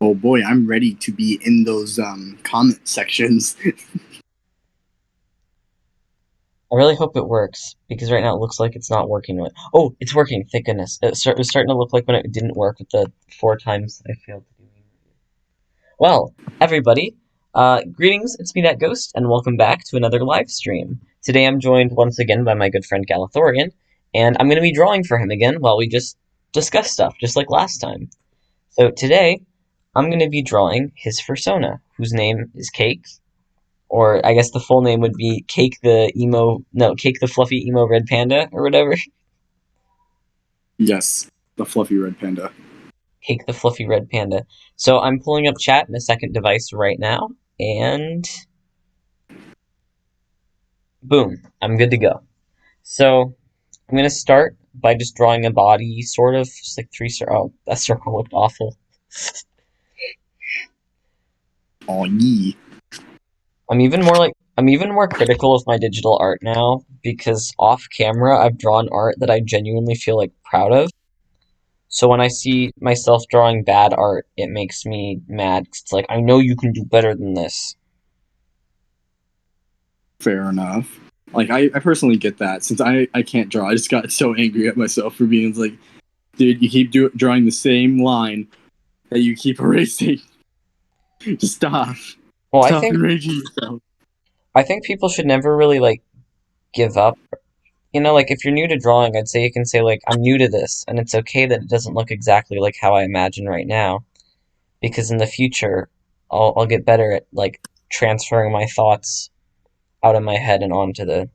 Oh boy, I'm ready to be in those comment sections. I really hope it works because right now it looks like it's not working. Oh, it's working! Thank goodness. It was starting to look like when it didn't work with the 4 times I failed to do it. Well, everybody, greetings. It's me, that ghost, and welcome back to another live stream. Today I'm joined once again by my good friend Galathorian, and I'm going to be drawing for him again while we just discuss stuff, just like last time. So today I'm going to be drawing his fursona, whose name is Cake, or I guess the full name would be Cake the fluffy emo red panda, or whatever. Yes, the fluffy red panda. Cake the fluffy red panda. So I'm pulling up chat in a second device right now, and boom, I'm good to go. So I'm gonna start by just drawing a body, sort of, just like Oh, that circle looked awful. Oh yee. I'm even more critical of my digital art now because off camera I've drawn art that I genuinely feel like proud of. So when I see myself drawing bad art, it makes me mad 'cause it's like I know you can do better than this. Fair enough. Like I personally get that since I can't draw. I just got so angry at myself for being like, dude, you keep drawing the same line that you keep erasing. Just stop. Well, Stop enraging yourself. I think people should never really like give up. Like if you're new to drawing, I'd say you can say like I'm new to this, and it's okay that it doesn't look exactly like how I imagine right now, because in the future, I'll get better at like transferring my thoughts out of my head and onto the Oh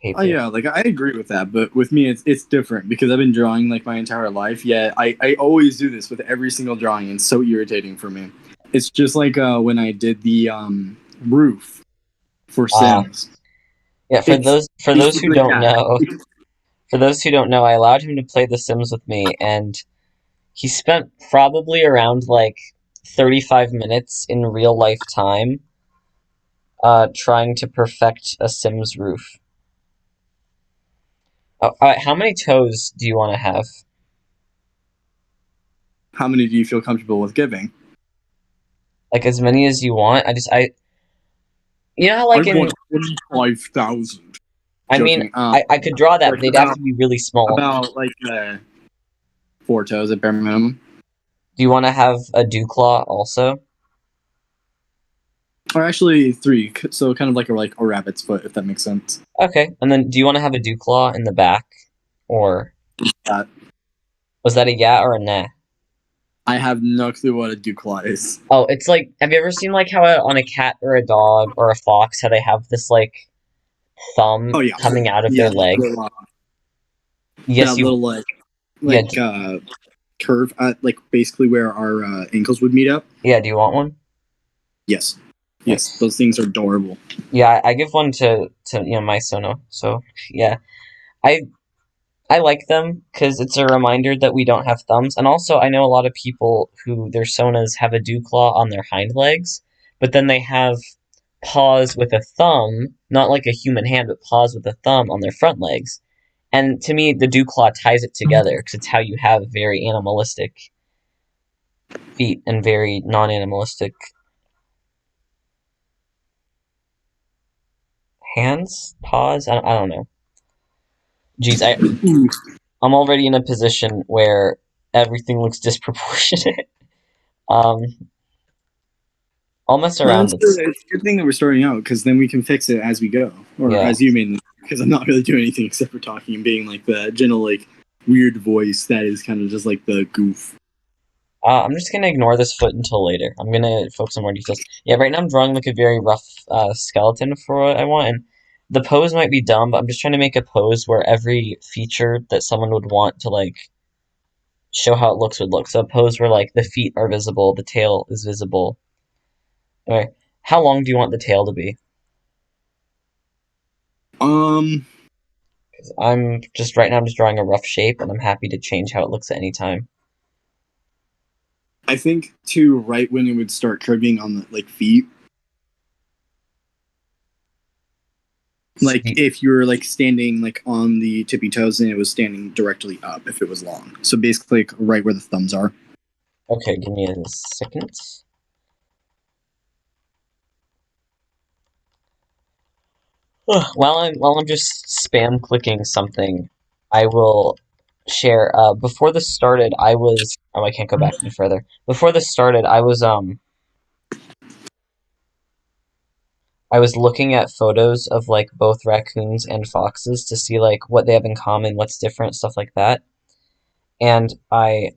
paper. yeah, like I agree with that, but with me it's different because I've been drawing like my entire life. Yeah, I always do this with every single drawing. And it's so irritating for me. It's just like when I did the roof for Ah, Sims. yeah. It's For those who basically don't that. know, I allowed him to play The Sims with me, and he spent probably around like 35 minutes in real life time, trying to perfect a Sims roof. How many toes do you want to have? How many do you feel comfortable with giving? Like as many as you want. You know how I like want in, 25,000. I mean, Joking. I could draw that, Like but they'd have to be really small. about like 4 toes at bare minimum. Do you want to have a dew claw also? Or actually three, so kind of like a rabbit's foot, if that makes sense. Okay, and then do you want to have a dew claw in the back, or Uh, was that a yeah or a nah? I have no clue what a Duclaw is. Oh, it's like, have you ever seen like how on a cat or a dog or a fox, how they have this like thumb Oh yeah, coming out of yeah, their leg? Yes, that you, little yeah, like curve at like basically where our ankles would meet up. yeah. Do you want one? Yes, yes, Nice. those things are adorable. Yeah, I give one to my Sono. So yeah, I I like them because it's a reminder that we don't have thumbs. And also, I know a lot of people who their Sonas have a dew claw on their hind legs, but then they have paws with a thumb, not like a human hand, but paws with a thumb on their front legs. And to me, the dew claw ties it together because it's how you have very animalistic feet and very non-animalistic hands, paws. I don't know. Geez, Ooh. I'm already in a position where everything looks disproportionate. Um, I'll mess Well, around. it's a good thing that we're starting out because then we can fix it as we go, or Yeah. as you mean, because I'm not really doing anything except for talking and being like the gentle, like weird voice that is kind of just like the goof. I'm just gonna ignore this foot until later. I'm gonna focus on more details. Yeah, right now I'm drawing like a very rough skeleton for what I want, and the pose might be dumb, but I'm just trying to make a pose where every feature that someone would want to like show how it looks would look. So a pose where like the feet are visible, the tail is visible. Anyway, how long do you want the tail to be? Um, 'Cause I'm just drawing a rough shape, and I'm happy to change how it looks at any time. I think to right when it would start curving on the like feet, So like if you were like standing like on the tippy toes and it was standing directly up if it was long. So basically like, right where the thumbs are. Okay, give me a second. While I'm just spam clicking something, I will share. Before this started, I can't go back any further. Before this started, I was looking at photos of like both raccoons and foxes to see like what they have in common, what's different, stuff like that. And I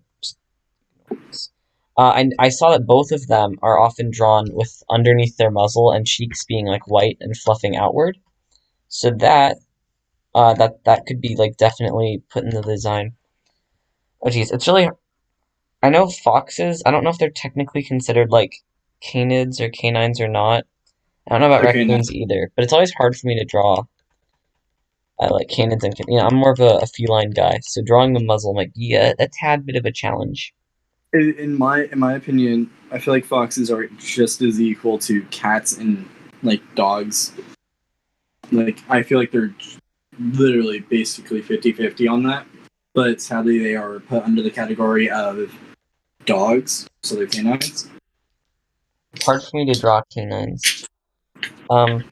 saw that both of them are often drawn with underneath their muzzle and cheeks being like white and fluffing outward. So that could be like definitely put in the design. Oh geez, it's really I know foxes. I don't know if they're technically considered like canids or canines or not. I don't know about Okay, now raccoons either, but it's always hard for me to draw like canids and I'm more of a feline guy, so drawing the muzzle might be a tad bit of a challenge. in my opinion, I feel like foxes are just as equal to cats and like dogs. Like I feel like they're literally basically 50-50 on that. But sadly, they are put under the category of dogs, so they're canines. It's hard for me to draw canines. Um,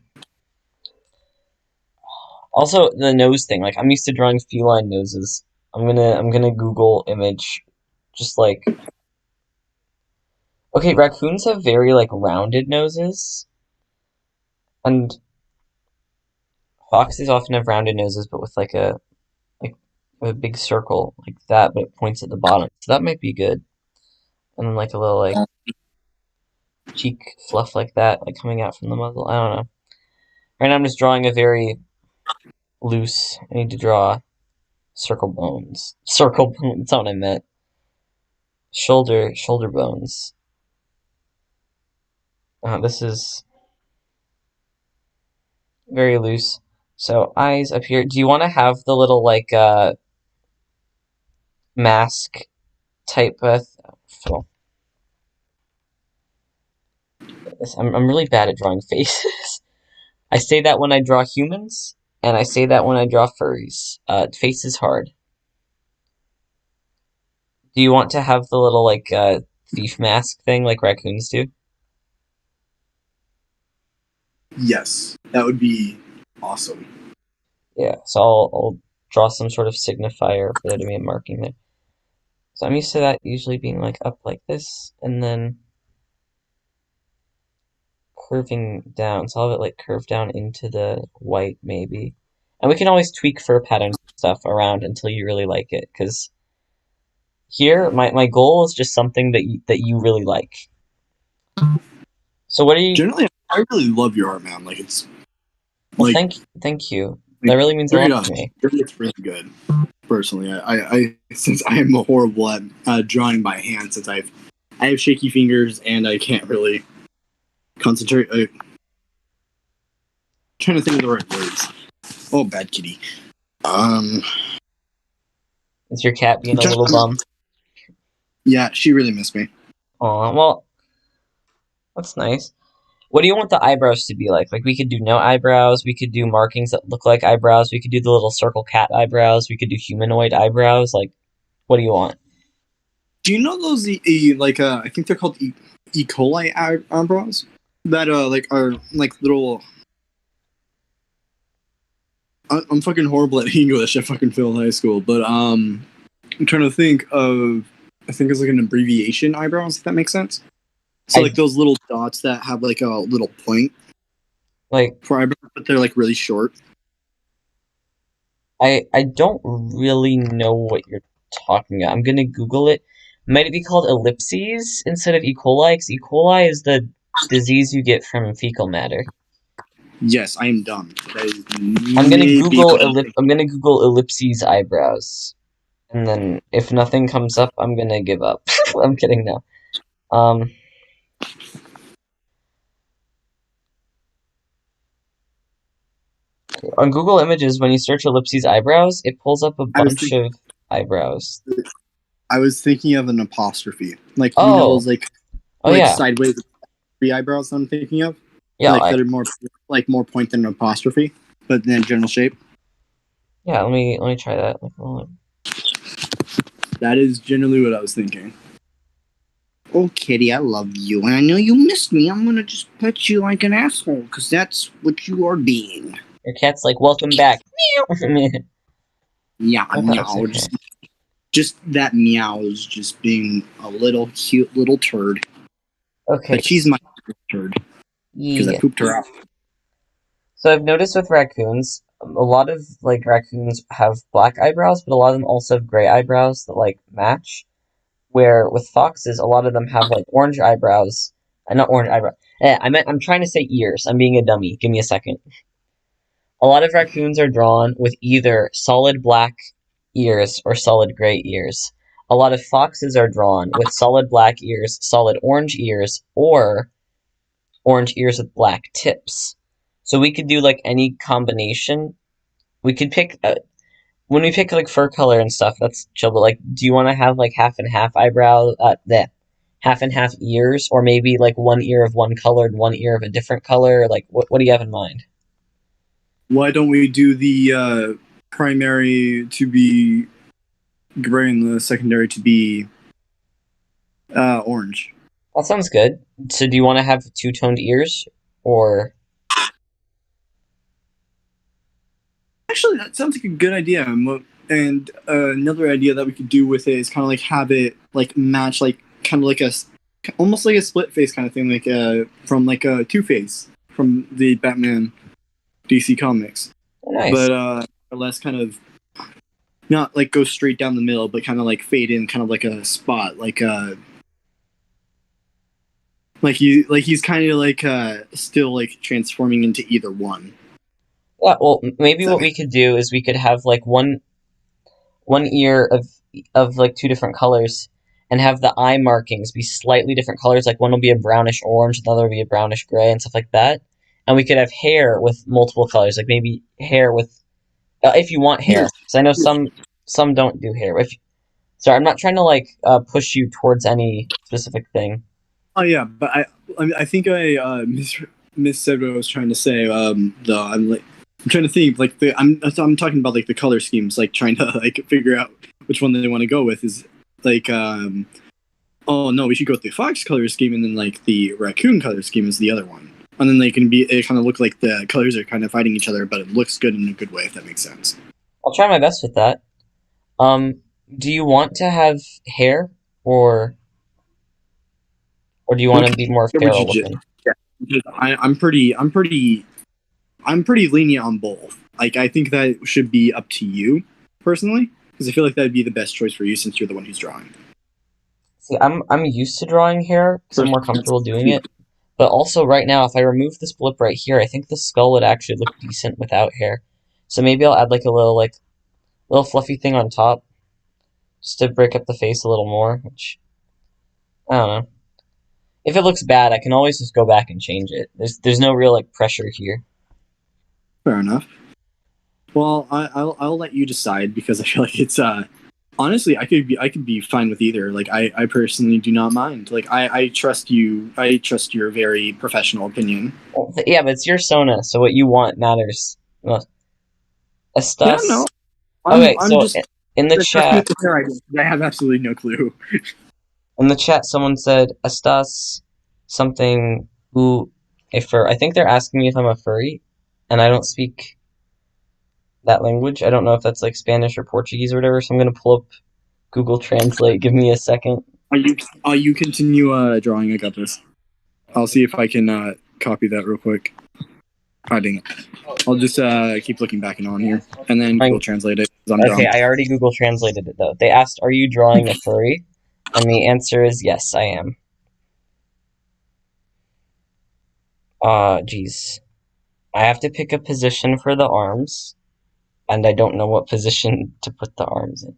Also the nose thing. Like I'm used to drawing feline noses. I'm gonna Google image just like okay, raccoons have very like rounded noses, and foxes often have rounded noses, but with like a big circle like that, but it points at the bottom. So that might be good. And then like a little like cheek fluff like that, like coming out from the muzzle. I don't know. Right now I'm just drawing a very loose. I need to draw circle bones. Circle bones. That's not what I meant. Shoulder bones. This is very loose. So eyes up here. Do you want to have the little like mask type? So I'm really bad at drawing faces. I say that when I draw humans, and I say that when I draw furries. Face is hard. Do you want to have the little like thief mask thing like raccoons do? Yes, that would be awesome. Yeah. So I'll draw some sort of signifier for there to be a marking there. So I'm used to that usually being like up like this, and then curving down. So I'll have it like curve down into the white maybe. And we can always tweak fur pattern stuff around until you really like it. Because here, my goal is just something that you really like. So what are you? Generally, I really love your art, man. Like it's Well, like thank you. That like really means a straight lot up, to me. it's really good. Personally, I since I am horrible at drawing by hand, since I have shaky fingers and I can't really concentrate. Trying to think of the right words. Oh, bad kitty. Um, Is your cat being a little bum? yeah, she really missed me. Aw, well, that's nice. What do you want the eyebrows to be like? Like we could do no eyebrows, we could do markings that look like eyebrows, we could do the little circle cat eyebrows, we could do humanoid eyebrows. Like, what do you want? Do you know those like I think they're called E. coli eyebrows that like are like little. I'm fucking horrible at English. I fucking failed high school, but I'm trying to think of. I think it's like an abbreviation eyebrows. If that makes sense. So I like those little dots that have like a little point like for eyebrows, but they're like really short. I don't really know what you're talking about. I'm gonna Google it. Might it be called ellipses instead of E. coli? 'Cause E. coli is the disease you get from fecal matter. Yes, I am dumb. That is I'm gonna maybe what I'm I'm thinking. gonna Google ellipses eyebrows, and then if nothing comes up, I'm gonna give up. I'm kidding now. Um, on Google Images, when you search ellipses eyebrows, it pulls up a I was bunch thinking. of eyebrows. I was thinking of an apostrophe, like Oh, those oh like yeah, sideways three eyebrows. I'm thinking of yeah. like that are more like more point than an apostrophe, but then general shape. Yeah. Let me try that. Like, hold on. That is generally what I was thinking. Oh, kitty, I love you, and I know you missed me. I'm gonna just pet you like an asshole, because that's what you are being. Your cat's like, welcome back. Meow. Yeah, I thought it was meow. okay. Just that meow is just being a little cute little turd. Okay. But she's my turd, because I Yeah. pooped her out. So I've noticed with raccoons, a lot of like raccoons have black eyebrows, but a lot of them also have gray eyebrows that like match. Where with foxes, a lot of them have like orange eyebrows. Not orange eyebrow. I'm trying to say ears. I'm being a dummy. Give me a second. A lot of raccoons are drawn with either solid black ears or solid gray ears. A lot of foxes are drawn with solid black ears, solid orange ears, or orange ears with black tips. So we could do like any combination. We could pick when we pick like fur color and stuff. That's chill. But like, do you want to have like half and half eyebrow? Half and half ears, or maybe like one ear of one color and one ear of a different color. Like, what do you have in mind? Why don't we do the primary to be gray and the secondary to be orange? That sounds good. So, do you want to have two-toned ears, or Actually, that sounds like a good idea. And another idea that we could do with it is kind of like have it like match, like kind of like almost like a split face kind of thing, like from like a Two-Face from the Batman DC comics, nice? but less kind of not like go straight down the middle, but kind of like fade in, kind of like a spot, like he's kind of like still like transforming into either one. Yeah. Well, maybe what we could do is we could have like one ear of like two different colors, and have the eye markings be slightly different colors. Like one will be a brownish orange, another will be a brownish gray, and stuff like that. And we could have hair with multiple colors, like maybe hair with if you want hair, because I know some don't do hair. If sorry, I'm not trying to like push you towards any specific thing. Oh yeah, but I think I missaid what I was trying to say. Though I'm trying to think like I'm talking about like the color schemes, like trying to like figure out which one they want to go with. Is like oh no, we should go with the fox color scheme, and then like the raccoon color scheme is the other one, and then they can be it kind of look like the colors are kind of fighting each other, but it looks good in a good way, if that makes sense. I'll try my best with that. Um, do you want to have hair, or do you want What to be more would feral you looking? yeah, because I'm pretty lenient on both. Like I think that should be up to you personally, because I feel like that'd be the best choice for you since you're the one who's drawing. See, I'm used to drawing hair because I'm more comfortable doing it. But also right now, if I remove this blip right here, I think the skull would actually look decent without hair. So maybe I'll add like a little fluffy thing on top, just to break up the face a little more. Which I don't know. If it looks bad, I can always just go back and change it. There's no real like pressure here. Fair enough. Well, I'll let you decide because I feel like it's honestly I could be fine with either. Like I personally do not mind. Like I trust you. I trust your very professional opinion. Well, yeah, but it's your Sona, so what you want matters. Well, Yeah, Estus. no, Okay, I'm so just in the trust me chat, with the fair idea. I have absolutely no clue. someone said Estus something who a fur. I think they're asking me if I'm a furry, and I don't speak that language. I don't know if that's like Spanish or Portuguese or whatever. So I'm gonna pull up Google Translate. Give me a second. You continue drawing. I got this. I'll see if I can copy that real quick. Oh, dang it. I'll just keep looking back and on here, and then Google Translate it. 'Cause I'm Okay, dumb. I already Google translated it though. They asked, "Are you drawing a furry?" And the answer is yes, I am. Geez. I have to pick a position for the arms, and I don't know what position to put the arms in.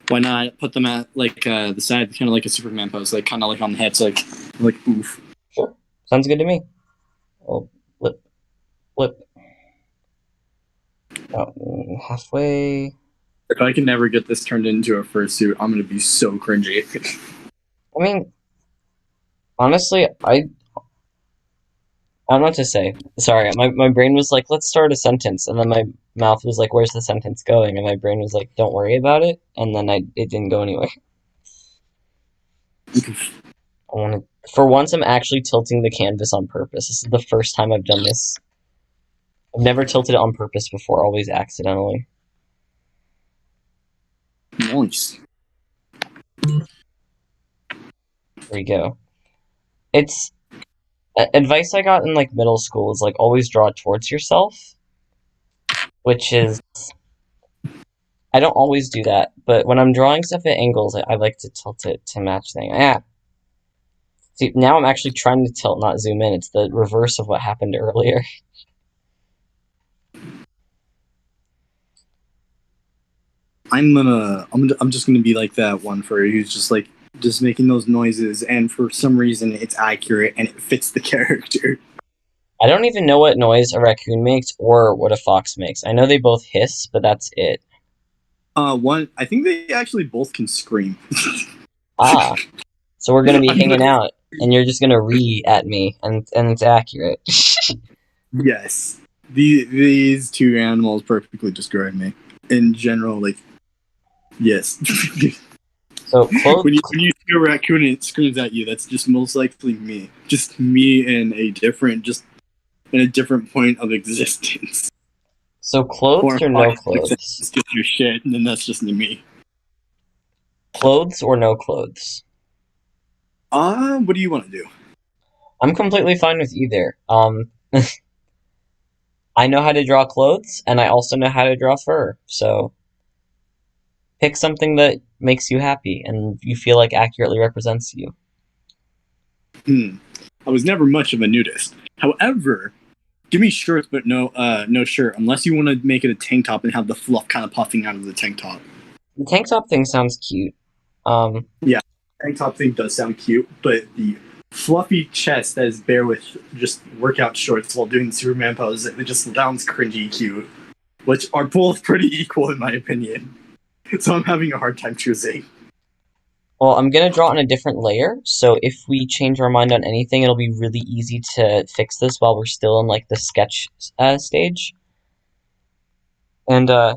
Why not put them at like the side, kind of like a Superman pose, like kind of like on the head, so like oof. Sure, sounds good to me. Oh, flip. Oh, halfway. If I can never get this turned into a fursuit, I'm gonna be so cringy. I mean, honestly, I don't know what to say. Sorry, my brain was like, let's start a sentence, and then my mouth was like, where's the sentence going? And my brain was like, don't worry about it, and then it didn't go anywhere. I want to. For once, I'm actually tilting the canvas on purpose. This is the first time I've done this. I've never tilted it on purpose before, always accidentally. Nice. There we go. It's advice I got in like middle school is like always draw towards yourself, which is I don't always do that, but when I'm drawing stuff at angles, I like to tilt it to match things. Yeah. See, now I'm actually trying to tilt, not zoom in. It's the reverse of what happened earlier. I'm just gonna be like that one furry who's just making those noises, and for some reason it's accurate and it fits the character. I don't even know what noise a raccoon makes or what a fox makes. I know they both hiss, but that's it. I think they actually both can scream. Ah, so we're gonna be I'm hanging not- out, and you're just gonna at me, and it's accurate. Yes, these two animals perfectly describe me. In general, like, yes. So clothes. when you see a raccoon and it screams at you, that's just most likely me. Just me in a different point of existence. So clothes or no clothes? Just get your shit, and then that's just me. Clothes or no clothes? What do you want to do? I'm completely fine with either. I know how to draw clothes, and I also know how to draw fur. So pick something that makes you happy and you feel like accurately represents you. I was never much of a nudist. However, give me shirts, but no shirt, unless you want to make it a tank top and have the fluff kind of puffing out of the tank top. The tank top thing sounds cute. Yeah, tank top thing does sound cute, but the fluffy chest that is bare with just workout shorts while doing the Superman pose, it just sounds cringy cute, which are both pretty equal in my opinion. So I'm having a hard time choosing. Well, I'm gonna draw on a different layer, so if we change our mind on anything, it'll be really easy to fix this while we're still in like the sketch stage. And I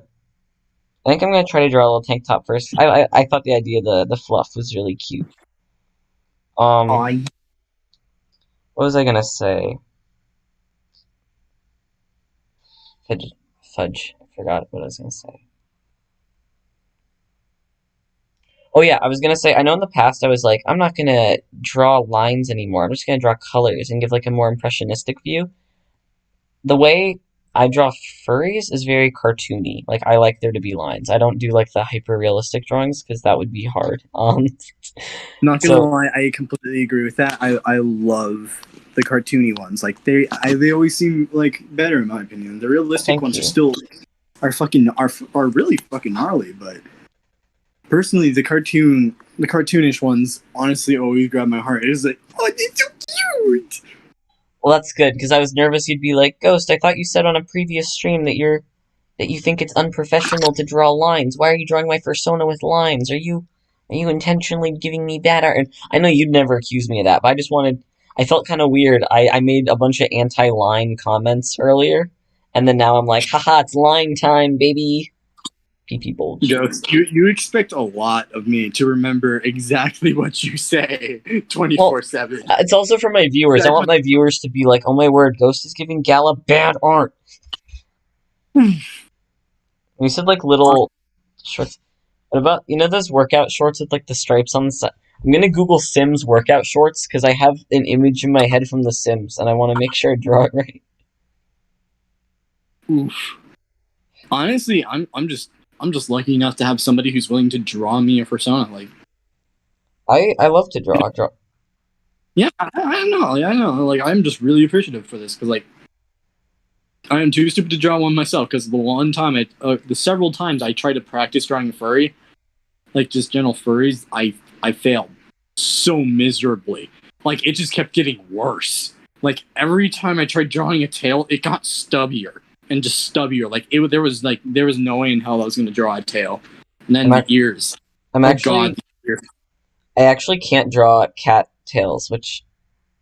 think I'm gonna try to draw a little tank top first. I thought the idea of the fluff was really cute. What was I gonna say? Fudge. I forgot what I was gonna say. Oh yeah, I was gonna say, I know in the past I was like, I'm not gonna draw lines anymore. I'm just gonna draw colors and give like a more impressionistic view. The way I draw furries is very cartoony. Like I like there to be lines. I don't do like the hyper realistic drawings because that would be hard. Not gonna So lie, I completely agree with that. I love the cartoony ones. Like they always seem like better in my opinion. The realistic thank ones you. are still are really fucking gnarly, but personally the cartoonish ones honestly always grab my heart. It is like, oh, it's so cute. Well, that's good because I was nervous you'd be like, Ghost, I thought you said on a previous stream that you think it's unprofessional to draw lines. Why are you drawing my fursona with lines? Are you intentionally giving me bad art? And I know you'd never accuse me of that, but I felt kind of weird. I made a bunch of anti-line comments earlier, and then now I'm like, haha, it's line time, baby. PP bulge. Ghost, you expect a lot of me to remember exactly what you say 24/7. It's also for my viewers. I want my viewers to be like, oh my word, Ghost is giving Gala bad art. You said like little shorts. What about, you know those workout shorts with like the stripes on the side? I'm gonna Google Sims workout shorts because I have an image in my head from The Sims and I want to make sure I draw it right. Oof. Honestly, I'm just lucky enough to have somebody who's willing to draw me a persona. Like, I love to draw. yeah, I know. Like, I'm just really appreciative for this because, like, I am too stupid to draw one myself. Because the several times I tried to practice drawing a furry, like just general furries, I failed so miserably. Like, it just kept getting worse. Like every time I tried drawing a tail, it got stubbier and just stubbier. Like there was no way in hell I was going to draw a tail. And then the ears. I actually can't draw cat tails, which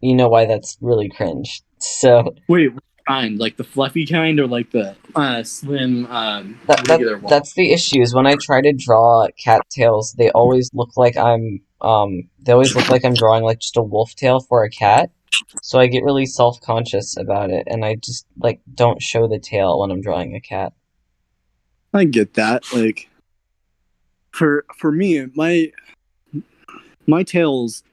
you know why that's really cringe. So wait, kind? Like the fluffy kind or like the slim That regular one? that's the issue is when I try to draw cattails, they always look like I'm drawing like just a wolf tail for a cat. So I get really self-conscious about it, and I just like don't show the tail when I'm drawing a cat. I get that. Like for me, my tails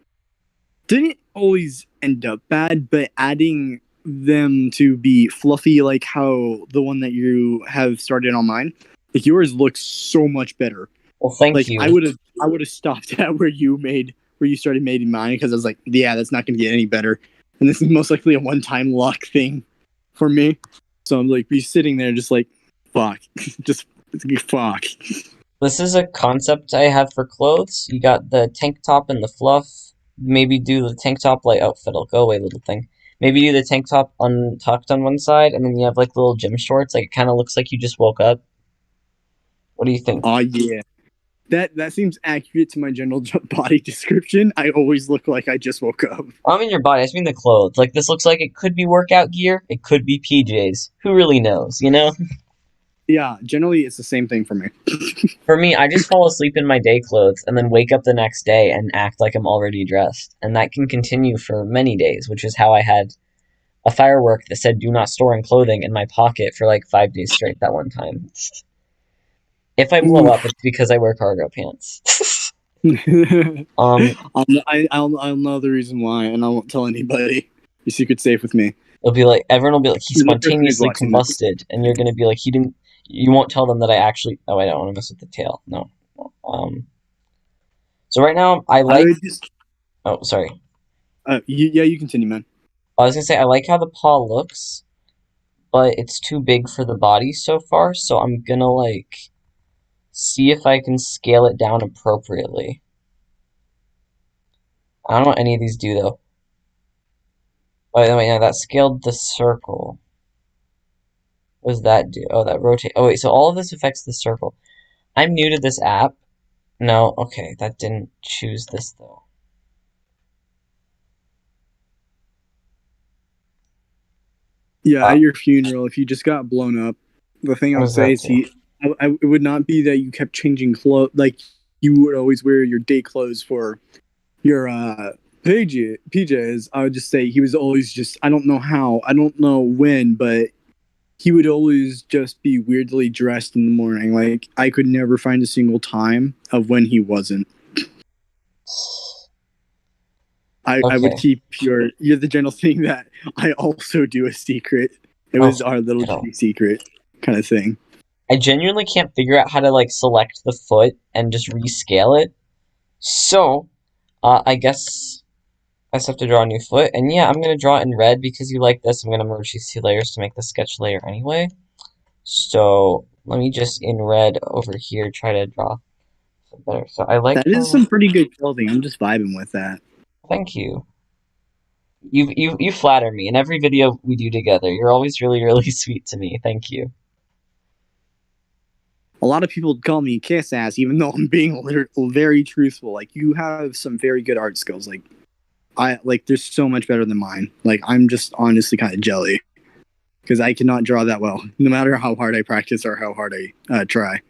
didn't always end up bad, but adding them to be fluffy like how the one that you have started on mine, like yours looks so much better. Well, thank Like you. I would have stopped at where you started making mine because I was like, yeah, that's not gonna get any better. And this is most likely a one time luck thing for me. So I'm like be sitting there just like fuck. just fuck. This is a concept I have for clothes. You got the tank top and the fluff. Maybe do the tank top like outfit. I'll go away, little thing. Maybe do the tank top untucked on one side, and then you have like little gym shorts. Like it kind of looks like you just woke up. What do you think? Oh yeah. That seems accurate to my general body description. I always look like I just woke up. I'm in your body. I just mean the clothes. Like this looks like it could be workout gear. It could be PJs. Who really knows? You know. Yeah, generally it's the same thing for me. For me, I just fall asleep in my day clothes and then wake up the next day and act like I'm already dressed. And that can continue for many days, which is how I had a firework that said do not store in clothing in my pocket for like 5 days straight that one time. If I blow up, it's because I wear cargo pants. um, I'll know the reason why, and I won't tell anybody. Your secret's safe with me. it'll be like, everyone will be like, he You're the first one who's spontaneously watching this. combusted. And you're going to be like, you won't tell them that I actually, oh, I don't want to mess with the tail. No. So right now, I would just, oh, sorry. you continue, man. I was going to say, I like how the paw looks, but it's too big for the body so far, so I'm gonna like see if I can scale it down appropriately. I don't know what any of these do though. By the way, yeah, that scaled the circle. What does that do? Oh, that rotate. Oh wait, so all of this affects the circle. I'm new to this app. No, okay, that didn't choose this though. Yeah, at your funeral, if you just got blown up, the thing What I'll does that say is do? it would not be that you kept changing clothes, like you would always wear your day clothes for your PJs. I would just say he was always just, I don't know how, I don't know when, but he would always just be weirdly dressed in the morning. Like I could never find a single time of when he wasn't. I would Okay. keep you're the general thing that I also do a secret. It Oh, was our little no. secret kind of thing. I genuinely can't figure out how to like select the foot and just rescale it. So, I guess I just have to draw a new foot. And yeah, I'm going to draw it in red because you like this. I'm going to merge these two layers to make the sketch layer anyway. So let me just in red over here try to draw something better. So I like That is how, some pretty good clothing. I'm just vibing with that. thank you. You flatter me in every video we do together. You're always really, really sweet to me. Thank you. A lot of people call me kiss ass, even though I'm being very truthful. Like you have some very good art skills. Like I like, there's so much better than mine. Like I'm just honestly kind of jelly because I cannot draw that well, no matter how hard I practice or how hard I try.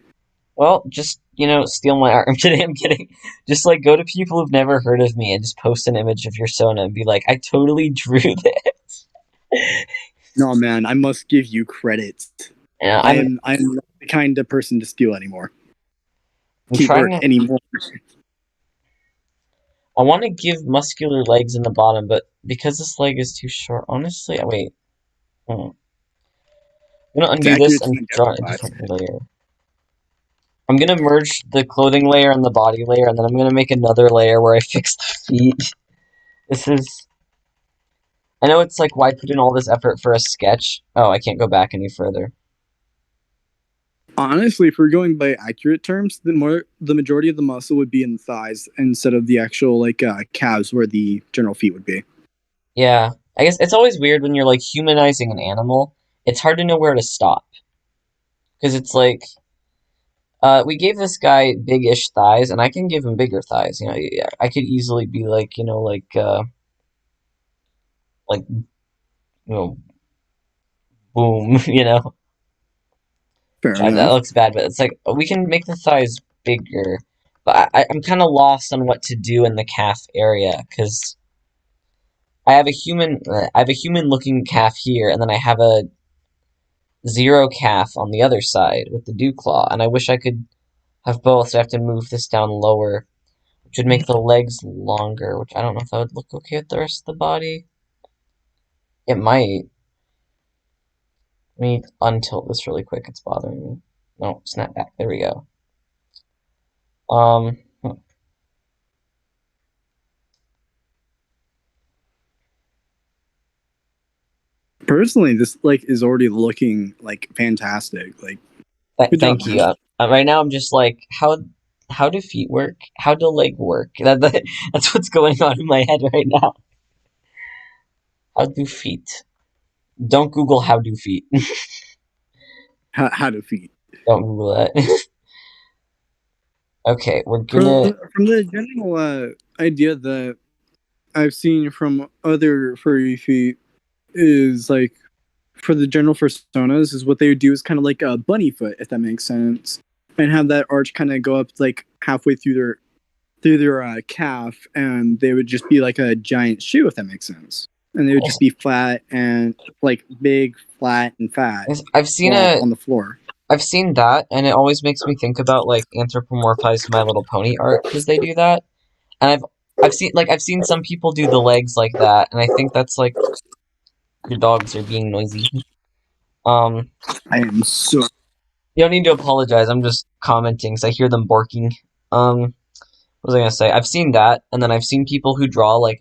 Well, just, steal my art. I'm kidding, I'm kidding. Just, like, go to people who've never heard of me and just post an image of your Sona and be like, I totally drew this. No, man, I must give you credit. Yeah, I'm not the kind of person to steal anymore. I'm Keyword trying to, anymore. I want to give muscular legs in the bottom, but because this leg is too short, honestly, wait. I'm gonna It's undo this accurate to and my draw a death. different layer. I'm gonna merge the clothing layer and the body layer, and then I'm gonna make another layer where I fix the feet. This is, I know it's like, why put in all this effort for a sketch? Oh, I can't go back any further. Honestly, if we're going by accurate terms, the majority of the muscle would be in the thighs instead of the actual calves where the general feet would be. Yeah, I guess it's always weird when you're like humanizing an animal. It's hard to know where to stop because it's like we gave this guy big-ish thighs, and I can give him bigger thighs. Yeah, I could easily be like like you know boom, you know. Fair That enough. looks bad, but it's like we can make the thighs bigger. But I'm kind of lost on what to do in the calf area because I have a human looking calf here, and then I have a zero calf on the other side with the dew claw, and I wish I could have both. So I have to move this down lower, which would make the legs longer. Which I don't know if that would look okay with the rest of the body. It might. Let me untilt this really quick. It's bothering me. No, snap back. There we go. Hmm. Personally, this like is already looking like fantastic. Like, good job, Thank you. man. Right now, I'm just like, how do feet work? How do leg work? That's what's going on in my head right now. How do feet? Don't Google how do feet. How to feed. Don't Google that. Okay, we're gonna. From the general idea that I've seen from other furry feet is like for the general personas is what they would do is kind of like a bunny foot, if that makes sense, and have that arch kind of go up like halfway through their calf, and they would just be like a giant shoe, if that makes sense, and they would just be flat and like big, flat, and fat I've seen on the floor. I've seen that, and it always makes me think about like anthropomorphized My Little Pony art because they do that, and I've seen some people do the legs like that, and I think that's like your dogs are being noisy. Um, I am so you don't need to apologize. I'm just commenting because I hear them barking. What was I gonna say? I've seen that, and then I've seen people who draw like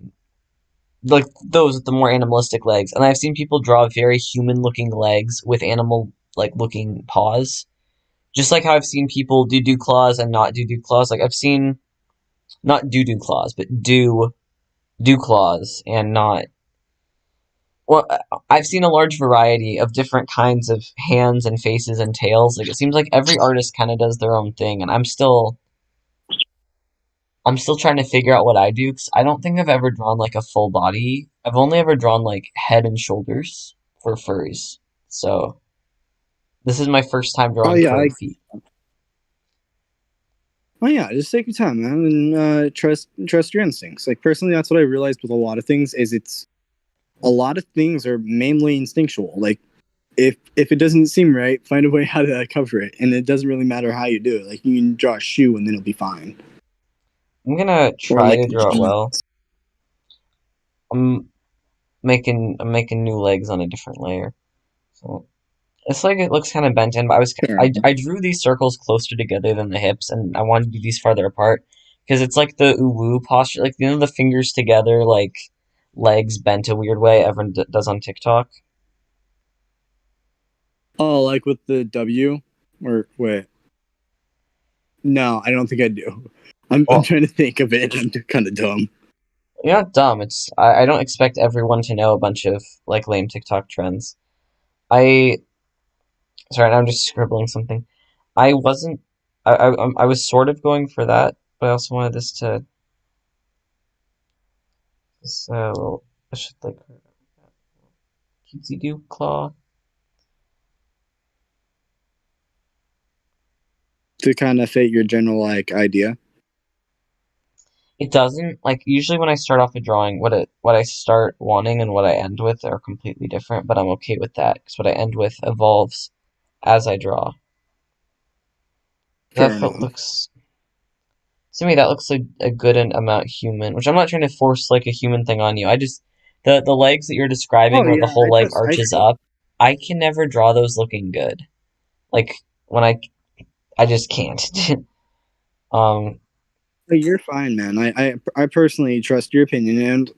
those with the more animalistic legs, and I've seen people draw very human-looking legs with animal like looking paws. Just like how I've seen people do claws and not do claws. Like I've seen not do claws, but do claws and not. Well, I've seen a large variety of different kinds of hands and faces and tails. Like it seems like every artist kind of does their own thing, and I'm still trying to figure out what I do because I don't think I've ever drawn like a full body. I've only ever drawn like head and shoulders for furries. So this is my first time oh drawing yeah, furry feet. oh yeah, just take your time, man, and trust your instincts. Like personally, that's what I realized with a lot of things is it's a lot of things are mainly instinctual. Like if it doesn't seem right, find a way how to cover it, and it doesn't really matter how you do it. Like you can draw a shoe and then it'll be fine. I'm gonna Or try like to draw it well. I'm I'm making new legs on a different layer. So it's like it looks kind of bent in, but I drew these circles closer together than the hips, and I wanted to do these farther apart because it's like the uwu posture, like you know the fingers together, like legs bent a weird way everyone does on TikTok. oh, like with the W, or wait, no, I don't think I do. I'm Well, trying to think of it. I'm kind of dumb. you're not dumb. I don't expect everyone to know a bunch of like lame TikTok trends. I sorry, I'm just scribbling something. I wasn't. I was sort of going for that, but I also wanted this to. So I should like cutesy do claw. To kind of fit your general like idea. It doesn't like usually when I start off a drawing, what I start wanting and what I end with are completely different. But I'm okay with that because what I end with evolves as I draw. Fair That enough. looks to me that looks like a good amount human. Which I'm not trying to force like a human thing on you. I just the legs that you're describing Oh where the yeah, whole leg I arches up. I can never draw those looking good. Like when I just can't. um you're fine, man. I personally trust your opinion, and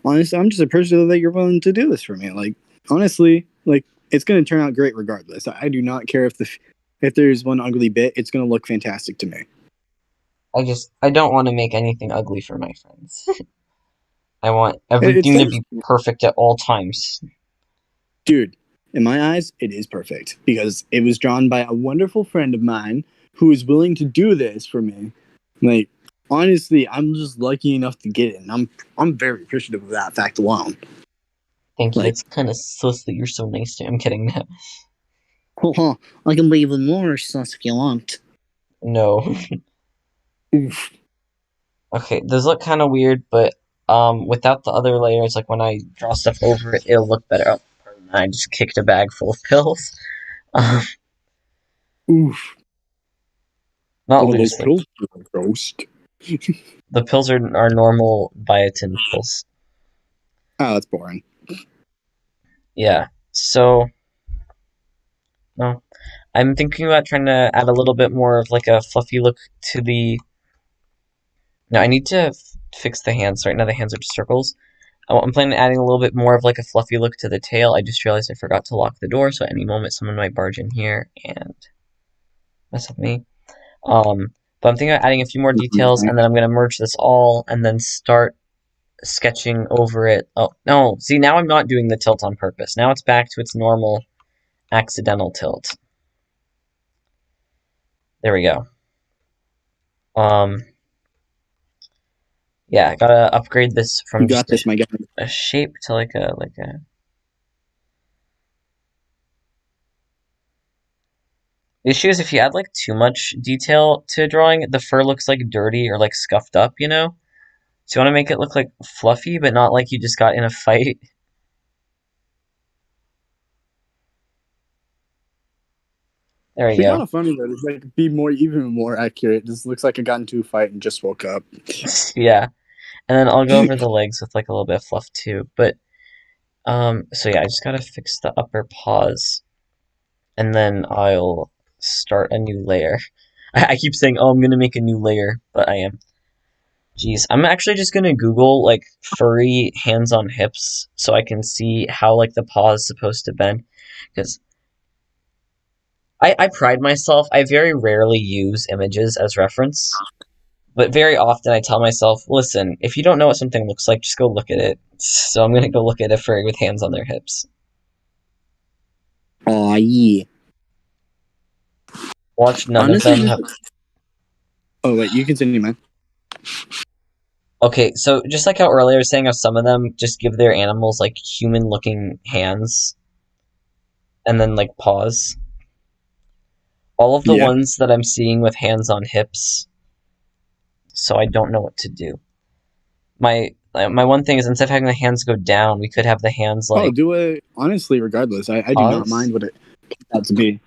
honestly, I'm just appreciative that you're willing to do this for me. Like honestly, like it's gonna turn out great regardless. I do not care if there's one ugly bit. It's gonna look fantastic to me. I don't want to make anything ugly for my friends. I want It's everything to be perfect at all times. dude. In my eyes, it is perfect because it was drawn by a wonderful friend of mine who is willing to do this for me. Like honestly, I'm just lucky enough to get it, and I'm very appreciative of that fact alone. Thank you. Like, It's kind of sus that you're so nice to me. I'm kidding. I can be even more sus if you want. No. Oof. Okay, those look kind of weird, but without the other layers, like when I draw stuff over it, it'll look better. Oh, pardon, I just kicked a bag full of pills. Um, Oof. not What are those loosely. pills? Ghost. The pills are normal biotin pills. Oh, that's boring. Yeah. So, no. I'm thinking about trying to add a little bit more of like a fluffy look to the. No, I need to fix the hands. Right now the hands are just circles. I'm planning on adding a little bit more of like a fluffy look to the tail. I just realized I forgot to lock the door, so at any moment someone might barge in here and mess with me. But I'm thinking about adding a few more details, and then I'm gonna merge this all, and then start sketching over it. Oh no! See, now I'm not doing the tilt on purpose. Now it's back to its normal accidental tilt. There we go. Yeah, I gotta upgrade this You from got just this, my guy. a shape to like a The issue is if you add like too much detail to a drawing, the fur looks like dirty or like scuffed up, you know? So you want to make it look like fluffy, but not like you just got in a fight. There we It'd be kind go. of funny though. Just like be more, even more accurate. This looks like I got into a fight and just woke up. Yeah. And then I'll go over the legs with like a little bit of fluff too. But so yeah, I just gotta fix the upper paws, and then I'll start a new layer. I keep saying, oh, I'm gonna make a new layer, but I am. Jeez, I'm actually just gonna Google like furry hands on hips so I can see how like the paw is supposed to bend. Because I pride myself, I very rarely use images as reference, but very often I tell myself, listen, if you don't know what something looks like, just go look at it. So I'm gonna go look at a furry with hands on their hips. Aw, yeah. Watch none of Honestly, them just. have. Oh wait, you continue, man. Okay, so just like how earlier I was saying how some of them just give their animals like human looking hands and then like paws. All of the Yeah. ones that I'm seeing with hands on hips, so I don't know what to do. My one thing is instead of having the hands go down, we could have the hands Oh, like do it. Honestly, regardless, I do not paws. mind what it has to be.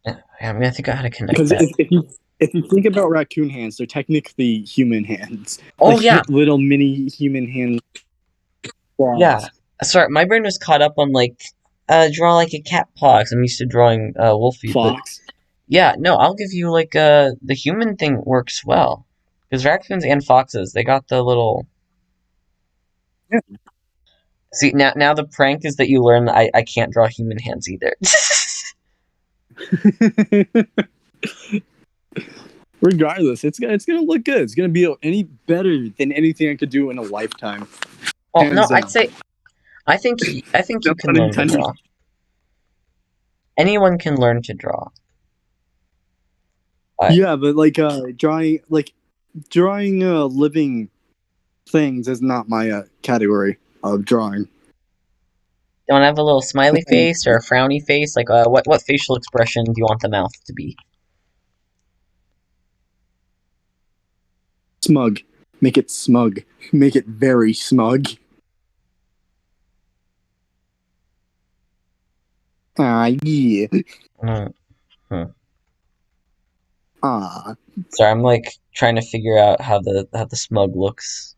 I mean, I think I had to connect Because that. if you think about raccoon hands, they're technically human hands, Oh like yeah, little mini human hand yeah. claws. Sorry, my brain was caught up on like draw like a cat paw 'cause I'm used to drawing Wolfie, but Fox. yeah, no, I'll give you like the human thing works well because raccoons and foxes they got the little. Yeah. See now the prank is that you learn that I can't draw human hands either. Regardless, it's gonna look good. It's gonna be any better than anything I could do in a lifetime. Oh no, Hands I'd down. say I think No you can pun learn to intended. draw. Anyone can learn to draw. I Yeah, but like drawing living things is not my category of drawing. don't have a little smiley face or a frowny face. Like what facial expression do you want the mouth to be? Smug. Make it smug. Make it very smug. Ah, yeah. Mm, hmm. Ah. Sorry, I'm like trying to figure out how the smug looks.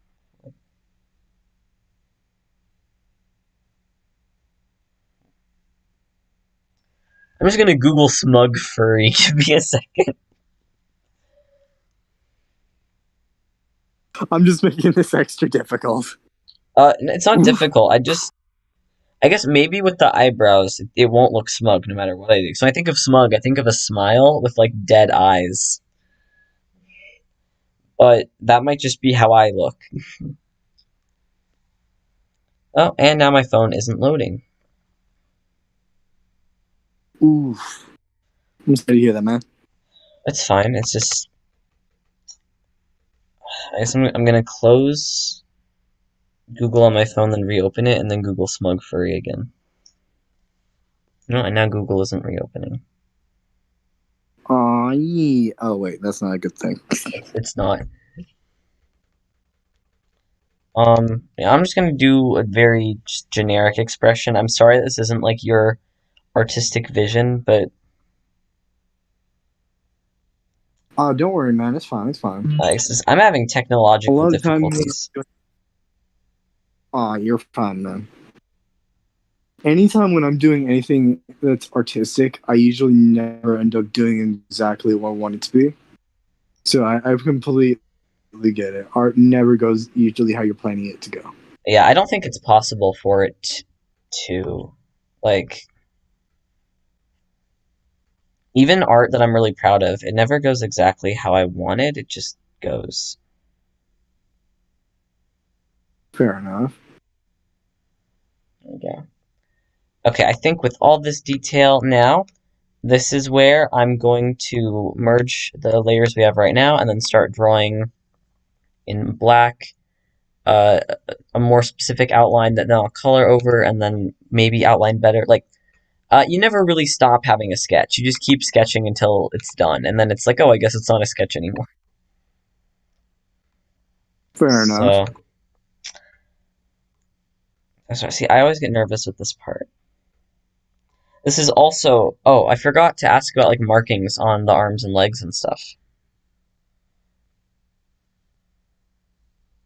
I'm just gonna Google smug furry. Give me a second. I'm just making this extra difficult. It's not difficult. I guess maybe with the eyebrows, it won't look smug no matter what I do. So I think of smug, I think of a smile with like dead eyes. But that might just be how I look. Oh, and now my phone isn't loading. Oof. I'm sorry to hear that, man. It's fine. It's just I guess I'm gonna close Google on my phone, then reopen it, and then Google smug furry again. No, and now Google isn't reopening. Yeah. Oh wait, that's not a good thing. It's not. Yeah, I'm just gonna do a very just generic expression. I'm sorry this isn't like your artistic vision, but Oh, don't worry, man. It's fine. It's fine. I'm having A technological lot of the time, difficulties. you're fine, man. Anytime when I'm doing anything that's artistic, I usually never end up doing exactly what I want it to be. So I completely get it. Art never goes usually how you're planning it to go. Yeah, I don't think it's possible for it to, like, even art that I'm really proud of, it never goes exactly how I wanted, it just goes. Fair enough. There we go. Okay, I think with all this detail now, this is where I'm going to merge the layers we have right now and then start drawing in black uh, a more specific outline that then I'll color over and then maybe outline better. Like, you never really stop having a sketch. You just keep sketching until it's done, and then it's like, oh, I guess it's not a sketch anymore. Fair enough. So, see, I always get nervous with this part. This is also, oh, I forgot to ask about like markings on the arms and legs and stuff.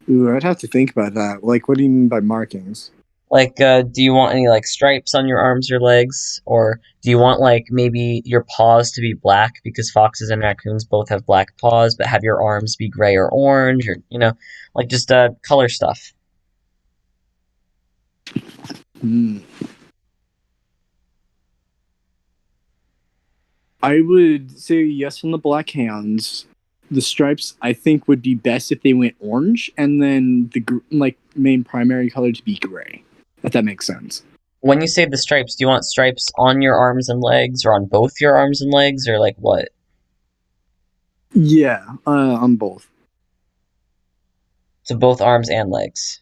Ooh, I'd have to think about that. Like, what do you mean by markings? Like, do you want any like stripes on your arms or legs, or do you want like maybe your paws to be black because foxes and raccoons both have black paws, but have your arms be gray or orange, or like just color stuff. Hmm. I would say yes on the black hands. The stripes I think would be best if they went orange, and then the main primary color to be gray. If that makes sense. When you say the stripes, do you want stripes on your arms and legs, or on both your arms and legs, or like what? Yeah, on both. So both arms and legs.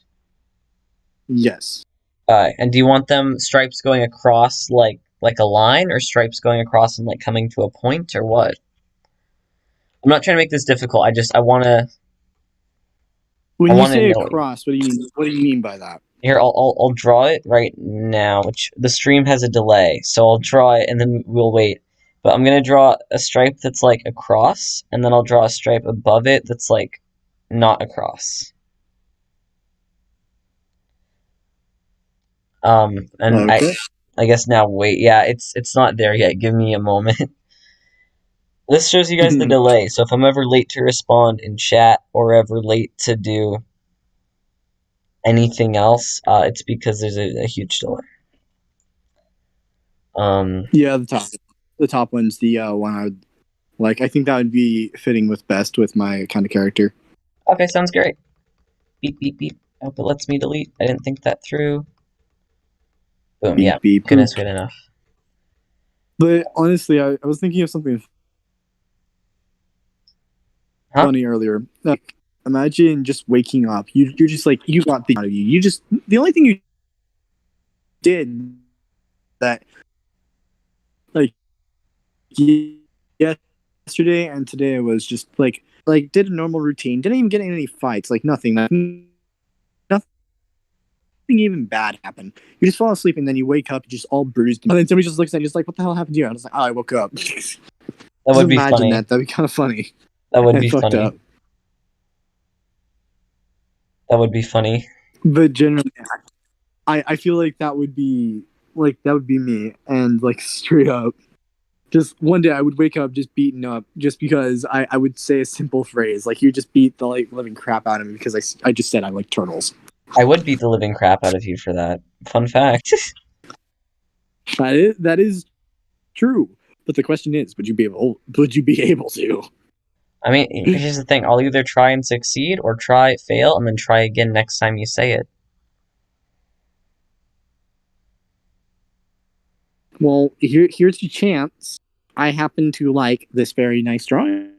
Yes. And do you want them stripes going across like a line, or stripes going across and like coming to a point, or what? I'm not trying to make this difficult. I When you want to say know. across, what do you mean? What do you mean by that? Here, I'll draw it right now. Which the stream has a delay, so I'll draw it and then we'll wait. But I'm gonna draw a stripe that's like across, and then I'll draw a stripe above it that's like not across. And Okay. I guess now wait. Yeah, it's not there yet. Give me a moment. This shows you guys the delay. So if I'm ever late to respond in chat or ever late to do anything else, it's because there's a huge delay. Yeah, the top one's the one I would like. I think that would be fitting best with my kind of character. Okay, sounds great. Beep beep beep. I hope it lets me delete. I didn't think that through. Boom. Beep Yeah. beep. Goodness, good enough. But honestly, I was thinking of something Huh? funny earlier. Like, imagine just waking up. You're just like you got the out of you. You just the only thing you did that like yesterday and today was just like did a normal routine. Didn't even get in any fights. Like nothing. Nothing even bad happened. You just fall asleep and then you wake up just all bruised. And then somebody just looks at you just like, what the hell happened to you? I was like, oh, I woke up. That would be imagine funny. that'd be kind of funny. That would I be fucked funny. up. That would be funny. But generally, I feel like that would be me, and like straight up, just one day I would wake up just beaten up just because I would say a simple phrase like you just beat the like living crap out of me because I just said I like turtles. I would beat the living crap out of you for that. Fun fact. That is true. But the question is, would you be able to? I mean, here's the thing. I'll either try and succeed or try, fail, and then try again next time you say it. Well, here's your chance. I happen to like this very nice drawing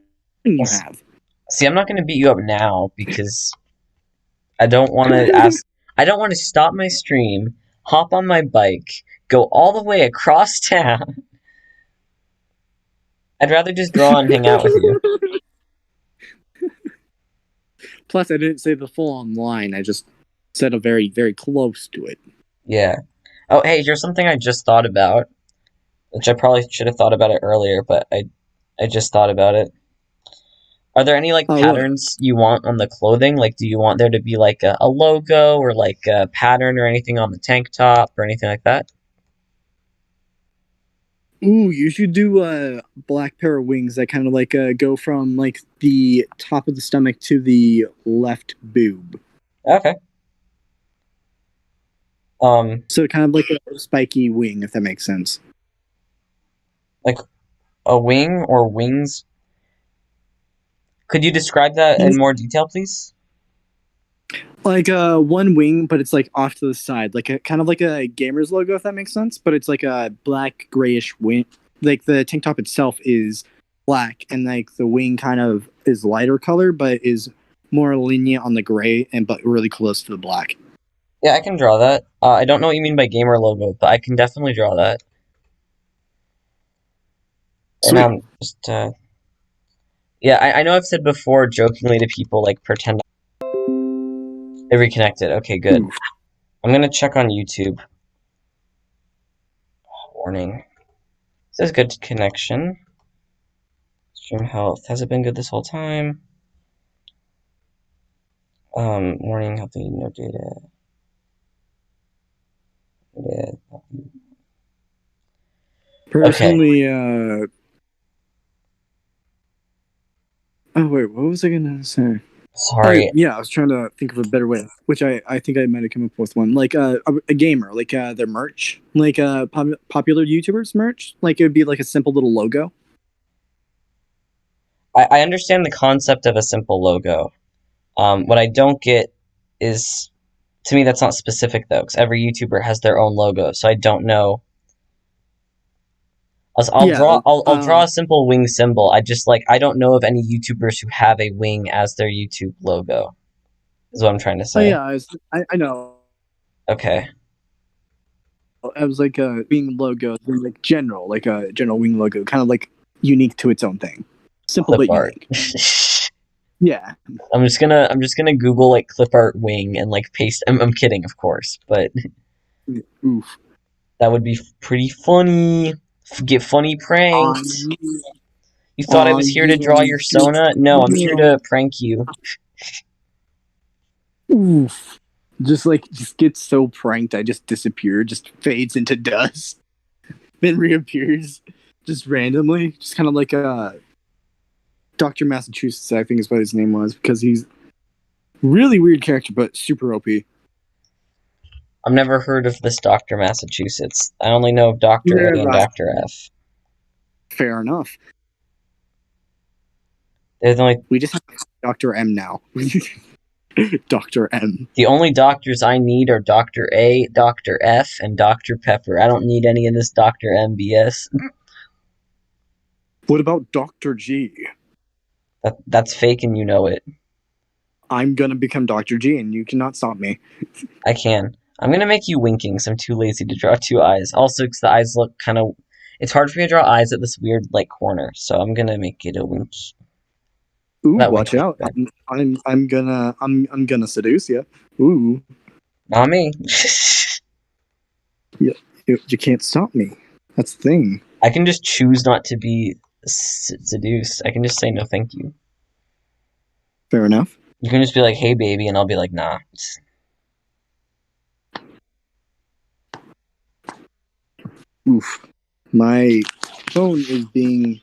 you have. See, I'm not going to beat you up now because I don't want to ask. I don't want to stop my stream, hop on my bike, go all the way across town. I'd rather just draw and hang out with you. Plus, I didn't say the full-on line. I just said a very, very close to it. Yeah. Oh, hey, here's something I just thought about, which I probably should have thought about it earlier, but I just thought about it. Are there any like What? patterns you want on the clothing? Like, do you want there to be like a logo or like a pattern or anything on the tank top or anything like that? Ooh, you should do a black pair of wings that kind of like go from like the top of the stomach to the left boob. Okay. So kind of like a spiky wing, if that makes sense. Like a wing or wings? Could you describe that in more detail, please? Like one wing, but it's like off to the side, like a kind of like a gamer's logo, if that makes sense. But it's like a black grayish wing. Like the tank top itself is black, and like the wing kind of is lighter color, but is more lenient on the gray, and but really close to the black. Yeah, I can draw that. I don't know what you mean by gamer logo, but I can definitely draw that. Sweet. And just yeah, I know I've said before jokingly to people like pretend they reconnected. Okay, good. Oof. I'm gonna check on YouTube. Warning. It says good connection. Stream health. Has it been good this whole time? Warning, healthy, no data. Yeah. Personally, oh wait, what was I gonna say? Sorry. Yeah, I was trying to think of a better way, which I think I might have come up with one. Like a gamer, like their merch, like popular YouTubers merch. Like it would be like a simple little logo. I understand the concept of a simple logo. What I don't get is, to me, that's not specific though, because every YouTuber has their own logo, so I don't know. I'll draw a simple wing symbol. I don't know of any YouTubers who have a wing as their YouTube logo. Is what I'm trying to Oh say. yeah, I know. Okay. I was like wing logo, like general, like a general wing logo, kind of like unique to its own thing. Simple Clip but art. unique. Yeah. I'm just gonna Google like clip art wing and like paste. I'm kidding, of course, but Oof. that would be pretty funny. Get funny pranked. You thought I was here to draw your Sona? No, I'm here to prank you. Oof. Just gets so pranked, I just disappear, just fades into dust, then reappears just randomly, just kind of like a Dr. Massachusetts, I think is what his name was, because he's really weird character, but super OP. I've never heard of this Dr. Massachusetts. I only know of Dr. A and Dr. F. Fair enough. They're the only. We just have Dr. M now. Dr. M. The only doctors I need are Dr. A, Dr. F, and Dr. Pepper. I don't need any of this Dr. M BS. What about Dr. G? That's fake and you know it. I'm gonna become Dr. G and you cannot stop me. I can. I'm gonna make you winking, so I'm too lazy to draw two eyes. Also, because the eyes look kind of. It's hard for me to draw eyes at this weird like corner, so I'm gonna make it a wink. Ooh, watch out! I'm gonna seduce you. Ooh, not me. you can't stop me. That's the thing. I can just choose not to be seduced. I can just say no, thank you. Fair enough. You can just be like, "Hey, baby," and I'll be like, "Nah." Oof, my phone is being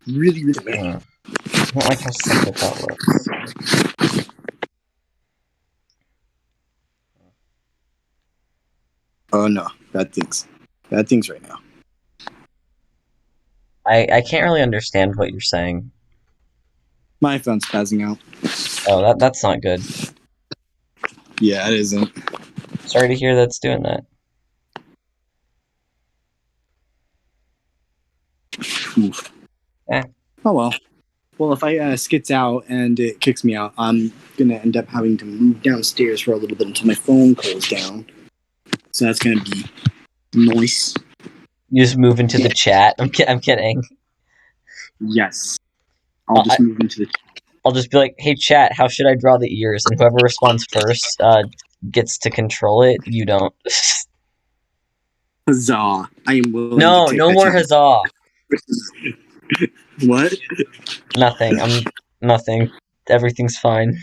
really big. I don't like how simple that looks. Oh no, bad things right now. I can't really understand what you're saying. My phone's spazzing out. Oh, that's not good. Yeah, it isn't. Sorry to hear that's doing that. Oof. Eh. Oh well. Well, if I skits out and it kicks me out, I'm gonna end up having to move downstairs for a little bit until my phone cools down. So that's gonna be nice. You just move into the chat. I'm kidding. Yes, I'll just move into the. I'll just be like, hey chat, how should I draw the ears? And whoever responds first gets to control it. You don't. Huzzah! I am willing No, to take no that more challenge. huzzah. What? Nothing. I'm nothing. Everything's fine.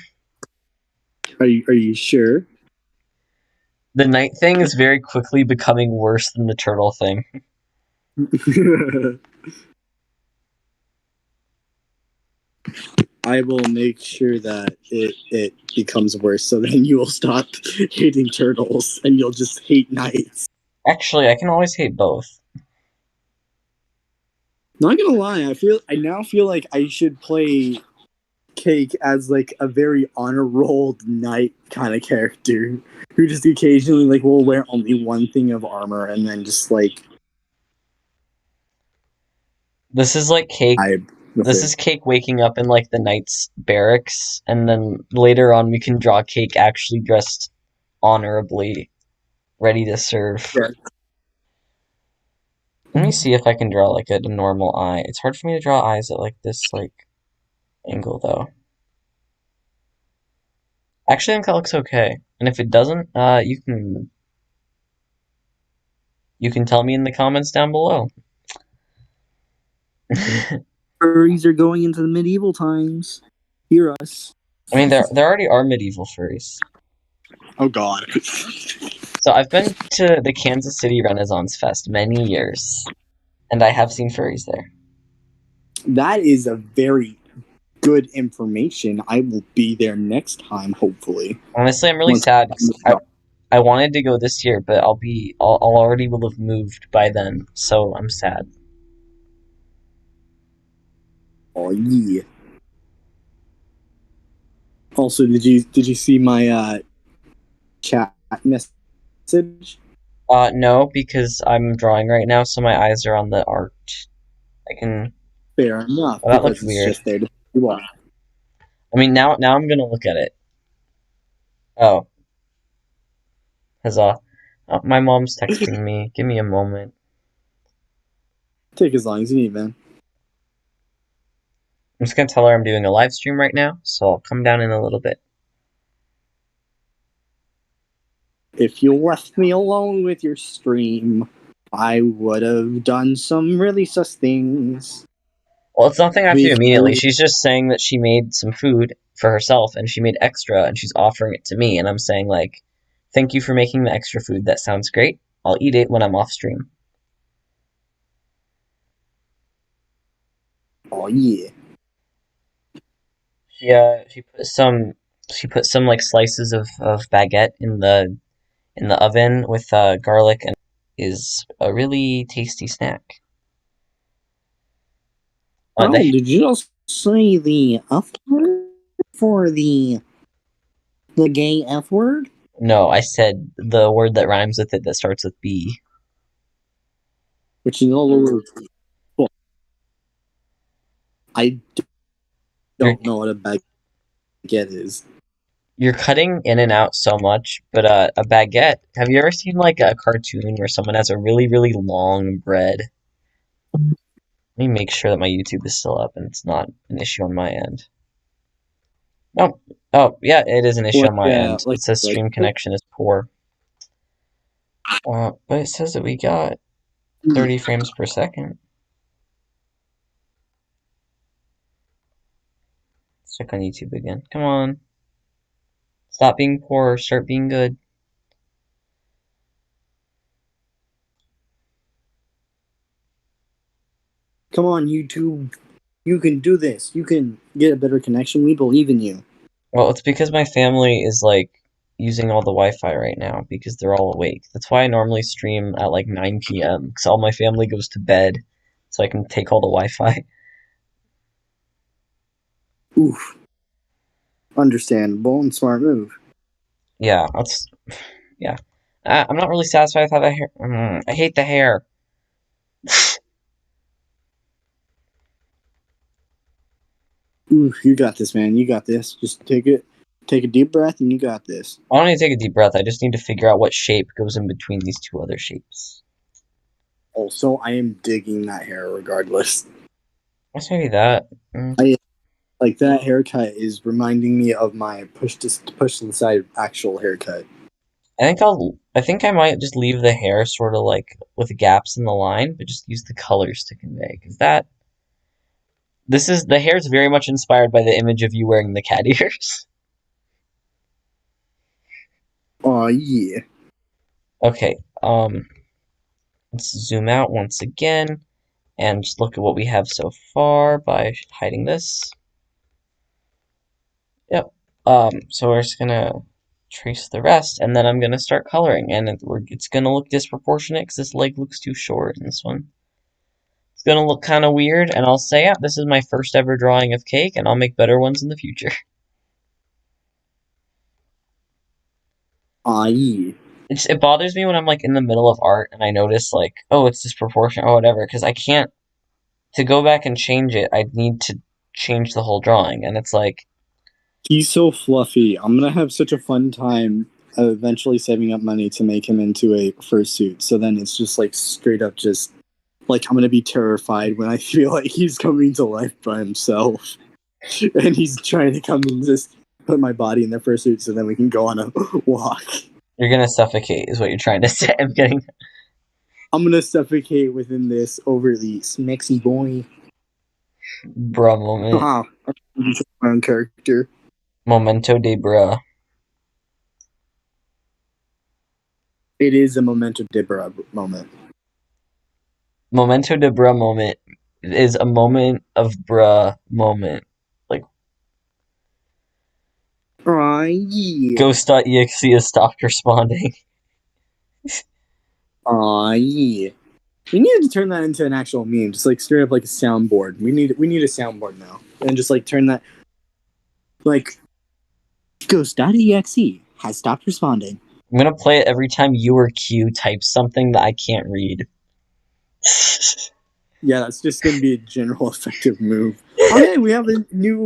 Are you sure? The night thing is very quickly becoming worse than the turtle thing. I will make sure that it becomes worse, so then you will stop hating turtles and you'll just hate knights. Actually, I can always hate both. Not gonna lie, I now feel like I should play Cake as like a very honor rolled knight kind of character who just occasionally like will wear only one thing of armor and then just like This is like Cake. This it. is Cake waking up in like the knight's barracks, and then later on we can draw Cake actually dressed honorably, ready to serve. Yeah. Let me see if I can draw like a normal eye. It's hard for me to draw eyes at like this like angle though. Actually, I think that looks okay. And if it doesn't, you can tell me in the comments down below. Furries are going into the medieval times. Hear us. I mean, there already are medieval furries. Oh God. So I've been to the Kansas City Renaissance Fest many years, and I have seen furries there. That is a very good information. I will be there next time, hopefully. Honestly, I'm really sad because I wanted to go this year, but I'll already will have moved by then, so I'm sad. Oh yeah. Also, did you see my chat message? No, because I'm drawing right now, so my eyes are on the art. I can. Fair enough. Oh, that looked Because it's weird. just there to watch. I mean, now I'm gonna look at it. Oh, huzzah! Oh, my mom's texting me. Give me a moment. Take as long as you need, man. I'm just gonna tell her I'm doing a live stream right now, so I'll come down in a little bit. If you left me alone with your stream, I would have done some really sus things. Well, it's nothing I have to do With immediately. you. She's just saying that she made some food for herself and she made extra and she's offering it to me, and I'm saying like, thank you for making the extra food. That sounds great. I'll eat it when I'm off stream. Oh yeah. She put some like slices of baguette in the oven with garlic, and is a really tasty snack. Oh, did you just say the F word for the gay F word? No, I said the word that rhymes with it that starts with B. Which in other words, well, I don't know what a baguette is. You're cutting in and out so much, but a baguette. Have you ever seen like a cartoon where someone has a really, really long bread? Let me make sure that my YouTube is still up and it's not an issue on my end. No. Oh, yeah, it is an issue on my end. It says stream connection is poor. But it says that we got 30 frames per second. Let's check on YouTube again. Come on. Stop being poor, start being good. Come on, YouTube. You can do this. You can get a better connection. We believe in you. Well, it's because my family is like using all the Wi-Fi right now because they're all awake. That's why I normally stream at like 9 p.m. because all my family goes to bed so I can take all the Wi-Fi. Oof. Understandable and smart move. Yeah, yeah. I'm not really satisfied with how the hair. I hate the hair. Ooh, you got this, man. You got this. Just take a deep breath, and you got this. I don't need to take a deep breath. I just need to figure out what shape goes in between these two other shapes. Also, I am digging that hair regardless. Let's maybe that. Like that haircut is reminding me of my push to the side actual haircut. I think I might just leave the hair sort of like with gaps in the line, but just use the colors to convey. Because the hair is very much inspired by the image of you wearing the cat ears. Oh yeah. Okay, let's zoom out once again and just look at what we have so far by hiding this. Yep. So we're just gonna trace the rest, and then I'm gonna start coloring, and it's gonna look disproportionate because this leg looks too short in this one. It's gonna look kind of weird, and I'll say, yeah, this is my first ever drawing of cake, and I'll make better ones in the future. Yeah. It bothers me when I'm like in the middle of art and I notice like, oh, it's disproportionate or whatever, because I can't, to go back and change it, I'd need to change the whole drawing, and it's like, He's so fluffy. I'm gonna have such a fun time eventually saving up money to make him into a fursuit. So then it's just like straight up just like I'm gonna be terrified when I feel like he's coming to life by himself. And he's trying to come and just put my body in the fursuit so then we can go on a walk. you're gonna suffocate, is what you're trying to say. I'm gonna suffocate within this overly smexy boy. Bruh moment. Wow. My own character. Momento de bruh. It is a memento de bra moment. Momento de bruh moment is a moment of bruh moment. Like, Yeah. Ghost.exe has stopped responding. Yeah. We needed to turn that into an actual meme, just like straight up like a soundboard. We need a soundboard now, and just like turn that like Ghost.exe has stopped responding. I'm gonna play it every time you or Q types something that I can't read. Yeah, that's just gonna be a general effective move. Okay, we have a new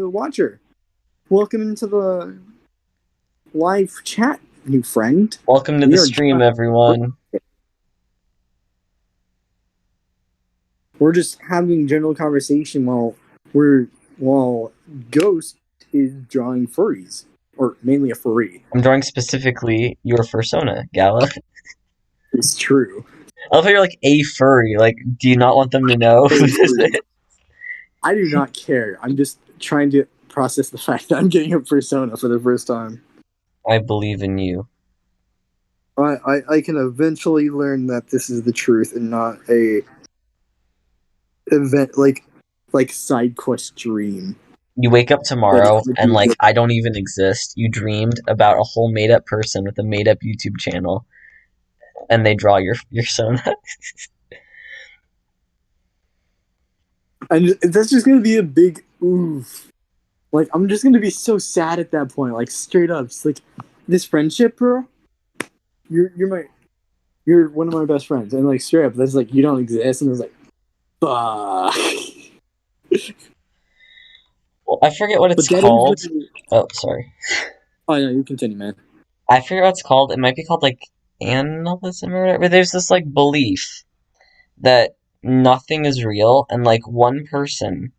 watcher. Welcome into the live chat, new friend. Welcome to the stream, everyone. We're just having general conversation while Ghost is drawing furries, or mainly a furry. I'm drawing specifically your fursona, Gala. It's true. I love how you're like a furry. Like, do you not want them to know who this is? I do not care. I'm just trying to process the fact that I'm getting a persona for the first time. I believe in you. I can eventually learn that this is the truth and not a event like side quest dream. You wake up tomorrow and like I don't even exist. You dreamed about a whole made up person with a made up YouTube channel, and they draw your sona. And that's just gonna be a big oof. Like I'm just gonna be so sad at that point. Like straight up, it's like this friendship, bro. You're one of my best friends, and like straight up, that's like you don't exist, and it's like, fuck. Well, I forget what it's called. Oh, sorry. Oh no, you continue, man. I forget what it's called. It might be called like animalism or whatever. There's this like belief that nothing is real, and like one person,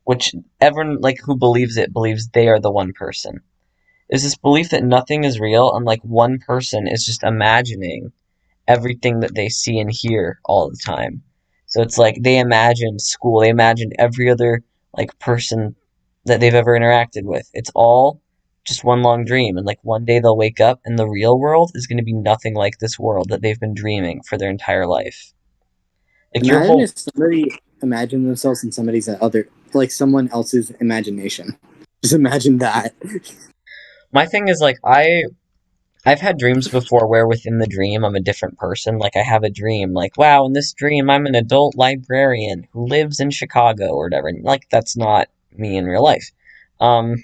which everyone like who believes it believes they are the one person. There's this belief that nothing is real, and like one person is just imagining everything that they see and hear all the time. So it's like they imagined school, they imagined every other like person that they've ever interacted with. It's all just one long dream, and like one day they'll wake up and the real world is going to be nothing like this world that they've been dreaming for their entire life. Like imagine if somebody imagined themselves in someone else's imagination. Just imagine that. My thing is like I've had dreams before where within the dream I'm a different person. Like I have a dream like, wow, in this dream I'm an adult librarian who lives in Chicago or whatever. And like that's not me in real life. So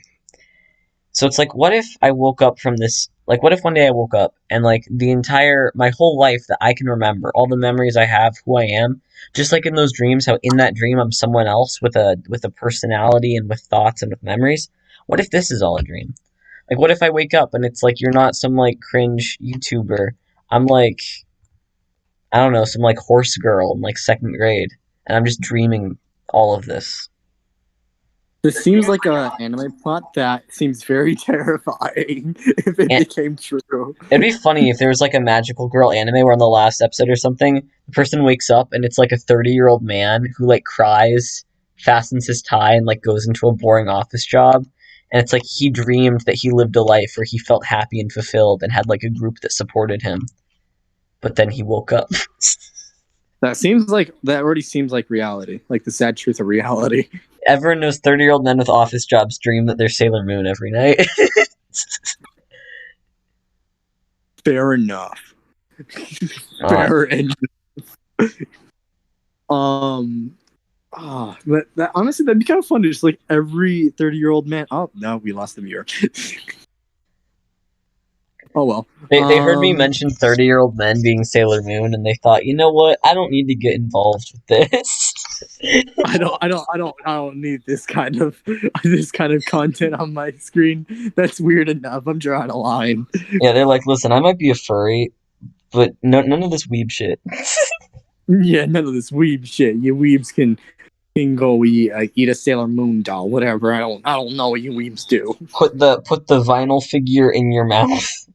it's like, what if I woke up from this Like, what if one day I woke up and, like, my whole life that I can remember, all the memories I have, who I am, just like in those dreams, how in that dream I'm someone else with a personality and with thoughts and with memories. What if this is all a dream? Like, what if I wake up and it's like you're not some, like, cringe YouTuber. I'm like, I don't know, some, like, horse girl in, like, second grade, and I'm just dreaming all of this. This seems like a anime plot that seems very terrifying if it And became true. it'd be funny if there was like a magical girl anime where on the last episode or something, the person wakes up and it's like a 30-year-old man who like cries, fastens his tie, and like goes into a boring office job. And it's like he dreamed that he lived a life where he felt happy and fulfilled and had like a group that supported him. But then he woke up. That already seems like reality, like the sad truth of reality. Everyone knows 30-year-old men with office jobs dream that they're Sailor Moon every night. Fair enough. Fair enough. But that honestly, that'd be kind of fun to just like every 30-year-old man. Oh no, we lost the viewer. Oh well. They heard me mention 30-year-old men being Sailor Moon, and they thought, you know what? I don't need to get involved with this. I don't need this kind of content on my screen. That's weird enough. I'm drawing a line. Yeah, they're like, listen, I might be a furry, but none of this weeb shit. Yeah, none of this weeb shit. You weebs can go eat a Sailor Moon doll, whatever. I don't know what you weebs do. Put the vinyl figure in your mouth.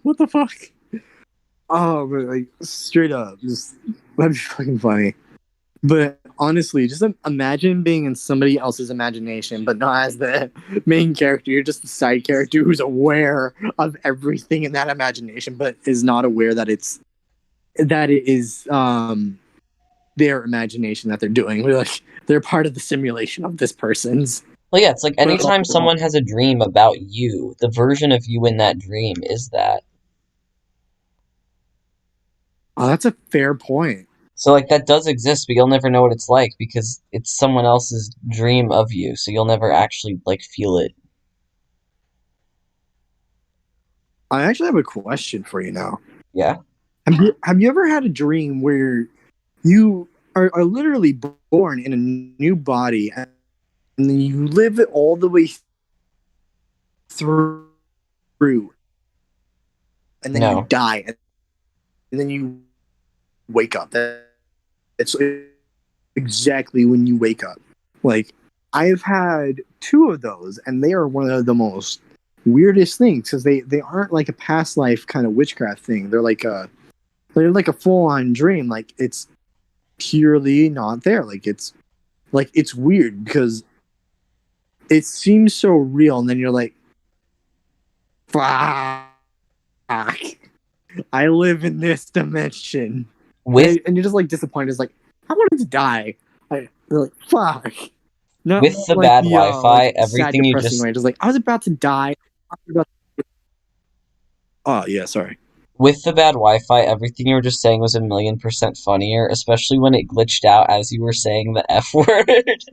What the fuck? Oh, but like straight up, just that'd be fucking funny. But honestly, just imagine being in somebody else's imagination, but not as the main character. You're just the side character who's aware of everything in that imagination, but is not aware that it is their imagination that they're doing. They're part of the simulation of this person's. Well, yeah, it's like anytime someone has a dream about you, the version of you in that dream is that. Oh, that's a fair point. So, like, that does exist, but you'll never know what it's like because it's someone else's dream of you, so you'll never actually, like, feel it. I actually have a question for you now. Yeah? Have you ever had a dream where you are literally born in a new body and then you live it all the way through and then No. you die and then you wake up? It's exactly when you wake up. Like, I've had 2 of those, and they are one of the most weirdest things because they aren't like a past life kind of witchcraft thing. They're like a full on dream. Like, it's purely not there. Like, it's weird because it seems so real, and then you're like, fuck, I live in this dimension. And you're just like disappointed. It's like, I wanted to die. You're like, fuck. Not With the like bad Wi-Fi, sad, everything you depressing just... way. Just like, I was about to die. Oh, yeah, sorry. With the bad Wi-Fi, everything you were just saying was 1,000,000% funnier, especially when it glitched out as you were saying the F word.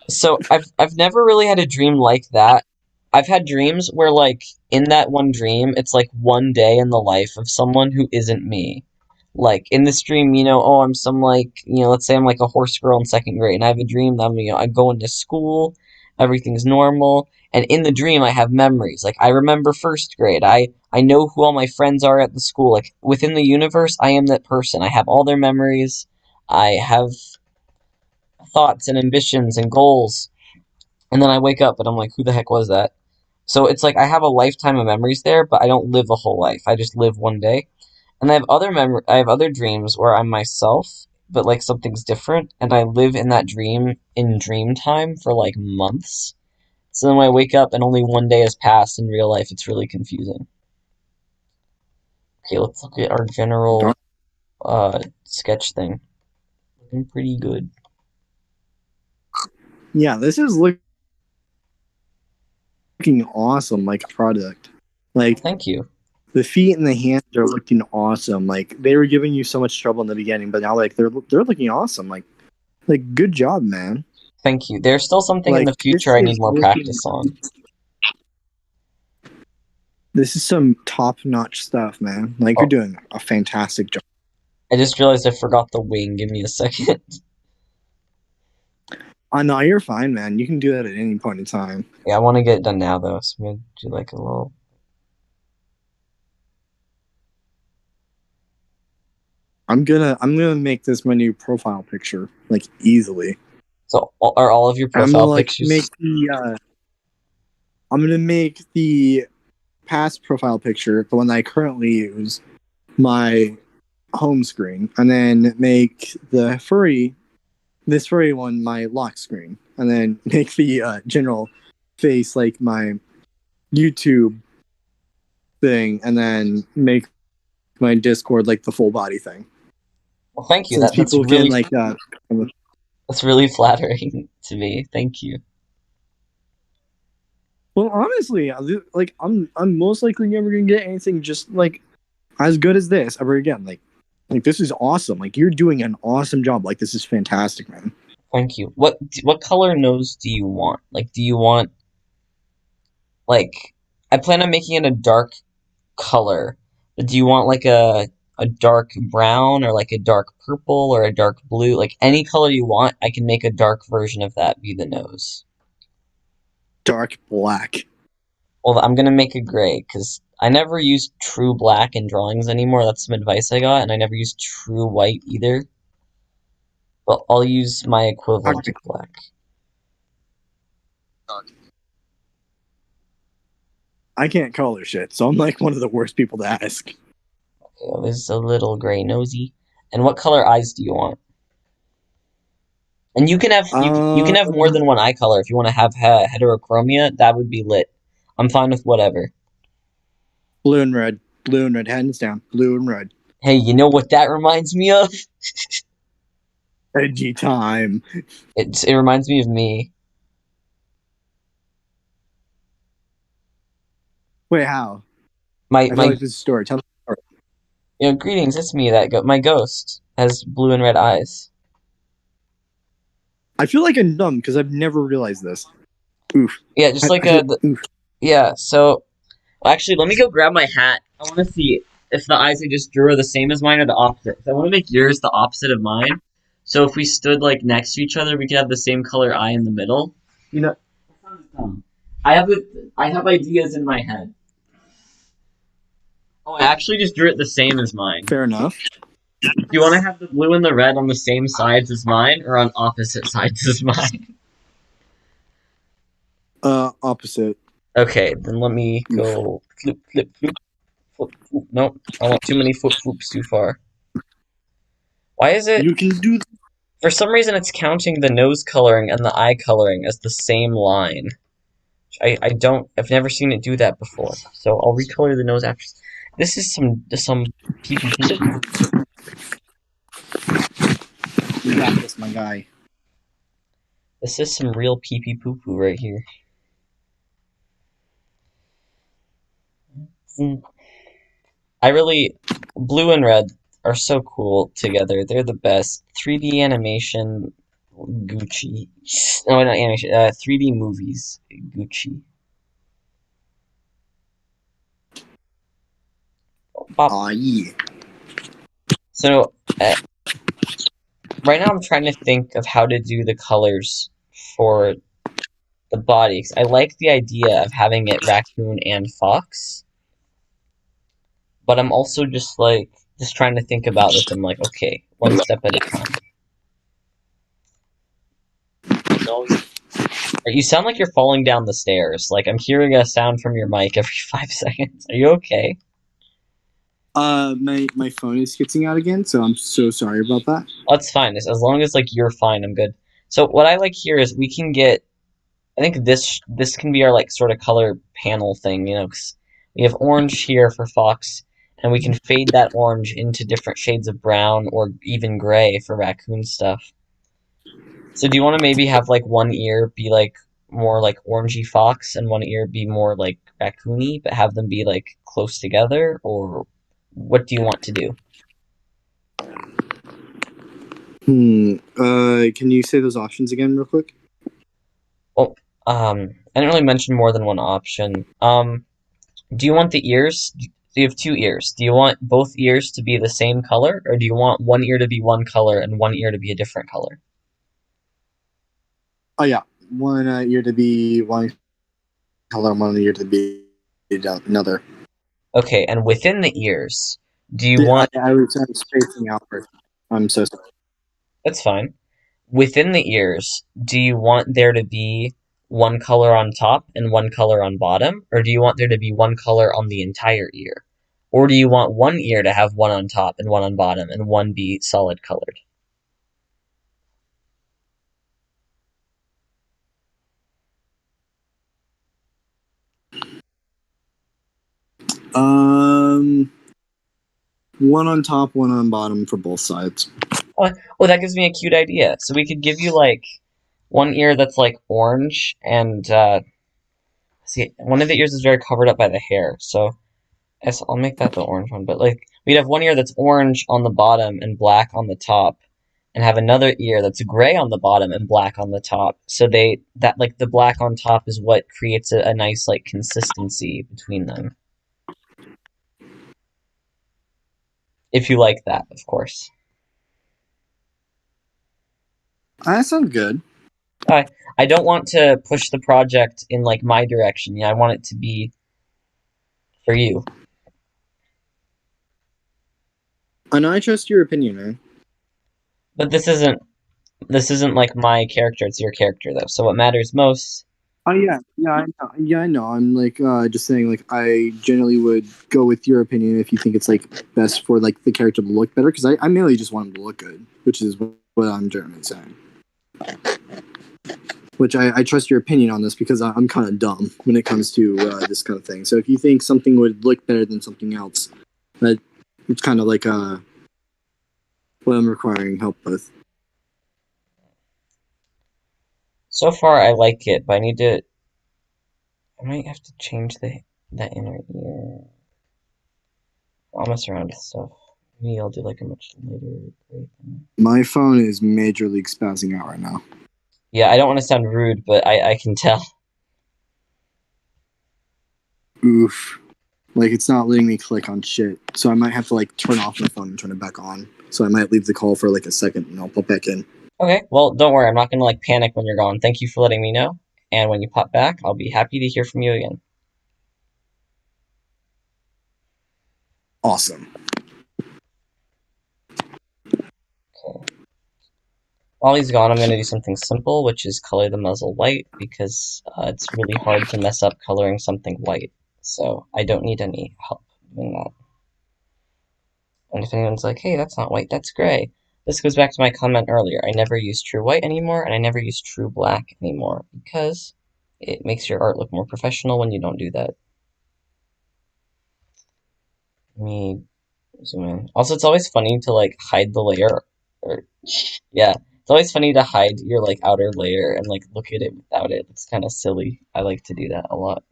So I've never really had a dream like that. I've had dreams where, like, in that one dream, it's like one day in the life of someone who isn't me. Like, in this dream, I'm some, like, let's say I'm like a horse girl in second grade, and I have a dream that I go into school, everything's normal, and in the dream I have memories. Like, I remember first grade. I know who all my friends are at the school. Like, within the universe, I am that person. I have all their memories. I have thoughts and ambitions and goals. And then I wake up and I'm like, who the heck was that? So it's like I have a lifetime of memories there, but I don't live a whole life. I just live one day. And I have other dreams where I'm myself, but like something's different, and I live in that dream in dream time for like months. So then when I wake up and only one day has passed in real life, it's really confusing. Okay, let's look at our general sketch thing. Looking pretty good. Yeah, this is looking awesome, like a product. Like, Thank you. the feet and the hands are looking awesome. Like, they were giving you so much trouble in the beginning, but now like they're looking awesome. Like good job, man. Thank you. There's still something in Like the this future I is need more practice on. this is some top-notch stuff, man. Like you're Oh, doing a fantastic job. I just realized I forgot the wing. Give me a second. No, you're fine, man. You can do that at any point in time. Yeah, I want to get it done now though, so I'm gonna do like a little. I'm gonna make this my new profile picture, like easily. So, are all of your I'm gonna profile like make pictures? the I'm gonna make the past profile picture, the one that I currently use, my home screen, and then make this furry one my lock screen, and then make the general face like my YouTube thing, and then make my Discord like the full body thing, Well, thank you. since That's people can really like that's really flattering to me. Thank you. Well, honestly, like I'm most likely never gonna get anything just like as good as this ever again. Like this is awesome. Like you're doing an awesome job. Like this is fantastic, man. Thank you. What color nose do you want? Like, do you want like I plan on making it a dark color, but do you want like a dark brown or like a dark purple or a dark blue? Like any color you want, I can make a dark version of that be the nose. Dark black. Well, I'm gonna make a gray because I never use true black in drawings anymore. That's some advice I got, and I never use true white either. But I'll use my equivalent Okay. of black. I can't color shit, so I'm like one of the worst people to ask. Okay, there's a little gray nosy. And what color eyes do you want? And you can have more Um, than one eye color if you want to have heterochromia. That would be lit. I'm fine with whatever. blue and red, hands down, blue and red. Hey, you know what that reminds me of? Edgy time. It reminds me of me. Wait, how? My I feel my like this is a story. Tell me the story. greetings. It's me that my ghost has blue and red eyes. I feel like I'm dumb because I've never realized this. Oof. Yeah, just like I feel oof. yeah. So well, actually, let me go grab my hat. I want to see if the eyes I just drew are the same as mine or the opposite. 'Cause I want to make yours the opposite of mine. So if we stood like next to each other, we could have the same color eye in the middle. You know, that sounds dumb. I have ideas in my head. Oh, I actually just drew it the same as mine. Fair enough. Do you want to have the blue and the red on the same sides as mine, or on opposite sides as mine? Opposite. Okay, then let me Oof. go flip, flip, flip, flip, flip. Nope, I want too many flip floops too far. Why is it? You can do. For some reason, it's counting the nose coloring and the eye coloring as the same line. I've never seen it do that before. So I'll recolor the nose after. This is some PP. You got this, my guy. This is some real PP poo poo right here. Blue and red are so cool together. They're the best. 3D animation, Gucci. No, not animation. 3D movies, Gucci. Bop. Aw, yeah. So, right now I'm trying to think of how to do the colors for the body. 'Cause I like the idea of having it raccoon and fox, but I'm also just trying to think about this. I'm like, okay, one step at a time. You sound like you're falling down the stairs. Like I'm hearing a sound from your mic every 5 seconds. Are you okay? My phone is skitzing out again, so I'm so sorry about that. That's fine. As long as like you're fine, I'm good. So what I like here is we can get. I think this can be our like sort of color panel thing, 'cause we have orange here for fox, and we can fade that orange into different shades of brown or even gray for raccoon stuff. So do you want to maybe have like one ear be like more like orangey fox and one ear be more like raccoony, but have them be like close together, or what do you want to do? Can you say those options again real quick? Well, I didn't really mention more than one option. Do you want the ears? So you have two ears. Do you want both ears to be the same color, or do you want one ear to be one color and one ear to be a different color? Oh yeah, one ear to be one color, one ear to be another. Okay, and within the ears, do you I, want... I was spacing out for. I'm so sorry. That's fine. Within the ears, do you want there to be one color on top and one color on bottom, or do you want there to be one color on the entire ear? Or do you want one ear to have one on top and one on bottom and one be solid colored? Um, one on top, one on bottom for both sides. Oh, that gives me a cute idea. So we could give you like one ear that's like orange and see, one of the ears is very covered up by the hair. So yes, I'll make that the orange one. But like we'd have one ear that's orange on the bottom and black on the top, and have another ear that's gray on the bottom and black on the top. So that like the black on top is what creates a nice like consistency between them. If you like that, of course. That sounds good. I don't want to push the project in like my direction. Yeah, I want it to be for you. I know I trust your opinion, man. But this isn't like my character, it's your character though. So what matters most... Oh I know. I'm like just saying like I generally would go with your opinion if you think it's like best for like the character to look better because I mainly just want him to look good, which is what I'm generally saying. Which I trust your opinion on this because I'm kind of dumb when it comes to this kind of thing. So if you think something would look better than something else, that it's kind of like what I'm requiring help with. So far I like it, but I might have to change that inner ear. I'll mess around with stuff. Maybe I'll do like a much lighter gray thing. My phone is major league spazzing out right now. Yeah, I don't want to sound rude, but I can tell. Oof. Like it's not letting me click on shit. So I might have to like turn off my phone and turn it back on. So I might leave the call for like a second and I'll pop back in. Okay, well, don't worry, I'm not gonna like panic when you're gone. Thank you for letting me know. And when you pop back, I'll be happy to hear from you again. Awesome. Okay. While he's gone, I'm gonna do something simple, which is color the muzzle white, because it's really hard to mess up coloring something white. So I don't need any help doing that. And if anyone's like, hey, that's not white, that's gray. This goes back to my comment earlier. I never use true white anymore, and I never use true black anymore, because it makes your art look more professional when you don't do that. Let me zoom in. Also, it's always funny to like hide the layer, or yeah, it's always funny to hide your like outer layer and like look at it without it. It's kind of silly. I like to do that a lot.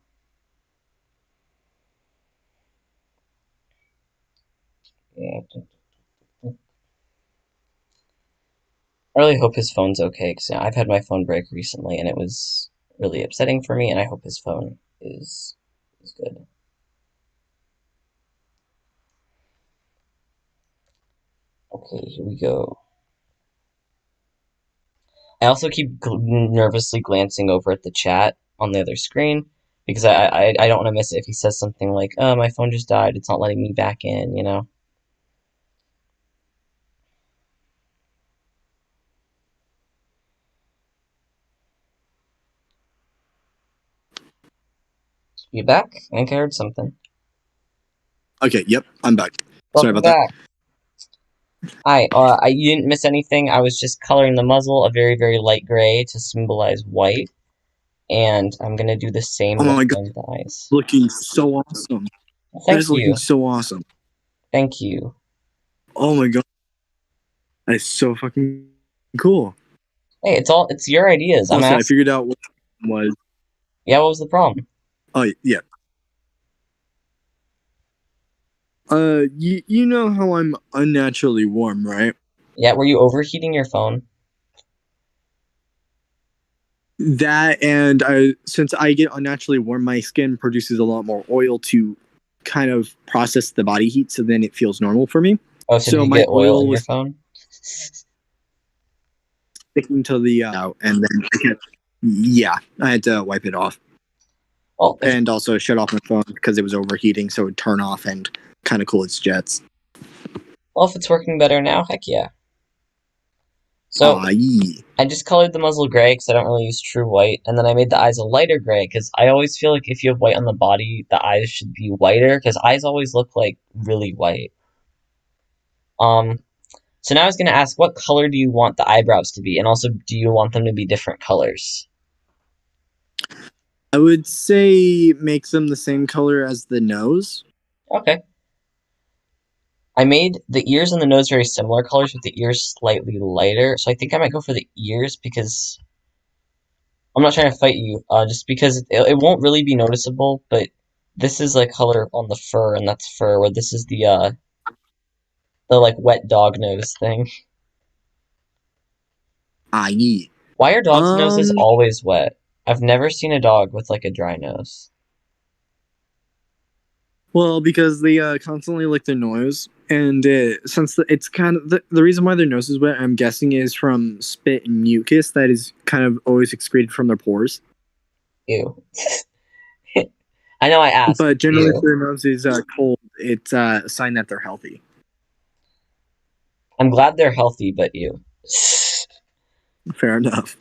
Yeah. I really hope his phone's okay because I've had my phone break recently and it was really upsetting for me. And I hope his phone is good. Okay, here we go. I also keep nervously glancing over at the chat on the other screen because I don't want to miss it if he says something like, "Oh, my phone just died. It's not letting me back in," you know. You back? I think I heard something. Okay, yep, I'm back. Sorry Welcome about that. back. Hi. You didn't miss anything. I was just coloring the muzzle a very, very light gray to symbolize white, and I'm gonna do the same Oh my god, behind the eyes. looking so awesome. That Thank is looking you. so awesome. Thank you. Oh my god, that is so fucking cool. Hey, it's your ideas. I'm Also, I asking. figured out what was. Yeah, what was the problem? Oh yeah. You know how I'm unnaturally warm, right? Yeah, were you overheating your phone? That and since I get unnaturally warm, my skin produces a lot more oil to kind of process the body heat, so then it feels normal for me. Oh, so did So you my get oil oil in your was phone? sticking to the out, and then yeah, I had to wipe it off, Well, and also shut off my phone because it was overheating, so it would turn off and kind of cool its jets. if it's working better now, heck yeah. So Yeah. I just colored the muzzle gray because I don't really use true white, and then I made the eyes a lighter gray because I always feel like if you have white on the body, the eyes should be whiter because eyes always look like really white. Um, so now I was gonna ask, what color do you want the eyebrows to be, and also do you want them to be different colors? I would say make them the same color as the nose. Okay. I made the ears and the nose very similar colors, with the ears slightly lighter. So I think I might go for the ears because I'm not trying to fight you, just because it won't really be noticeable, but this is like color on the fur, and that's fur, where this is the like wet dog nose thing. Yeah. Why are dogs' noses Um. always wet? I've never seen a dog with like a dry nose. Well, because they constantly lick their nose, and since it's kind of the reason why their nose is wet, I'm guessing, is from spit and mucus that is kind of always excreted from their pores. Ew. I know I asked, But but generally, if ew. their nose is cold, it's a sign that they're healthy. I'm glad they're healthy, but ew. Fair enough.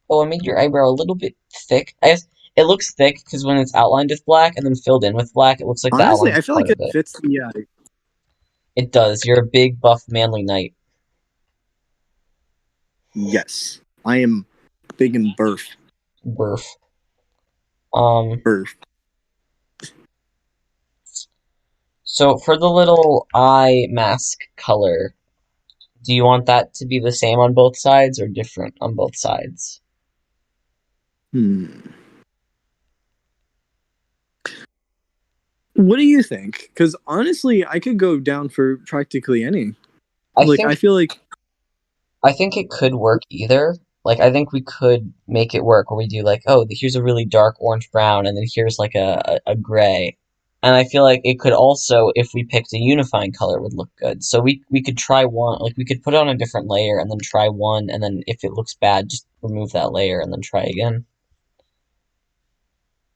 Oh, I made your eyebrow a little bit thick. I guess it looks thick because when it's outlined with black and then filled in with black, it looks like the Honestly, outline I is feel part like of it it. fits the. It does. You're a big, buff, manly knight. Yes, I am big and burf. Burf. Um, Burf. so for the little eye mask color, do you want that to be the same on both sides or different on both sides? Hmm. What do you think? Because honestly, I could go down for practically any. I Like, think I feel like I think it could work either. Like, I think we could make it work where we do like, oh, here's a really dark orange brown, and then here's like a gray. And I feel like it could also, if we picked a unifying color, would look good. So we could try one, like we could put on a different layer and then try one, and then if it looks bad, just remove that layer and then try again.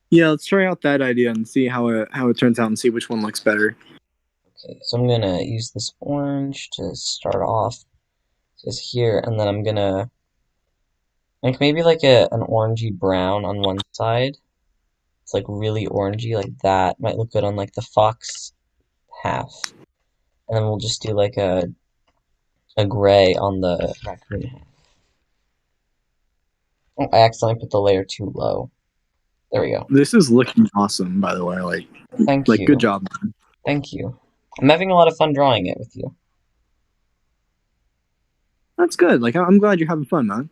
yeah. Let's try out that idea and see how it turns out and see which one looks better. Okay, so I'm gonna use this orange to start off just here, and then I'm gonna like maybe like an orangey brown on one side. It's like really orangey, like that. Might look good on like the fox half. And then we'll just do like a gray on the raccoon half. Oh, I accidentally put the layer too low. There we go. This is looking awesome, by the way. Thank Good you. job. Thank you. I'm having a lot of fun drawing it with you. That's good. Like, I'm glad you're having fun, man.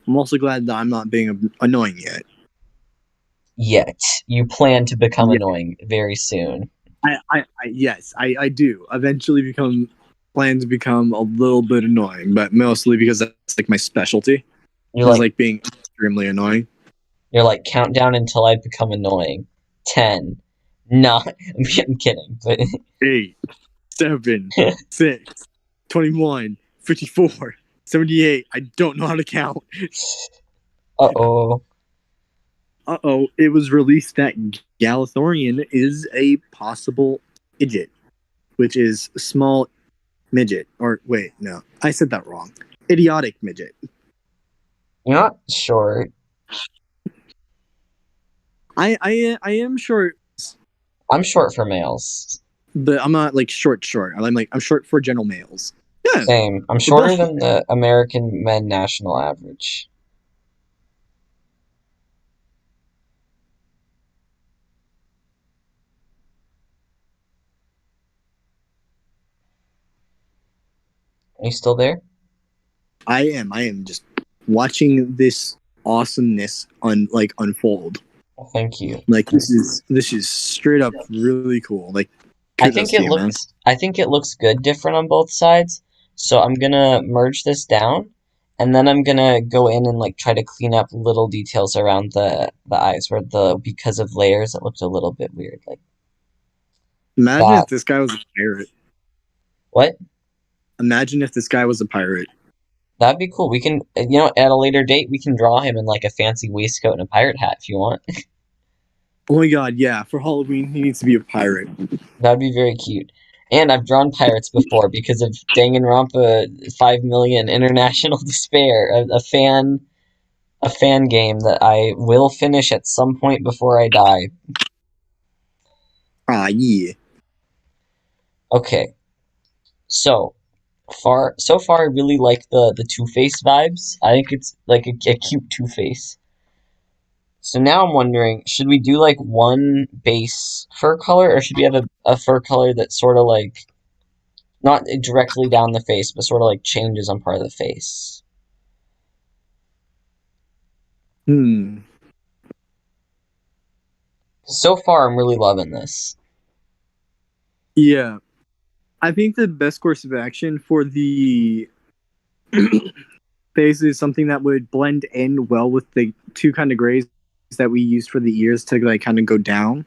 I'm also glad that I'm not being annoying yet. Yet. You plan to become Yeah, annoying very soon. yes, I do eventually plan to become a little bit annoying, but mostly because that's like my specialty. You're Is like like being extremely annoying. you're like countdown until I become annoying. 10. Not I'm kidding, but 8, 7, 6, 21, 54, 78. I don't know how to count. uh-oh. Uh-oh, it was released that Galathorian is a possible midget, which is small midget. Or wait, no, I said that wrong. Idiotic midget. You're not short. I am short, I'm short for males. but I'm not like short. I'm short for general males. Yeah, Same. I'm we're shorter both. than the American men national average. Are you still there? I am just watching this awesomeness unfold. Well, thank you. Like this is straight up really cool. Like kudos to you, man. I think it looks good different on both sides. So I'm gonna merge this down And then I'm gonna go in and like try to clean up little details around the eyes where because of layers it looked a little bit weird. Like Imagine that. if this guy was a pirate. What? Imagine if this guy was a pirate. That'd be cool. We can, at a later date, we can draw him in like a fancy waistcoat and a pirate hat if you want. Oh my god, yeah. For Halloween, he needs to be a pirate. That'd be very cute. And I've drawn pirates before because of Danganronpa 5 million International Despair, a fan game that I will finish at some point before I die. Ah, yeah. Okay, so far I really like the Two-Face vibes. I think it's like a cute Two-Face. So now I'm wondering, should we do like one base fur color, or should we have a fur color that's sort of like not directly down the face, but sort of like changes on part of the face? Hmm. So far, I'm really loving this. Yeah. I think the best course of action for the face is something that would blend in well with the two kind of grays that we used for the ears to like kind of go down.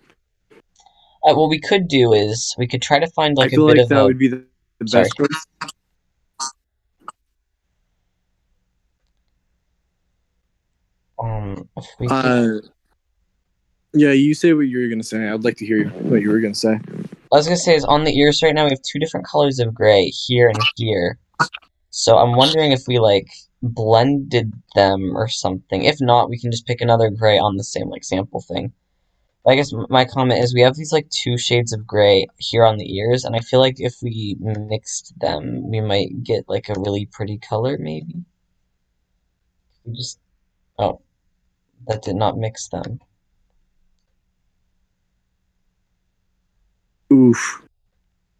What we could do is we could try to find I like a feel bit like of that a. would be the Sorry. best course. If we could, Yeah, you say what you were gonna say. I'd like to hear what you were gonna say. I was gonna say is on the ears right now we have two different colors of gray here and here. So I'm wondering if we like blended them or something. If not, we can just pick another gray on the same like sample thing. But I guess my comment is we have these like two shades of gray here on the ears, and I feel like if we mixed them, we might get like a really pretty color maybe. We just oh, that did not mix them. Oof.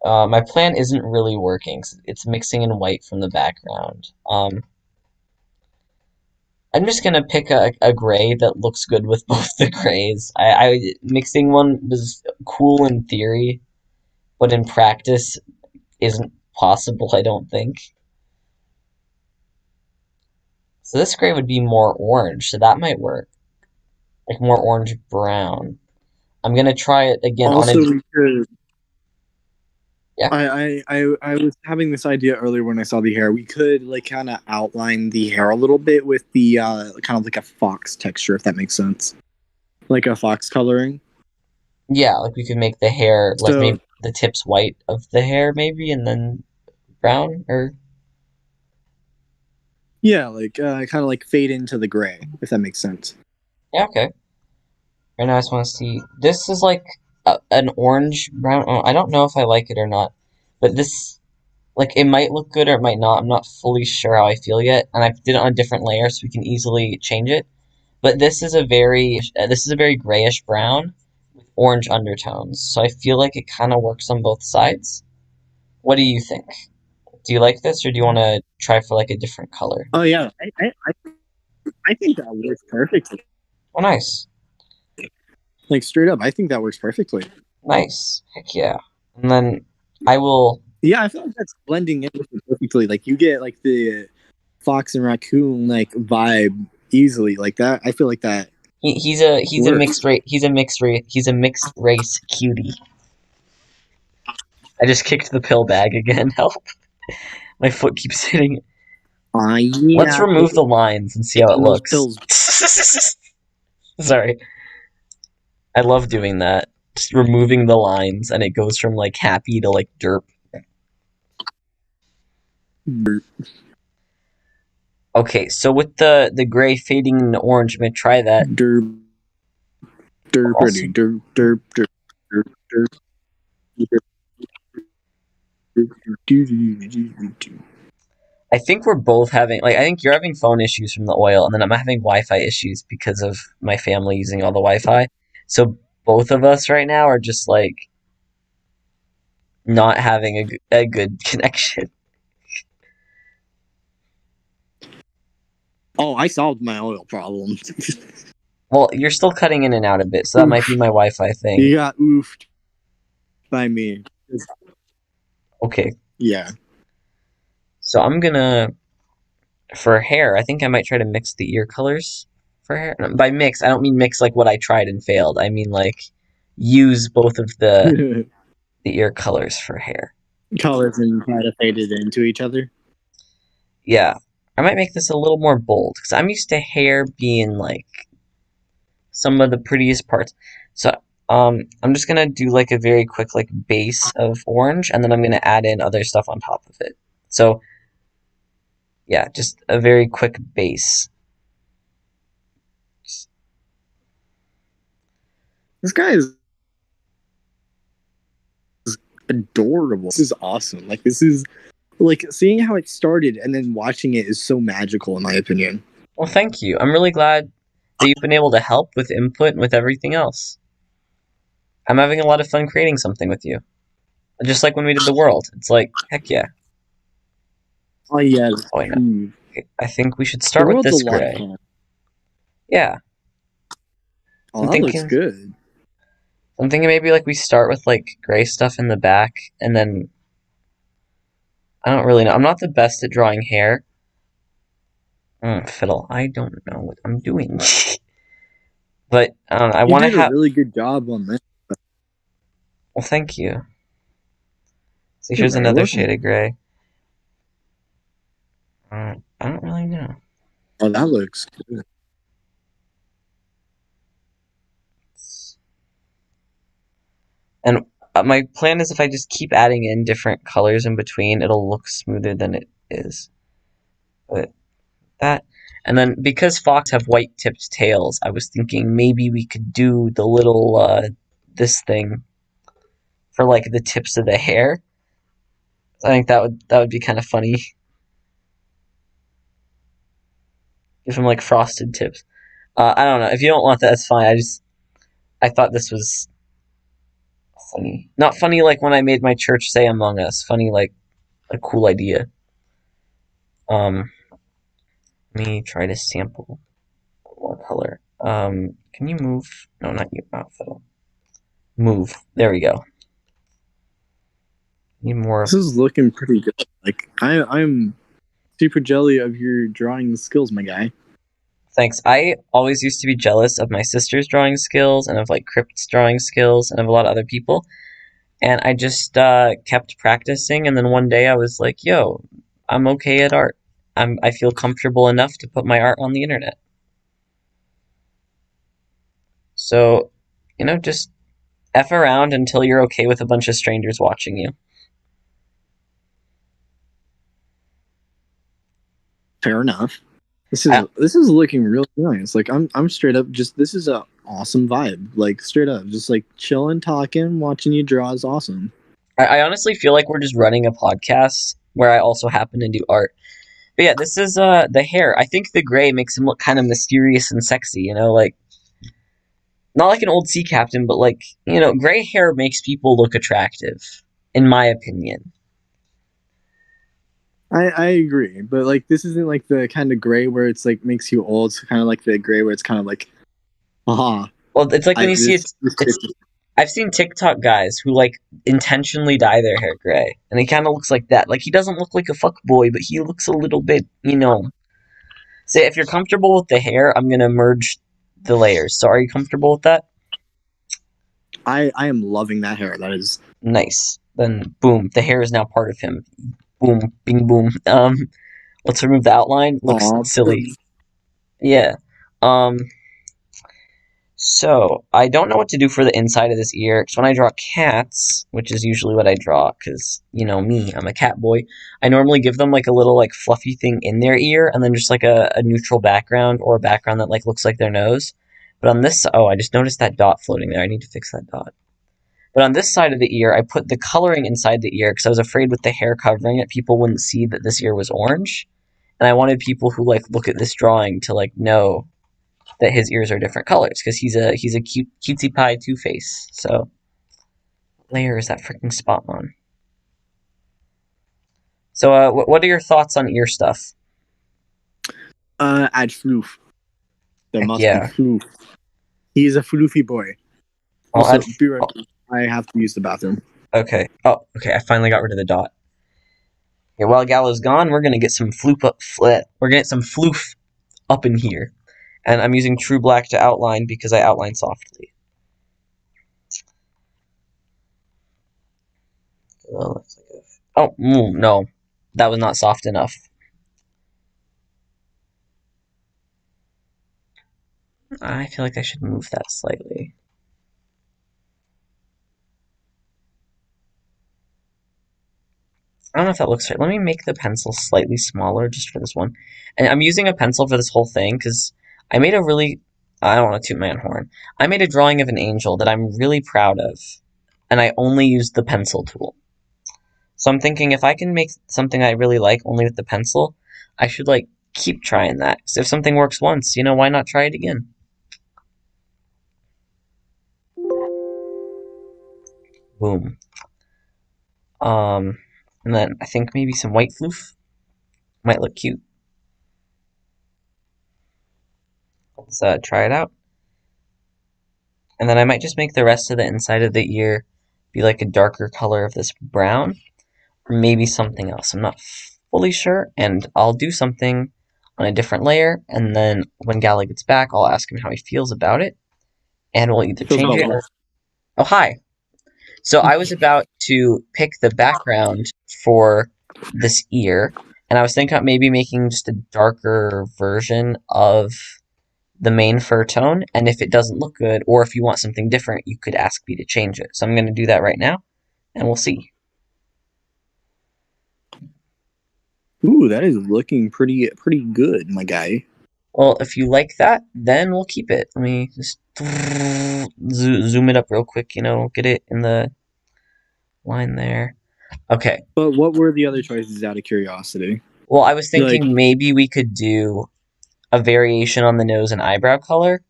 My plan isn't really working. It's mixing in white from the background. I'm just gonna pick a gray that looks good with both the grays. I mixing one was cool in theory, but in practice isn't possible, I don't think. So this gray would be more orange, so that might work. Like more orange brown. I'm gonna try it again on a Also, we could. yeah. I was having this idea earlier when I saw the hair. We could like kind of outline the hair a little bit with the kind of like a fox texture, if that makes sense. Like a fox coloring. Yeah, like we could make the hair like So maybe the tips white of the hair maybe and then brown or yeah, like kind of like fade into the gray, if that makes sense. yeah, okay. Right now I just want to see. This is like an orange brown. Oh, I don't know if I like it or not, but this like it might look good or it might not. I'm not fully sure how I feel yet, and I did it on a different layer so we can easily change it. But this is a very grayish brown with orange undertones. So I feel like it kind of works on both sides. What do you think? Do you like this or do you want to try for like a different color? Oh yeah, I think that works perfectly. Oh, nice. Like straight up, I think that works perfectly. Nice. Heck yeah. And then I will. Yeah, I feel like that's blending in with it perfectly. Like you get like the fox and raccoon like vibe easily. Like that, I feel like that He's a works. he's a mixed race cutie. I just kicked the pill bag again. Help! My foot keeps hitting it. Let's Yeah, remove the lines and see how it those looks. pills. Sorry, I love doing that. Just removing the lines, and it goes from like happy to like derp. Okay, so with the gray fading into orange, I'm gonna try that. Derp, derp, Also, derp, derp, derp, derp, derp, derp. I think we're both having like I think you're having phone issues from the oil, and then I'm having Wi-Fi issues because of my family using all the Wi-Fi. So both of us right now are just like not having a good connection. Oh, I solved my oil problem. Well, you're still cutting in and out a bit, so that might be my Wi-Fi thing. You got oofed by me. Okay, Yeah. so I'm gonna for hair, I think I might try to mix the ear colors for hair. By mix, I don't mean mix like what I tried and failed. I mean like use both of the ear colors for hair. Colors and try to fade it into each other. Yeah, I might make this a little more bold because I'm used to hair being like some of the prettiest parts. So I'm just gonna do like a very quick like base of orange, and then I'm gonna add in other stuff on top of it. So yeah, just a very quick base. This guy is adorable. This is awesome. Like this is like seeing how it started and then watching it is so magical in my opinion. Well, thank you. I'm really glad that you've been able to help with input and with everything else. I'm having a lot of fun creating something with you. Just like when we did the world. It's like, heck yeah. Oh yeah. Oh, wait, no. Okay, I think we should The start with world's a this lot of gray. fun. Yeah. Oh, I'm that looks thinking good. I'm thinking maybe like we start with like gray stuff in the back and then I don't really know. I'm not the best at drawing hair. Fiddle. I don't know what I'm doing. But I don't know. I You want to did a have. really good job on that. Well, thank you. See, You're here's very another welcome. shade of gray. I don't really know. Oh, that looks good. And my plan is if I just keep adding in different colors in between, it'll look smoother than it is. But that. And then because fox have white tipped tails, I was thinking maybe we could do the little this thing for like the tips of the hair. I think that would be kind of funny. Give them like frosted tips. I don't know. If you don't want that, that's fine. I thought this was funny. Not funny like when I made my church say Among Us. Funny like a cool idea. Let me try to sample more color. Can you move? No, not you. Oh, fiddle. Move. There we go. Need more. This is looking pretty good. Like I'm super jelly of your drawing skills, my guy. Thanks. I always used to be jealous of my sister's drawing skills and of like Crypt's drawing skills and of a lot of other people. And I just kept practicing. And then one day I was like, "Yo, I'm okay at art. I feel comfortable enough to put my art on the internet." So, just f around until you're okay with a bunch of strangers watching you. Fair enough. I, This is looking real nice. Like I'm straight up just this is a awesome vibe. Like straight up, just like chilling, talking, watching you draw is awesome. I honestly feel like we're just running a podcast where I also happen to do art. But yeah, this is the hair. I think the gray makes him look kind of mysterious and sexy, like not like an old sea captain, but like, gray hair makes people look attractive, in my opinion. I agree, but like this isn't like the kind of gray where it's like makes you old. It's kind of like the gray where it's kind of like, aha. Well, it's like when I you see it's I've seen TikTok guys who like intentionally dye their hair gray, and he kind of looks like that. Like he doesn't look like a fuck boy, but he looks a little bit. Say if you're comfortable with the hair, I'm gonna merge the layers. So are you comfortable with that? I am loving that hair. That is Nice. Then boom, the hair is now part of him. Boom, bing, boom. Let's remove the outline. Looks aw. silly. Yeah. Um. So I don't know what to do for the inside of this ear because when I draw cats, which is usually what I draw, because me, I'm a cat boy. I normally give them like a little like fluffy thing in their ear, and then just like a neutral background or a background that like looks like their nose. But on this, oh, I just noticed that dot floating there. I need to fix that dot. But on this side of the ear, I put the coloring inside the ear because I was afraid with the hair covering it, people wouldn't see that this ear was orange, and I wanted people who like look at this drawing to like know that his ears are different colors because he's a cute cutesy pie Two Face. So, what layer is that freaking spot on? So, what are your thoughts on ear stuff? Add floof. There Heck must be yeah, floof. He is a floofy boy. I'll Also, add. be right Oh, back. I have to use the bathroom. okay. Oh, okay. I finally got rid of the dot. Okay, while Gallo's gone, we're gonna get some we're gonna get some floof up in here. And I'm using True Black to outline because I outline softly. Oh, no. That was not soft enough. I feel like I should move that slightly. I don't know if that looks right. Let me make the pencil slightly smaller just for this one. And I'm using a pencil for this whole thing because I made a really... I don't want to toot my own horn. I made a drawing of an angel that I'm really proud of. And I only used the pencil tool. So I'm thinking if I can make something I really like only with the pencil, I should, like, keep trying that. So if something works once, why not try it again? Boom. And then I think maybe some white floof might look cute. Let's try it out. And then I might just make the rest of the inside of the ear be like a darker color of this brown, or maybe something else. I'm not fully sure, and I'll do something on a different layer, and then when Gala gets back, I'll ask him how he feels about it, and we'll either change it or... Oh, hi! So I was about to pick the background for this ear, and I was thinking about maybe making just a darker version of the main fur tone, and if it doesn't look good, or if you want something different, you could ask me to change it. So I'm going to do that right now, and we'll see. Ooh, that is looking pretty good, my guy. Well, if you like that, then we'll keep it. Let me just zoom it up real quick, get it in the line there. Okay. But what were the other choices out of curiosity? Well, I was thinking maybe we could do a variation on the nose and eyebrow color,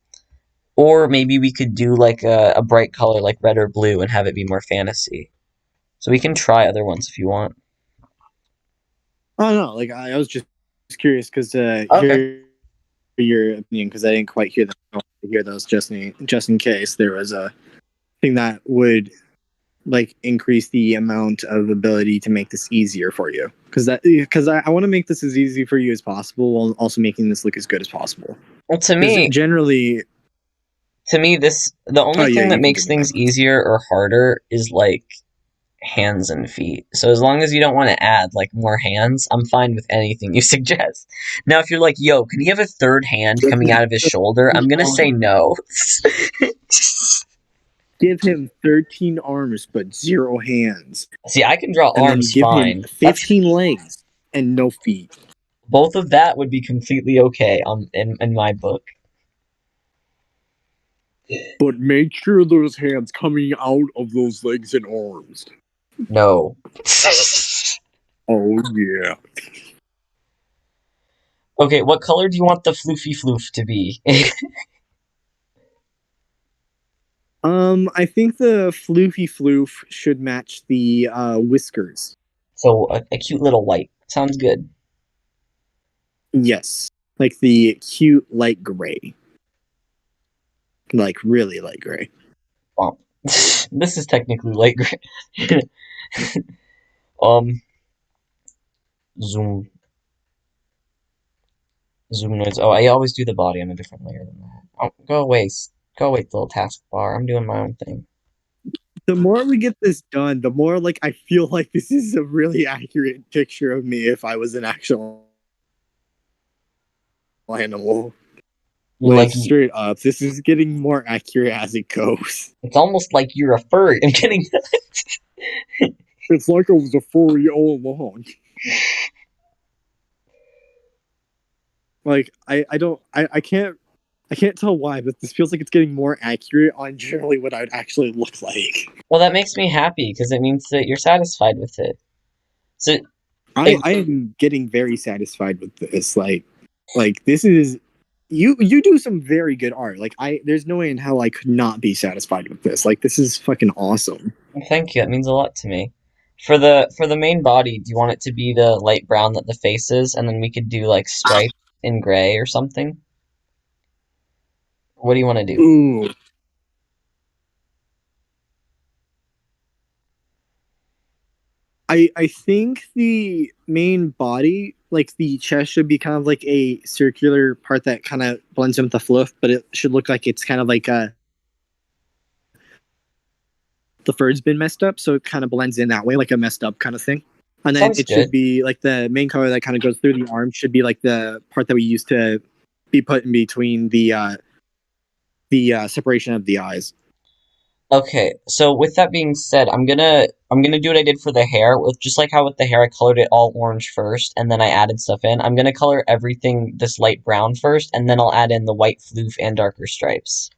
or maybe we could do like a bright color like red or blue and have it be more fantasy. So we can try other ones if you want. Oh no, like I was just curious because Okay. hear your opinion because I didn't quite hear those just in case there was a thing that would like increase the amount of ability to make this easier for you because I want to make this as easy for you as possible while also making this look as good as possible. Well, to 'Cause me, generally, the only thing you that can makes continue. things easier or harder is like hands and feet. So as long as you don't want to add like more hands, I'm fine with anything you suggest. Now, if you're like, yo, can he have a third hand coming out of his shoulder? I'm gonna say no. Give him 13 arms but 0 hands, See, I can draw and then arms give him fine. 15 legs and no feet. Both of that would be completely okay in my book. But make sure there's hands coming out of those legs and arms. No. Oh yeah. Okay, what color do you want the floofy floof to be? I think the floofy floof should match the whiskers. So a cute little white. Sounds good. Yes. Like the cute light gray. Like really light gray. Well, this is technically light gray. um, zoom, zoom noise. Oh, I always do the body on a different layer than that. Oh, go away, little taskbar. I'm doing my own thing. The more we get this done, the more like I feel like this is a really accurate picture of me if I was an actual animal. Like straight up, this is getting more accurate as it goes. It's almost like you're a furry. I'm kidding. It's like I was a furry all along. Like I can't tell why, but this feels like it's getting more accurate on generally what I'd actually look like. Well, that makes me happy because it means that you're satisfied with it. So I am getting very satisfied with this. Like this is you do some very good art. Like there's no way in hell I could not be satisfied with this. Like this is fucking awesome. thank you. That means a lot to me. For the main body, do you want it to be the light brown that the face is, and then we could do like stripes in gray or something? What do you want to do? Ooh. I think the main body, like the chest, should be kind of like a circular part that kind of blends in with the fluff, but it should look like it's kind of like the fur's been messed up, so it kind of blends in that way, like a messed up kind of thing. And then Sounds it should good. be like the main color that kind of goes through the arm should be like the part that we used to be put in between the separation of the eyes. Okay, so with that being said, I'm gonna do what I did for the hair, with just like how with the hair I colored it all orange first, and then I added stuff in. I'm gonna color everything this light brown first, and then I'll add in the white floof and darker stripes.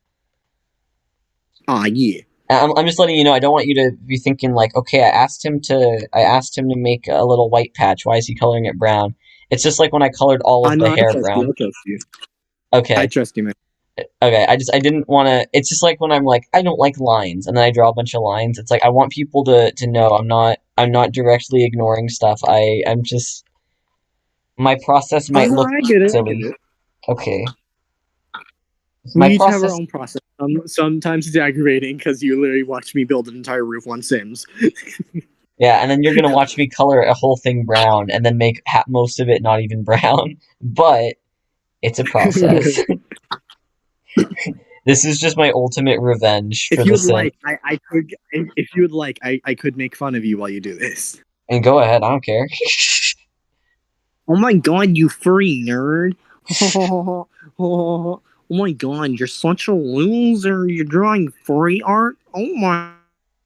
Ah, yeah. I'm just letting you know. I don't want you to be thinking like, okay, I asked him to make a little white patch. Why is he coloring it brown? It's just like when I colored all I of the know. I hair trust you. brown. I trust you. I Okay. trust you, man. Okay, I didn't want to. It's just like when I'm like I don't like lines, and then I draw a bunch of lines. It's like I want people to know I'm not directly ignoring stuff. I'm just my process Oh might no, look I get it. I get silly. it. Okay, We my each have our process. own process. Sometimes it's aggravating because you literally watched me build an entire roof on Sims. Yeah, and then you're gonna watch me color a whole thing brown, and then make most of it not even brown. But it's a process. If This is just my ultimate revenge for you the would sin. like, I could. If you would like, I could make fun of you while you do this. And go ahead, I don't care. Oh my god, you furry nerd. Oh my god, you're such a loser. You're drawing furry art? Oh my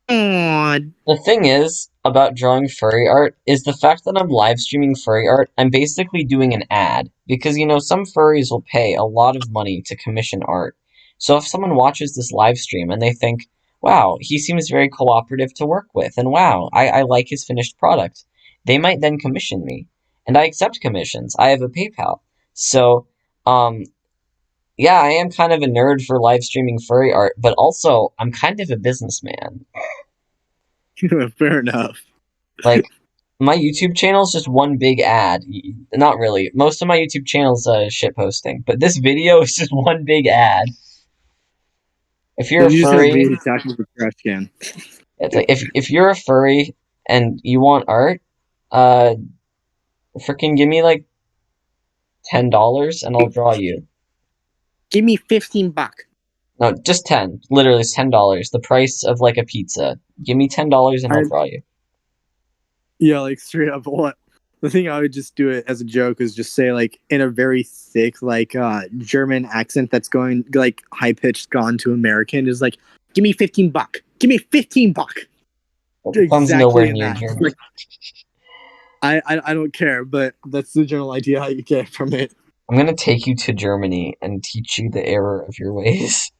god. The thing is about drawing furry art is the fact that I'm live streaming furry art, I'm basically doing an ad. Because, some furries will pay a lot of money to commission art. So if someone watches this live stream and they think, wow, he seems very cooperative to work with, and wow, I like his finished product, they might then commission me. And I accept commissions. I have a PayPal. So, um, yeah, I am kind of a nerd for live streaming furry art, but also I'm kind of a businessman. Fair enough. Like, my YouTube channel is just one big ad. Not really. Most of my YouTube channel is shit posting, but this video is just one big ad. If you're Then a you just have furry, weird attacking with the trash can. it's like if you're a furry and you want art, uh, freaking give me like $10 and I'll draw you. Give me 15 bucks. No, just 10. Literally, it's $10. The price of like a pizza. Give me $10 and I'll I, draw you. yeah, like straight up. What the thing I would just do it as a joke is just say like in a very thick like German accent that's going like high pitched gone to American is like, give me 15 bucks. Give me 15 bucks. It comes nowhere Exactly in near that. German. Like, I don't care, but that's the general idea how you get from it. I'm gonna take you to Germany and teach you the error of your ways.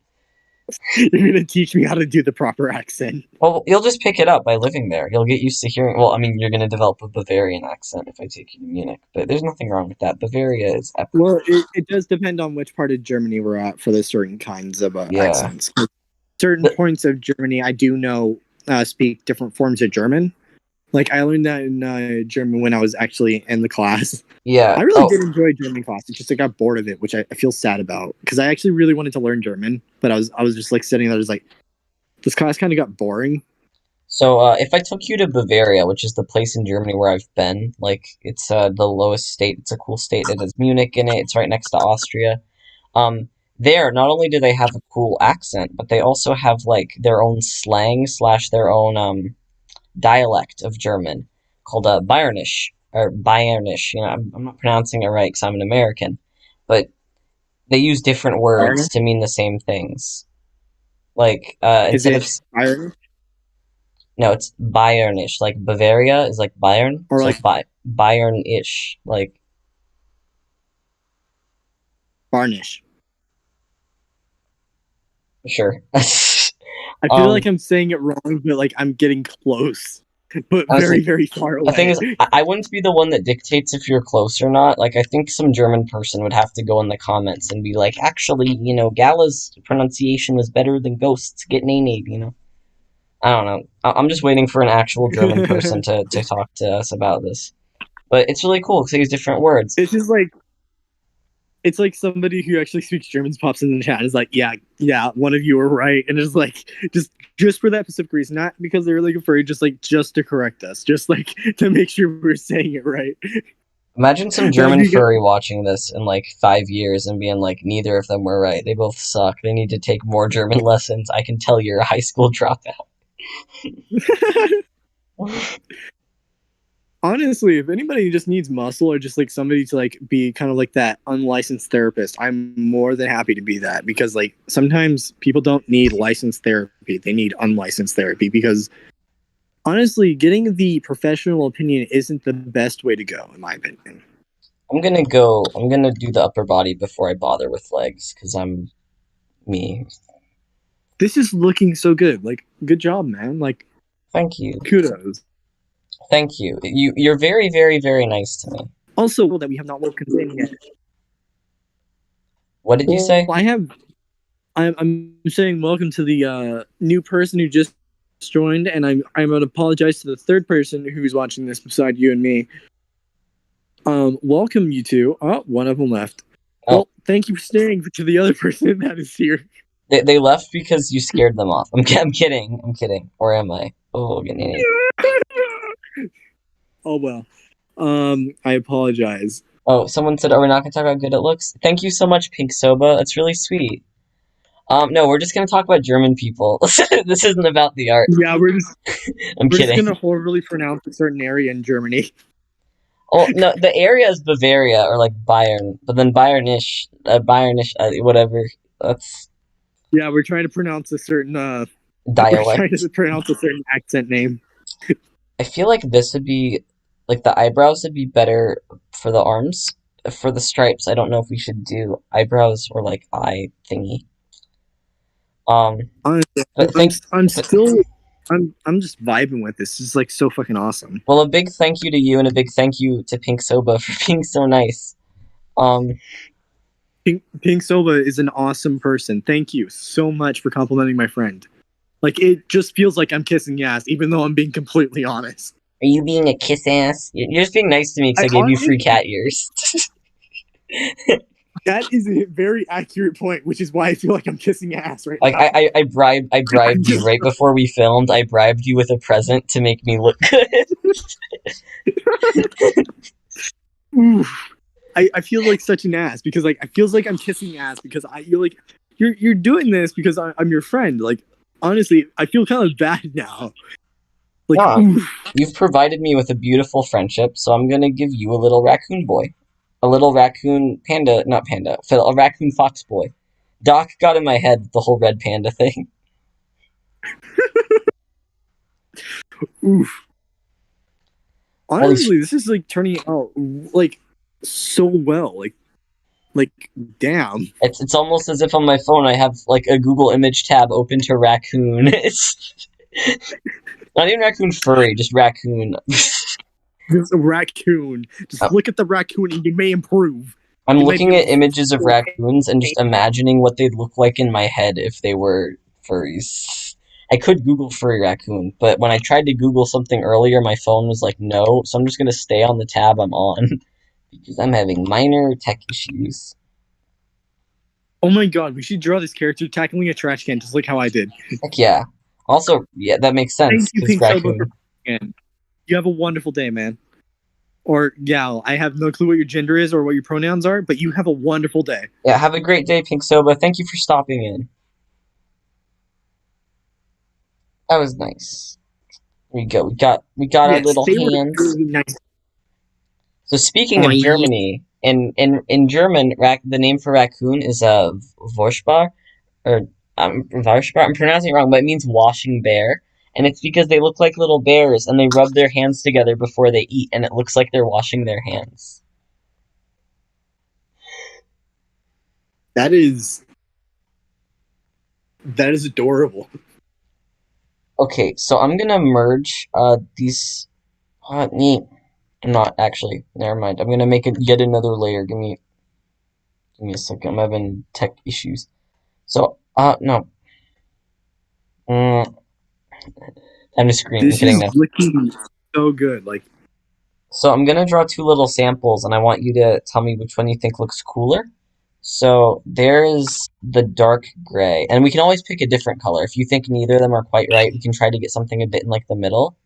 You're gonna teach me how to do the proper accent. Well, you'll just pick it up by living there. You'll get used to hearing. Well, I mean, you're gonna develop a Bavarian accent if I take you to Munich, but there's nothing wrong with that. Bavaria is epic. Well, it does depend on which part of Germany we're at for the certain kinds of Yeah, accents. Certain but points of Germany, I do know speak different forms of German. Like I learned that in German when I was actually in the class. yeah. I really Oh, did enjoy German class. It's just I got bored of it, which I feel sad about because I actually really wanted to learn German, but I was just like sitting there, just like this class kind of got boring. so if I took you to Bavaria, which is the place in Germany where I've been, like it's the lowest state. It's a cool state. It has Munich in it. It's right next to Austria. There, not only do they have a cool accent, but they also have like their own slang slash their own dialect of German called Bayernisch or Bayernisch. I'm not pronouncing it right because I'm an American, but they use different words Bayern? to mean the same things. Like Is instead of it Bayern no, it's Bayernisch. Like Bavaria is like Bayern, or so like it's Bayernisch. Like Barnish? sure. I feel like I'm saying it wrong, but like I'm getting close, but Honestly, very very far the thing away. is, I wouldn't be the one that dictates if you're close or not. Like, I think some German person would have to go in the comments and be like, actually, Gala's pronunciation was better than Ghost's. Get nay. I don't know. I'm just waiting for an actual German person to talk to us about this. But it's really cool because they use different words. It's just like it's like somebody who actually speaks German pops in the chat and is like, yeah, one of you are right, and is like just just for that specific reason, not because they're like a furry, just to correct us, just like to make sure we're saying it right. Imagine some German furry watching this in like 5 years and being like, neither of them were right. They both suck. They need to take more German lessons. I can tell you're a high school dropout. Honestly, if anybody just needs muscle or just like somebody to like be kind of like that unlicensed therapist, I'm more than happy to be that, because like sometimes people don't need licensed therapy. They need unlicensed therapy, because honestly, getting the professional opinion isn't the best way to go, in my opinion. I'm gonna do the upper body before I bother with legs, because I'm me. This is looking so good. Like, good job, man. Like, Thank you. kudos. Thank you. You're very, very, very nice to me. Also, that we have not woken in yet. What did you say? I'm saying welcome to the new person who just joined, and I'm going to apologize to the third person who's watching this beside you and me. Welcome, you two. Oh, one of them left. Oh. Well, thank you for staying to the other person that is here. They left because you scared them off. I'm kidding. I'm kidding. Or am I? Oh, getting it. Oh well. I apologize. Oh, someone said, "Are we not going to talk about how good it looks?" Thank you so much, Pink Soba. That's really sweet. No, we're just going to talk about German people. This isn't about the art. Yeah, we're just kidding. Just gonna horribly pronounce a certain area in Germany. Oh no, the area is Bavaria or like Bayern, but then Bayernish, whatever. That's Yeah, we're trying to pronounce a certain dialect. We're trying to pronounce a certain accent name. I feel like this would be like the eyebrows would be better for the arms. For the stripes, I don't know if we should do eyebrows or like eye thingy. Honestly, But I'm just vibing with this. This is like so fucking awesome. Well, a big thank you to you and a big thank you to Pink Soba for being so nice. Pink Soba is an awesome person. Thank you so much for complimenting my friend. Like, it just feels like I'm kissing ass, even though I'm being completely honest. Are you being a kiss ass? You're just being nice to me because I gave you free cat ears. That is a very accurate point, which is why I feel like I'm kissing ass right now. I bribed you right before we filmed. I bribed you with a present to make me look good. Oof. I feel like such an ass, because like I feels like I'm kissing ass because you're doing this because I'm your friend. Like, honestly, I feel kind of bad now. Like, yeah, you've provided me with a beautiful friendship, so I'm gonna give you a little raccoon boy. A little raccoon panda, not panda, a raccoon fox boy. Doc got in my head with the whole red panda thing. Oof. Honestly, this is like turning out like so well. Like damn. It's almost as if on my phone I have like a Google image tab open to raccoon. It's not even raccoon furry, just raccoon. There's a raccoon. Just look at the raccoon and you may improve. I'm looking at images of raccoons and just imagining what they'd look like in my head if they were furries. I could Google furry raccoon, but when I tried to Google something earlier, my phone was like, no, so I'm just going to stay on the tab I'm on because I'm having minor tech issues. Oh my god, we should draw this character tackling a trash can just like how I did. Heck yeah. Also, yeah, that makes sense. Thank you, Pink Soba, you have a wonderful day, man. Or gal. I have no clue what your gender is or what your pronouns are, but you have a wonderful day. Yeah, have a great day, Pink Soba. Thank you for stopping in. That was nice. There we go. We got our little hands. Really nice. So speaking of Germany, in German, the name for raccoon is Vorspar, or Varspar. I'm pronouncing it wrong, but it means washing bear. And it's because they look like little bears, and they rub their hands together before they eat, and it looks like they're washing their hands. That is adorable. Okay, so I'm gonna merge these. Neat. I'm not actually. Never mind. I'm gonna make yet another layer. Give me a second. I'm having tech issues. So no. I'm just screaming. This is looking so good. Like, so I'm gonna draw two little samples, and I want you to tell me which one you think looks cooler. So there's the dark gray, and we can always pick a different color. If you think neither of them are quite right, we can try to get something a bit in like the middle.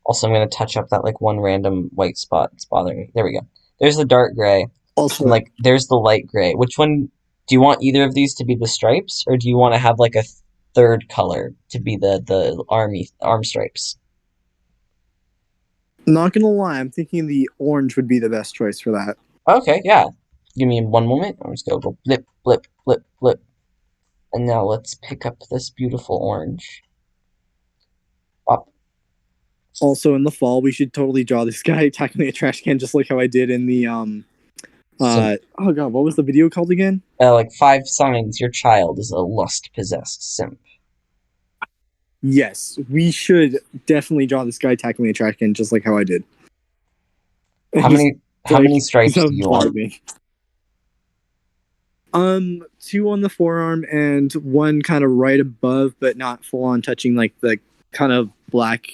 Also, I'm gonna touch up that like one random white spot that's bothering me. There we go. There's the dark gray, and Also, like there's the light gray. Which one do you want either of these to be the stripes, or do you want to have like a third color to be the arm stripes? not gonna lie, I'm thinking the orange would be the best choice for that. Okay, yeah. Give me one moment. I'm just gonna go blip, blip, blip, blip. And now let's pick up this beautiful orange. Pop. Also, in the fall, we should totally draw this guy tackling a trash can, just like how I did in the oh god, what was the video called again? Like 5 signs your child is a lust-possessed simp. Yes, we should definitely draw this guy tackling a trash can, just like how I did. How He's many how like many stripes do you want? alarming. 2 on the forearm and one kind of right above, but not full on touching like the kind of black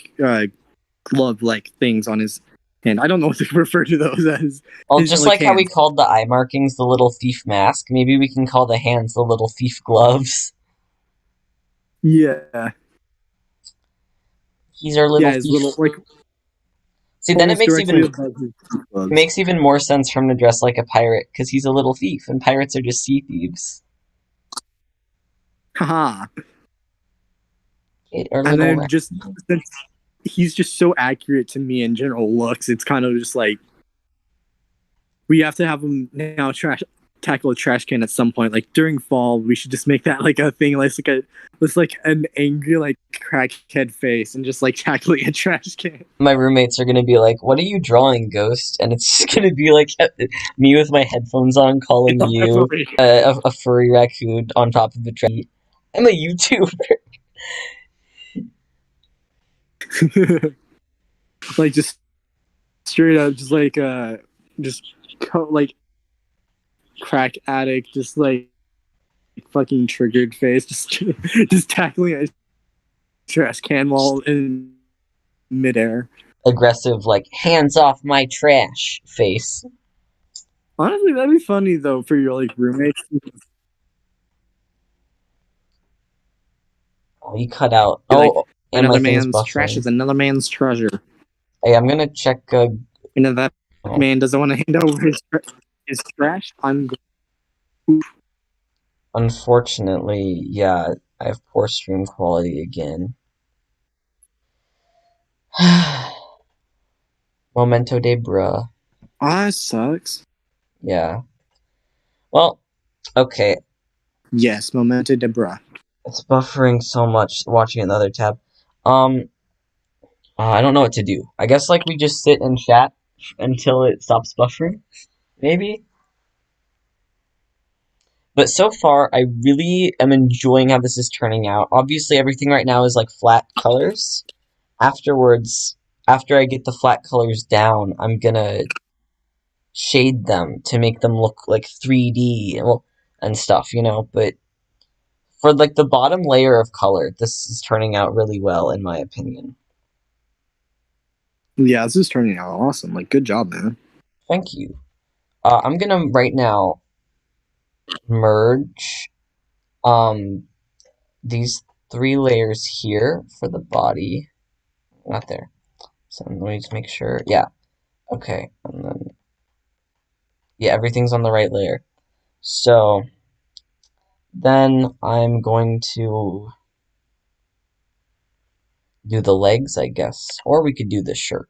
glove like things on his hand. I don't know what to refer to those as. Well, His just like like how we hands. called the eye markings the little thief mask, maybe we can call the hands the little thief gloves. Yeah. He's our little Yeah, his thief. little like See, then almost directly above his it gloves. makes even more sense for him to dress like a pirate because he's a little thief, and pirates are just sea thieves. Haha. Or And little then just since he's just so accurate to me in general looks, it's kind of just like we have to have him now tackle a trash can at some point. Like during fall, we should just make that like a thing, like an angry like crackhead face and just like tackling a trash can. my roommates are gonna be like, "What are you drawing, Ghost?" And it's gonna be like me with my headphones on, calling you a furry raccoon on top of a tree. I'm a YouTuber. Like just straight up, just like like crack addict, just like fucking triggered face, just tackling a trash can while in midair. Aggressive, like hands off my trash face. Honestly, that'd be funny though for your like roommates. Oh, you cut out. Be like, Oh, and my another thing's man's trash buffering. is another man's treasure. Hey, I'm gonna check. You know that Oh, man doesn't want to hand over his trash. unfortunately, yeah, I have poor stream quality again. Momento de bruh. That sucks. Yeah. Well, okay. Yes, Momento de Bra. It's buffering so much watching another tab. I don't know what to do. I guess like we just sit and chat until it stops buffering, maybe. But so far, I really am enjoying how this is turning out. Obviously, everything right now is like flat colors. Afterwards, after I get the flat colors down, I'm gonna shade them to make them look like 3D and stuff, you know. But for like the bottom layer of color, this is turning out really well, in my opinion. Yeah, this is turning out awesome. Like, good job, man. Thank you. I'm gonna right now merge these 3 layers here for the body. Not there. So let me just make sure. Yeah. Okay. And then yeah, everything's on the right layer. So then I'm going to do the legs, I guess. Or we could do the shirt.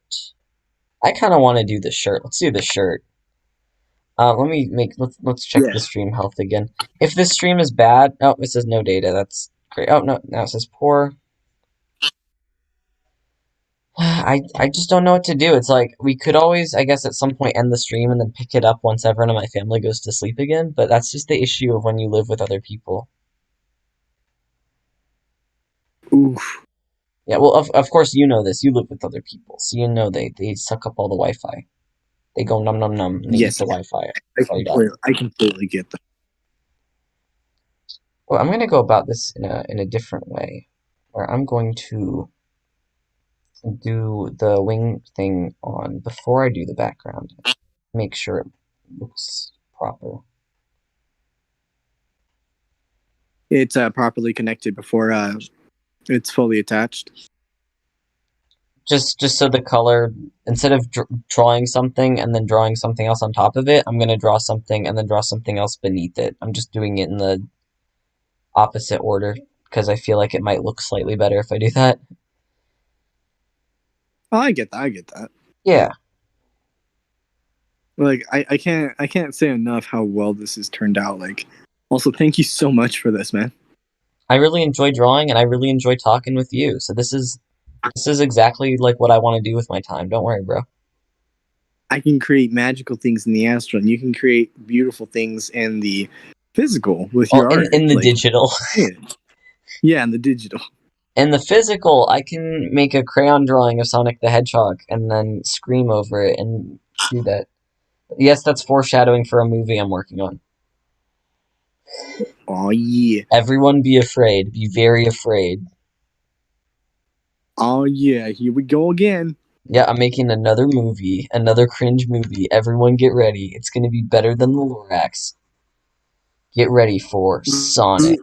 I kind of want to do the shirt. Let's do the shirt. Let's check Yeah. the stream health again. If this stream is bad, oh, it says no data. That's great. Oh no, now it says poor. I just don't know what to do. It's like we could always, I guess, at some point end the stream and then pick it up once everyone in my family goes to sleep again. But that's just the issue of when you live with other people. Oof. Yeah, well, of course you know this. You live with other people, so you know they suck up all the Wi-Fi. They go num num num. And they eat Yes, the Wi-Fi. I completely get that. Well, I'm gonna go about this in a different way, where I'm going to do the wing thing on before I do the background. Make sure it looks proper. it's properly connected before it's fully attached. Just so the color, instead of drawing something and then drawing something else on top of it, I'm gonna draw something and then draw something else beneath it. I'm just doing it in the opposite order because I feel like it might look slightly better if I do that. Oh, I get that. I get that. Yeah. Like I can't say enough how well this has turned out. Like, also thank you so much for this, man. I really enjoy drawing and I really enjoy talking with you. So this is exactly like what I want to do with my time. Don't worry, bro. I can create magical things in the astral, and you can create beautiful things in the physical with your art. In the digital. Yeah, in the digital. In the physical, I can make a crayon drawing of Sonic the Hedgehog and then scream over it and do that. Yes, that's foreshadowing for a movie I'm working on. Oh yeah. Everyone be afraid. Be very afraid. Oh yeah, here we go again. Yeah, I'm making another movie. Another cringe movie. Everyone get ready. It's gonna be better than the Lorax. Get ready for Sonic.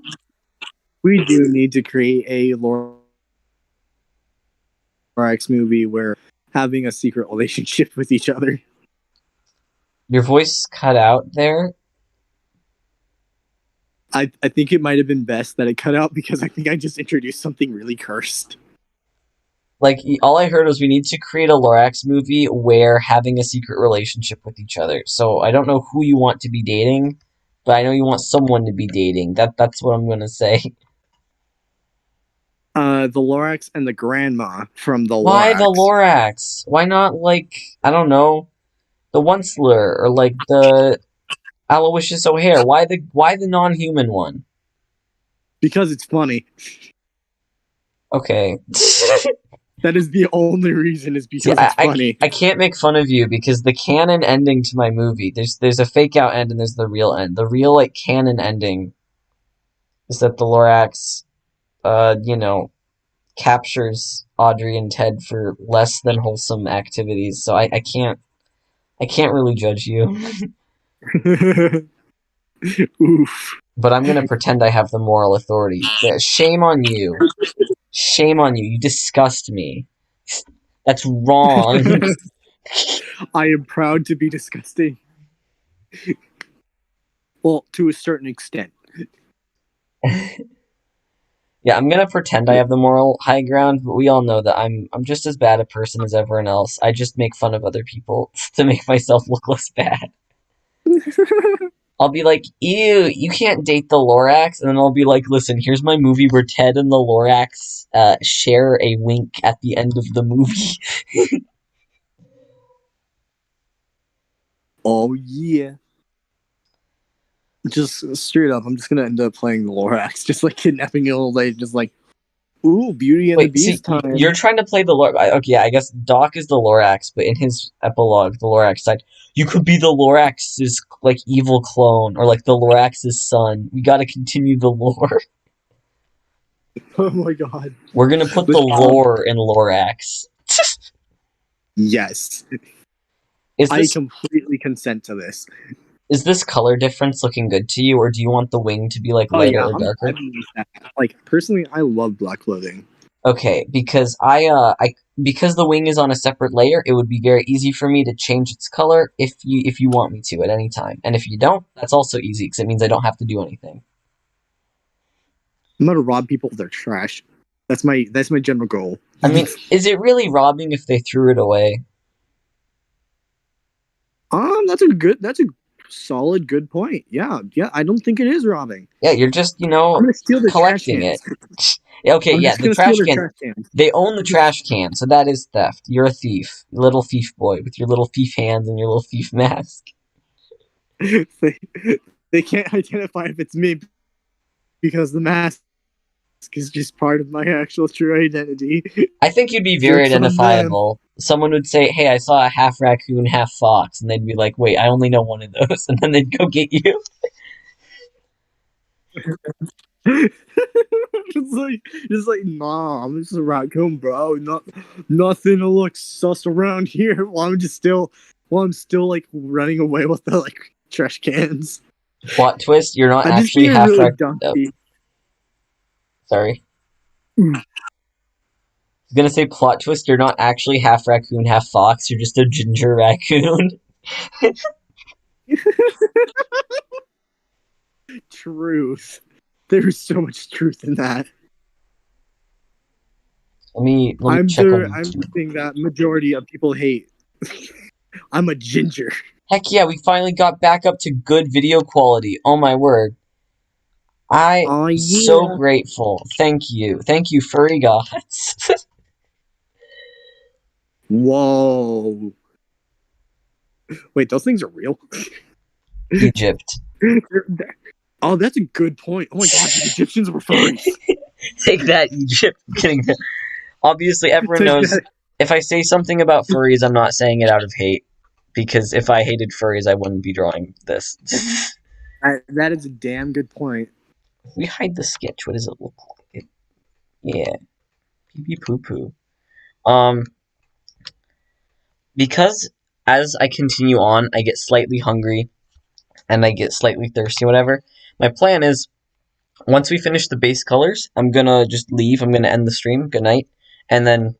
We do need to create a Lorax movie where having a secret relationship with each other. Your voice cut out there. I think it might have been best that it cut out because I think I just introduced something really cursed. Like, all I heard was we need to create a Lorax movie where having a secret relationship with each other. So I don't know who you want to be dating, but I know you want someone to be dating. That's what I'm gonna say. The Lorax and the grandma from the Lorax. Why the Lorax? Why not, like, I don't know, the Onceler or like the Aloysius O'Hare? Why the non-human one? Because it's funny. Okay. That is the only reason, is because it's funny. I can't make fun of you because the canon ending to my movie, there's a fake out end and there's the real end. The real, like, canon ending is that the Lorax, captures Audrey and Ted for less than wholesome activities. So I can't really judge you. Oof. But I'm gonna pretend I have the moral authority. Yeah, shame on you. Shame on you. You disgust me. That's wrong. I am proud to be disgusting. Well, to a certain extent. Yeah, I'm gonna pretend I have the moral high ground, but we all know that I'm just as bad a person as everyone else. I just make fun of other people to make myself look less bad. I'll be like, ew, you can't date the Lorax, and then I'll be like, listen, here's my movie where Ted and the Lorax share a wink at the end of the movie. Oh yeah. Just straight up, I'm just gonna end up playing the Lorax, just like kidnapping an old lady, just like, ooh, Beauty and the Beast time. You're trying to play the Lorax. Okay, yeah, I guess Doc is the Lorax, but in his epilogue, the Lorax side, you could be the Lorax's, like, evil clone, or, like, the Lorax's son. We gotta continue the lore. Oh my god. We're gonna put the lore in Lorax. Yes. I completely consent to this. Is this color difference looking good to you, or do you want the wing to be, like, lighter or darker? Like, personally, I love black clothing. Okay, because because the wing is on a separate layer, it would be very easy for me to change its color if you want me to at any time. And if you don't, that's also easy, because it means I don't have to do anything. I'm gonna rob people of their trash. That's my general goal. I mean, is it really robbing if they threw it away? That's a solid good point. Yeah, I don't think it is robbing. Yeah, you're just, I'm gonna steal the collecting trash it. Okay, yeah, the trash can. They own the trash can, so that is theft. You're a thief. Little thief boy with your little thief hands and your little thief mask. They can't identify if it's me because the mask is just part of my actual true identity. I think you'd be very identifiable. Someone would say, hey, I saw a half raccoon, half fox, and they'd be like, wait, I only know one of those, and then they'd go get you. just like, nah, I'm just a raccoon, bro. Nothing to look sus around here. While I'm still like running away with the like trash cans. Plot twist: you're not actually half really raccoon. Sorry. I was gonna say plot twist, you're not actually half raccoon, half fox, you're just a ginger raccoon. Truth. There's so much truth in that. Let me I'm check on the YouTube. thing that majority of people hate. I'm a ginger. Heck yeah, we finally got back up to good video quality. Oh my word. I Oh am yeah. so grateful. Thank you. Thank you, furry gods. Whoa. Wait, those things are real? Egypt. Oh, that's a good point. Oh my god, the Egyptians were furries. Take that, Egypt. I'm kidding. Obviously, everyone Take knows that. if I say something about furries, I'm not saying it out of hate. Because if I hated furries, I wouldn't be drawing this. That is a damn good point. If we hide the sketch, what does it look like? Yeah. Pee pee poo poo. Because as I continue on, I get slightly hungry and I get slightly thirsty, whatever. My plan is once we finish the base colors, I'm gonna just leave. I'm gonna end the stream. Good night. And then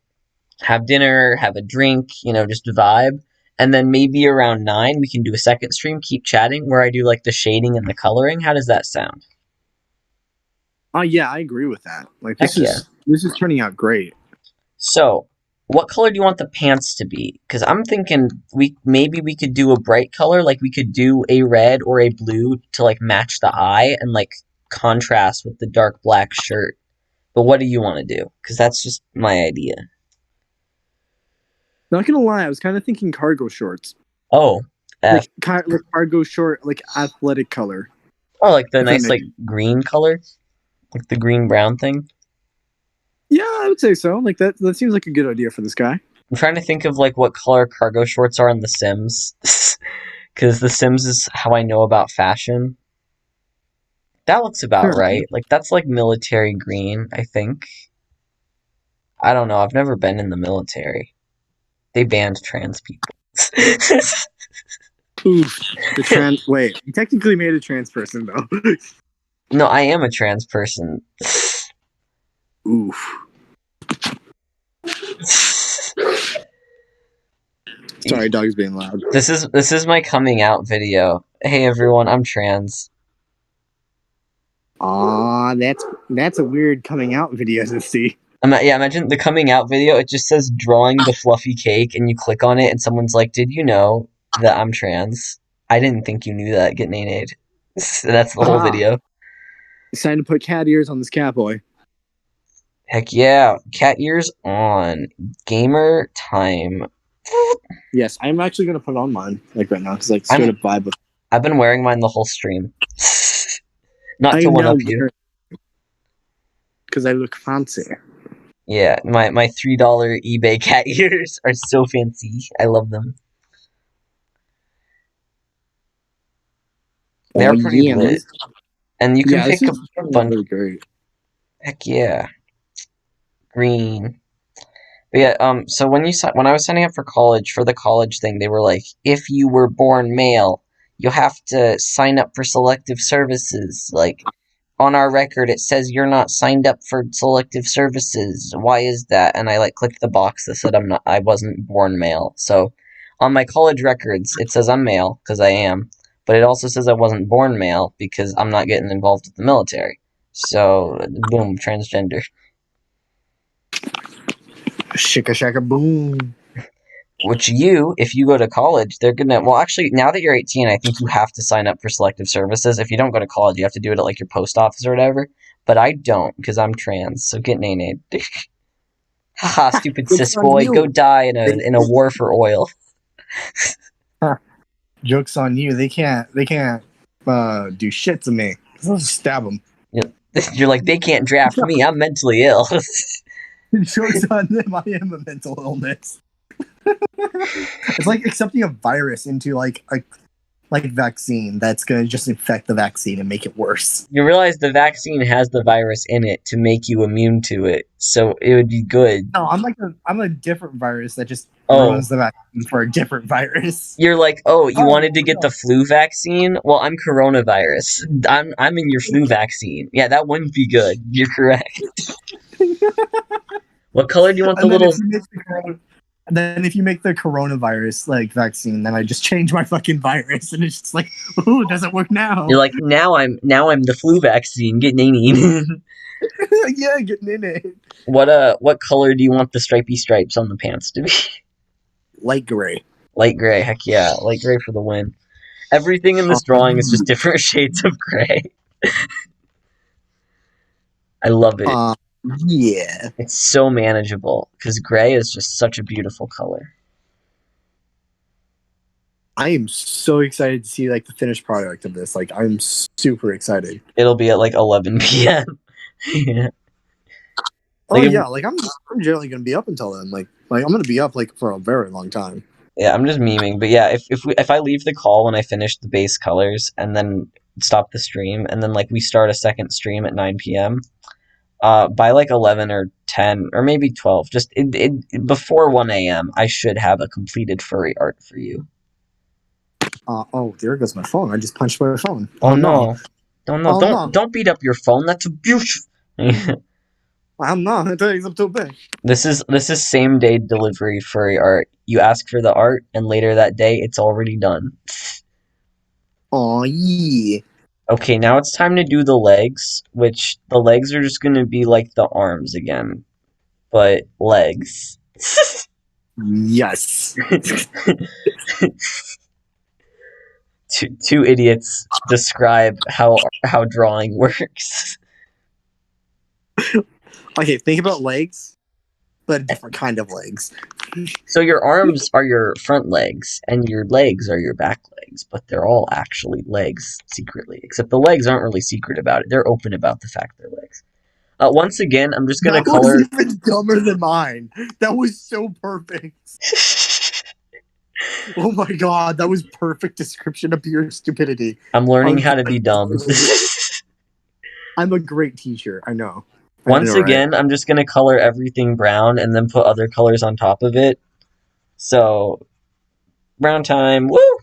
have dinner, have a drink, just vibe. And then maybe around 9, we can do a second stream, keep chatting, where I do like the shading and the coloring. How does that sound? Oh yeah, I agree with that. Like Heck yeah. this is turning out great. So, what color do you want the pants to be? Because I'm thinking maybe we could do a bright color, like we could do a red or a blue to like match the eye and like contrast with the dark black shirt. But what do you want to do? Because that's just my idea. Not gonna lie, I was kind of thinking cargo shorts. Oh, Like cargo short, like athletic color. oh, like the If that nice makes- like green color, like the green brown thing. Yeah, I would say so. Like that seems like a good idea for this guy. I'm trying to think of like what color cargo shorts are in The Sims, because The Sims is how I know about fashion. That looks about Sure. right. Like that's like military green, I think. I don't know. I've never been in the military. They banned trans people. Oof. Wait, you technically made a trans person though. No, I am a trans person. Oof. Sorry, dog's being loud. This is my coming out video. Hey everyone, I'm trans. Aw, that's a weird coming out video to see. Yeah, imagine the coming out video. It just says drawing the fluffy cake, and you click on it, and someone's like, "Did you know that I'm trans? I didn't think you knew that." Get nade. That's the whole video. It's time to put cat ears on this cat boy. Heck yeah, cat ears on. Gamer time. Yes, I'm actually gonna put on mine like right now because like straight up vibe with. I've been wearing mine the whole stream. Not I to one know up you. because I look fancy. Yeah, my $3 eBay cat ears are so fancy. I love them. They are pretty lit. And you can pick a bunch. Really great. Heck yeah. Green. But yeah, so when I was signing up for college, for the college thing, they were like, if you were born male, you have to sign up for selective services. Like, on our record, it says you're not signed up for selective services. Why is that? And I like clicked the box that said I wasn't born male. So, on my college records, it says I'm male, because I am. But it also says I wasn't born male, because I'm not getting involved with the military. So, boom, transgender. Shika shaka boom. Which if you go to college, they're gonna. Well, actually, now that you're 18, I think you have to sign up for selective services. If you don't go to college, you have to do it at like your post office or whatever. But I don't because I'm trans. So get nay. Haha, stupid cis boy, go die in a war for oil. Joke's on you. They can't do shit to me. I'll just stab them. You're like, they can't draft me. I'm mentally ill. Joke's on them. I am a mental illness. It's like accepting a virus into like like vaccine that's gonna just infect the vaccine and make it worse. You realize the vaccine has the virus in it to make you immune to it, so it would be good. No, I'm a different virus that just Oh, ruins the vaccine for a different virus. you're like, oh, you wanted to get No. the flu vaccine? Well, I'm coronavirus. I'm in your flu vaccine. Yeah, that wouldn't be good. You're correct. What color do you want the And then little? if you make the coronavirus like vaccine, then I just change my fucking virus, and it's just like, ooh, it doesn't work now. You're like, now I'm the flu vaccine. Get in. Yeah, getting in it. What color do you want the stripy stripes on the pants to be? Light gray. Light gray. Heck yeah, light gray for the win. Everything in this drawing is just different shades of gray. I love it. Yeah. It's so manageable because gray is just such a beautiful color. I am so excited to see like the finished product of this. Like, I'm super excited. It'll be at like 11 p.m. Yeah. Oh Like, yeah, like I'm generally gonna be up until then. Like I'm gonna be up like for a very long time. Yeah, I'm just memeing, but yeah, if I leave the call when I finish the base colors and then stop the stream and then like we start a second stream at 9 p.m. By like 11 or 10 or maybe 12, just before 1 a.m. I should have a completed furry art for you. Oh, there goes my phone. I just punched my phone. Oh no. Oh no, Oh, no. don't beat up your phone. That's abuse. I'm not. I tell you, I'm too big. This is same day delivery furry art. You ask for the art and later that day it's already done. Oh yeah. Okay, now it's time to do the legs, which the legs are just going to be like the arms again, but legs. Yes. Two idiots describe how drawing works. Okay, think about legs, but a different kind of legs. So your arms are your front legs, and your legs are your back legs, but they're all actually legs secretly. Except the legs aren't really secret about it; they're open about the fact they're legs. Once again, I'm just gonna color. That was even dumber than mine. That was so perfect. Oh my god, that was perfect description of pure stupidity. I'm learning how to be dumb. I'm a great teacher. I know. Once again, I'm just gonna color everything brown and then put other colors on top of it. So, brown time, woo!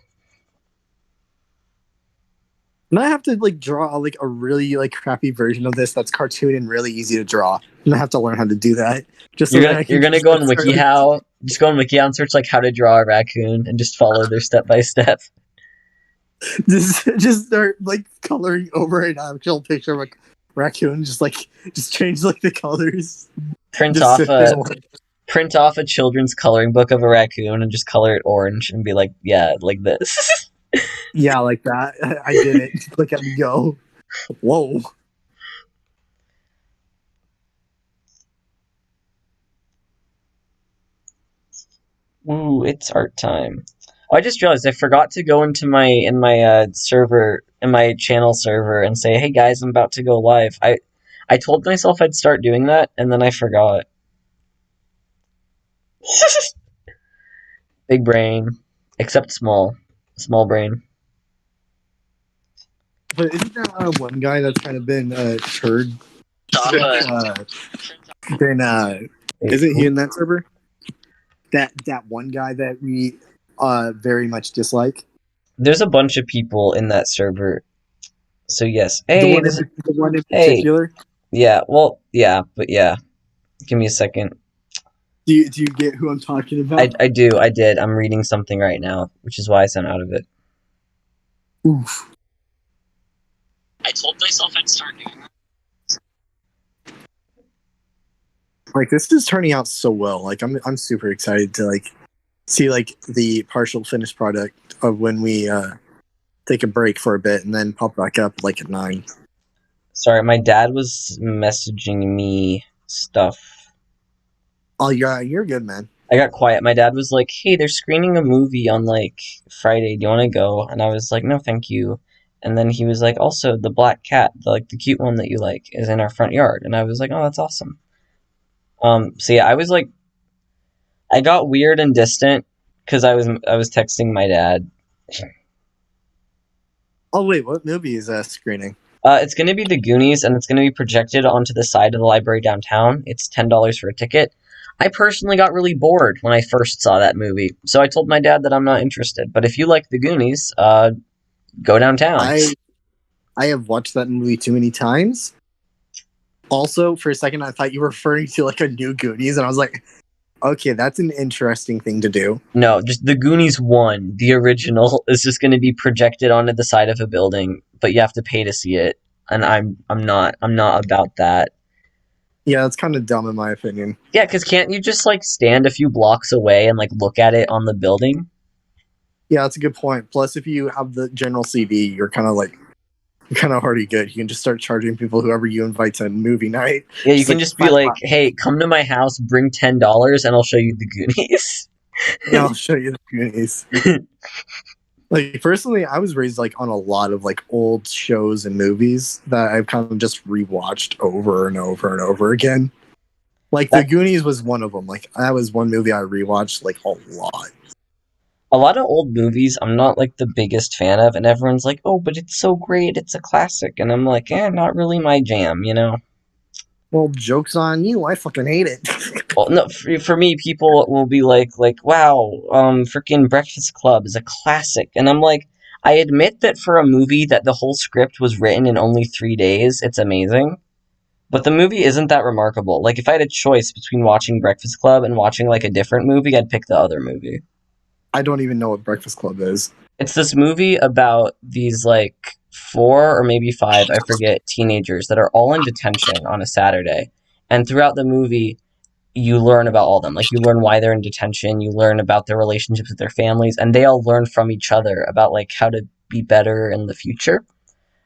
And I have to like draw like a really like crappy version of this that's cartoon and really easy to draw. And I have to learn how to do that. Just You're gonna go on WikiHow, just go on WikiHow and search like how to draw a raccoon and just follow their step by step. Just start like coloring over an actual picture of a raccoon. Just change like the colors. Print off a children's coloring book of a raccoon and just color it orange and be like, yeah, like this. Yeah, like that. I did it. Look at me go. Whoa. Ooh, it's art time. Oh, I just realized I forgot to go into my server, in my channel server, and say, hey guys, I'm about to go live. I told myself I'd start doing that, and then I forgot. Big brain, except small brain. But isn't there one guy that's kind of been heard? Isn't he in that server? That one guy that we very much dislike. There's a bunch of people in that server, so yes. The Hey, one in particular. Yeah. Well, yeah, but yeah. Give me a second. Do you get who I'm talking about? I do. I did. I'm reading something right now, which is why I sent out of it. Oof. I told myself I'd start doing that. Like, this is turning out so well. Like, I'm super excited to like see like the partial finished product of when we take a break for a bit and then pop back up like at 9. Sorry, my dad was messaging me stuff. Oh yeah, you're good, man. I got quiet. My dad was like, "Hey, they're screening a movie on like Friday. Do you want to go?" And I was like, "No, thank you." And then he was like, "Also, the black cat, the cute one that you like, is in our front yard." And I was like, "Oh, that's awesome." So yeah, I was like, I got weird and distant because I was texting my dad. Oh wait, what movie is screening? It's going to be The Goonies, and it's going to be projected onto the side of the library downtown. It's $10 for a ticket. I personally got really bored when I first saw that movie, so I told my dad that I'm not interested. But if you like The Goonies, go downtown. I have watched that movie too many times. Also, for a second, I thought you were referring to like a new Goonies, and I was like, okay, that's an interesting thing to do. No, just The Goonies 1, the original, is just going to be projected onto the side of a building, but you have to pay to see it, and I'm not about that. Yeah, it's kind of dumb in my opinion. Yeah, because can't you just like stand a few blocks away and like look at it on the building? Yeah, that's a good point. Plus, if you have the general CD, you're kind of already good. You can just start charging people whoever you invite to movie night. Yeah, you can like just be like, "Hey, come to my house, bring $10, and I'll show you the Goonies." yeah, I'll show you the Goonies. Like personally, I was raised like on a lot of like old shows and movies that I've kind of just rewatched over and over and over again. Like The That Goonies was one of them. Like that was one movie I rewatched like a lot. a lot of old movies I'm not like the biggest fan of, and everyone's like, "Oh, but it's so great, it's a classic," and I'm like, not really my jam, you know. Well, joke's on you. I fucking hate it. Well, no, for me, people will be like, "Wow, freaking Breakfast Club is a classic," and I'm like, I admit that for a movie that the whole script was written in only 3 days, it's amazing. But the movie isn't that remarkable. Like, if I had a choice between watching Breakfast Club and watching like a different movie, I'd pick the other movie. I don't even know what Breakfast Club is. It's this movie about these like four or maybe five, I forget, teenagers that are all in detention on a Saturday. And throughout the movie, you learn about all of them. Like you learn why they're in detention, you learn about their relationships with their families, and they all learn from each other about like how to be better in the future.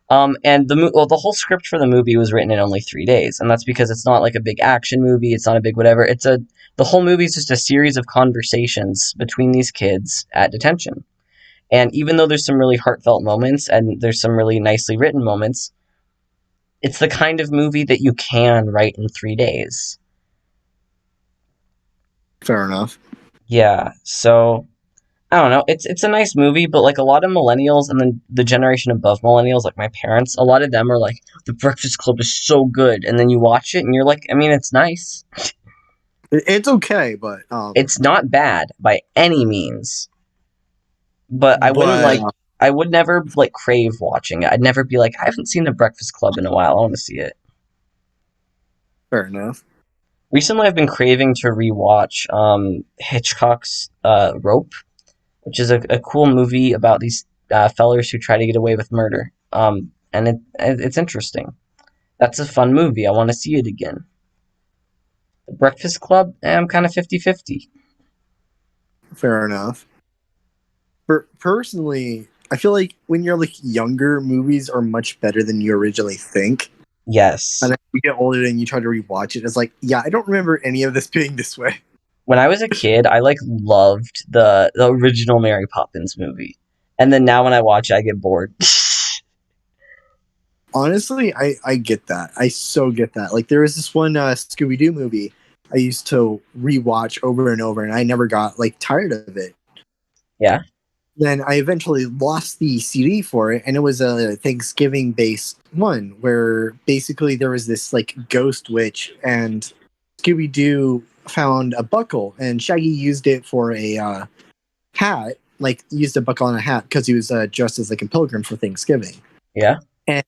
And the whole script for the movie was written in only 3 days, and that's because it's not like a big action movie. It's not a big whatever. The whole movie is just a series of conversations between these kids at detention. And even though there's some really heartfelt moments and there's some really nicely written moments, it's the kind of movie that you can write in 3 days. Fair enough. Yeah, so I don't know. It's a nice movie, but like a lot of millennials and then the generation above millennials, like my parents, a lot of them are like, The Breakfast Club is so good, and then you watch it and you're like, I mean, it's nice. It's okay, but It's not bad by any means, but but I would never like crave watching it. I'd never be like, I haven't seen The Breakfast Club in a while. I want to see it. fair enough. Recently, I've been craving to rewatch Hitchcock's Rope, which is a cool movie about these fellers who try to get away with murder. And it's interesting. That's a fun movie. I want to see it again. The Breakfast Club, I'm kind of 50-50. Fair enough. Personally, I feel like when you're like younger, movies are much better than you originally think. Yes. And then you get older and you try to rewatch it. It's like, yeah, I don't remember any of this being this way. When I was a kid, I like loved the original Mary Poppins movie. And then now when I watch it, I get bored. Honestly, I get that. I so get that. Like there was this one Scooby Doo movie I used to rewatch over and over, and I never got like tired of it. Yeah. Then I eventually lost the CD for it, and it was a Thanksgiving based one where basically there was this like ghost witch, and Scooby Doo found a buckle, and Shaggy used it for a hat, like used a buckle on a hat because he was dressed as like a pilgrim for Thanksgiving. Yeah. And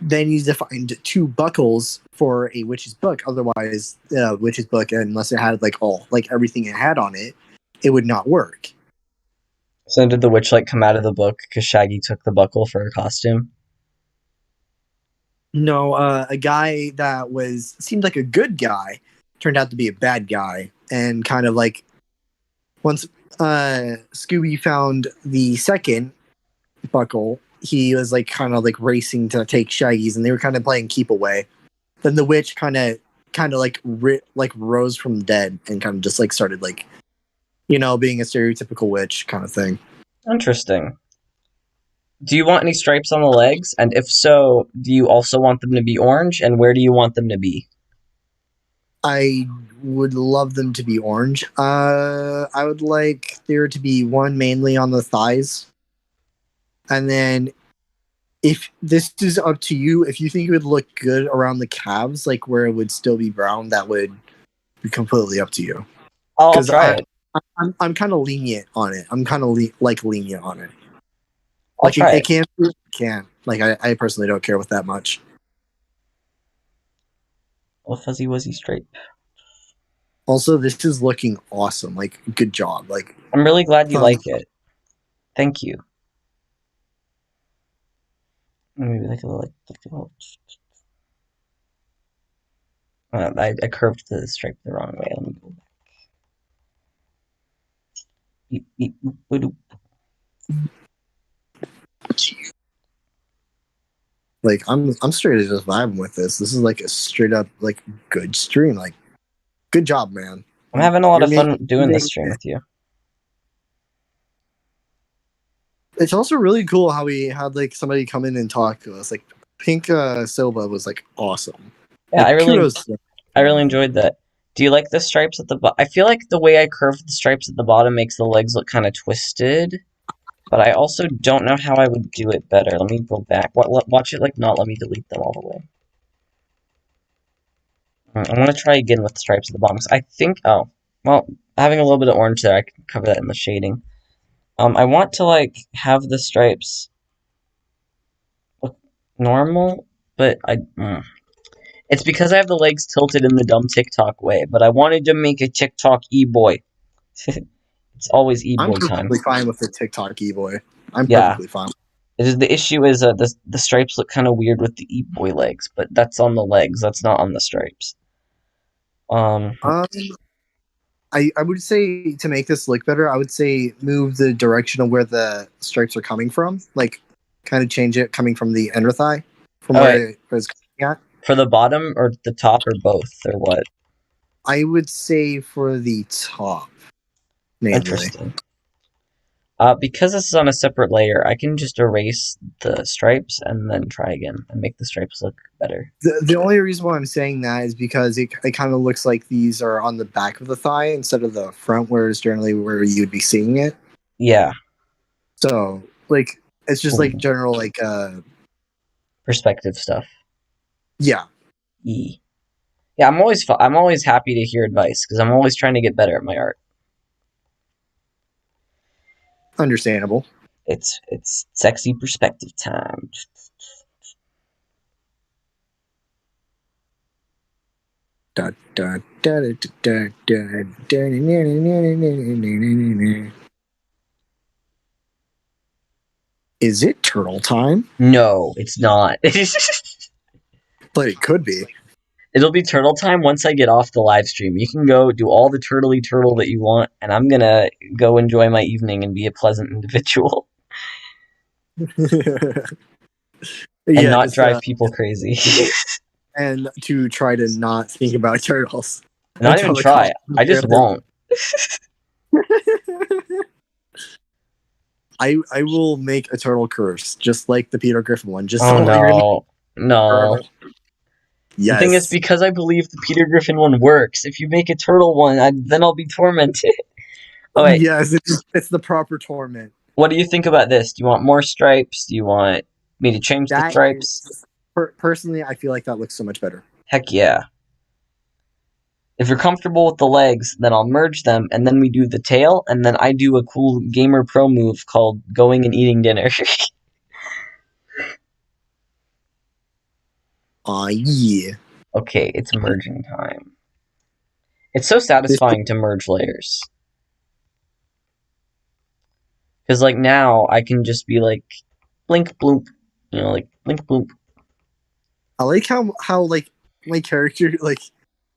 then you need to find two buckles for a witch's book. Otherwise, witch's book, unless it had like everything it had on it, it would not work. So did the witch like come out of the book because Shaggy took the buckle for a costume? No, a guy that seemed like a good guy turned out to be a bad guy, and kind of like once Scooby found the second buckle, he was like kind of like racing to take Shaggy's, and they were kind of playing keep away. Then the witch kind of like rose from the dead and kind of just like started like being a stereotypical witch kind of thing. Interesting. Do you want any stripes on the legs? And if so, do you also want them to be orange? And where do you want them to be? I would love them to be orange. I would like there to be one mainly on the thighs, and then if this is up to you, if you think it would look good around the calves, like where it would still be brown, that would be completely up to you. I'll try it. I'm kind of lenient on it. I'm kind of lenient on it. I'll Like try it it. can't. Like I personally don't care with that much. A fuzzy wuzzy stripe. Also, this is looking awesome. Like good job. Like I'm really glad you like it. Thank you. Maybe like a little. I curved the stripe the wrong way. Let me go back. Beep, beep, boop, boop. Like I'm straight just vibing with this. This is like a straight up like good stream. Like good job, man. I'm having a lot of fun doing this stream with you. It's also really cool how we had like somebody come in and talk to us. Like Pink Silva was like awesome. Yeah, like, I really enjoyed that. Do you like the stripes at the bottom? I feel like the way I curved the stripes at the bottom makes the legs look kind of twisted. But I also don't know how I would do it better. Let me go back. Watch it like not let me delete them all the way. I'm going to try again with the stripes at the bottom. I think, oh, well, having a little bit of orange there, I can cover that in the shading. I want to, like, have the stripes look normal, but it's because I have the legs tilted in the dumb TikTok way, but I wanted to make a TikTok e-boy. It's always e-boy time. I'm perfectly fine with the TikTok e-boy. I'm perfectly fine. The issue is the stripes look kind of weird with the e-boy legs, but that's on the legs. That's not on the stripes. I would say to make this look better, I would say move the direction of where the stripes are coming from. Like, kind of change it coming from the inner thigh, from where it was coming at. For the bottom or the top or both or what? I would say for the top. Mainly. Interesting. Because this is on a separate layer, I can just erase the stripes and then try again and make the stripes look better. The only reason why I'm saying that is because it kind of looks like these are on the back of the thigh instead of the front, where it's generally where you'd be seeing it. Yeah. So, like, it's just like general, like, perspective stuff. Yeah. Yeah, I'm always happy to hear advice because I'm always trying to get better at my art. Understandable. It's sexy perspective time. Is it turtle time? No, it's not. But it could be. It'll be turtle time once I get off the live stream. You can go do all the turtle that you want, and I'm gonna go enjoy my evening and be a pleasant individual. And not drive people crazy. And to try to not think about turtles. Not even try. I just won't. I will make a turtle curse, just like the Peter Griffin one. Just no. Yes. The thing is, because I believe the Peter Griffin one works, if you make a turtle one, then I'll be tormented. Oh, wait. Yes, it's the proper torment. What do you think about this? Do you want more stripes? Do you want me to change the stripes? Personally, I feel like that looks so much better. Heck yeah. If you're comfortable with the legs, then I'll merge them, and then we do the tail, and then I do a cool Gamer Pro move called going and eating dinner. Yeah. Okay, it's merging time. It's so satisfying to merge layers. Because, like, now I can just be like, blink, bloop. You know, like, blink, bloop. I like how like, my character, like,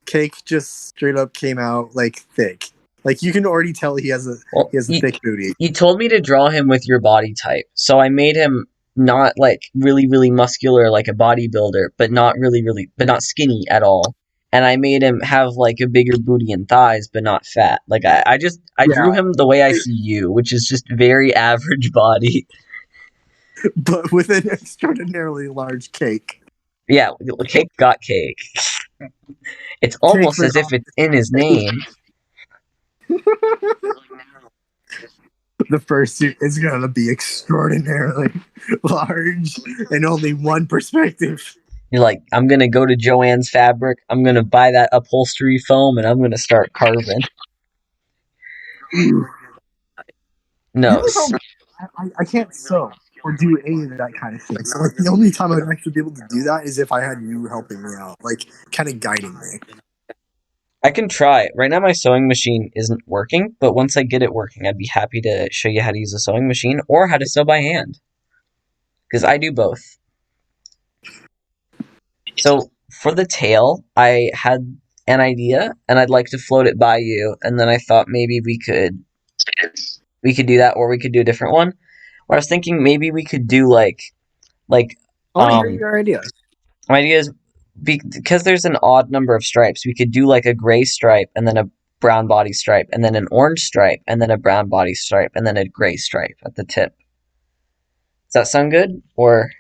Cake just straight up came out, like, thick. Like, you can already tell he has a thick booty. You told me to draw him with your body type, so I made him not, like, really, really muscular like a bodybuilder, but not not skinny at all. And I made him have, like, a bigger booty and thighs, but not fat. Like, I drew him the way I see you, which is just very average body. But with an extraordinarily large cake. Yeah, Cake got cake. It's almost as if it's in his name. The fursuit is gonna be extraordinarily large and only one perspective. You're like, I'm gonna go to Joann's Fabric, I'm gonna buy that upholstery foam, and I'm gonna start carving. You No, know how I can't sew or do any of that kind of thing. So like the only time I'd actually be able to do that is if I had you helping me out, like kind of guiding me. I can try. Right now my sewing machine isn't working, but once I get it working, I'd be happy to show you how to use a sewing machine or how to sew by hand. Because I do both. So for the tail, I had an idea and I'd like to float it by you, and then I thought maybe we could do that, or we could do a different one. Or I was thinking maybe we could do like I want to hear your idea. my idea is because there's an odd number of stripes, we could do like a gray stripe and then a brown body stripe and then an orange stripe and then a brown body stripe and then a gray stripe at the tip. Does that sound good? Or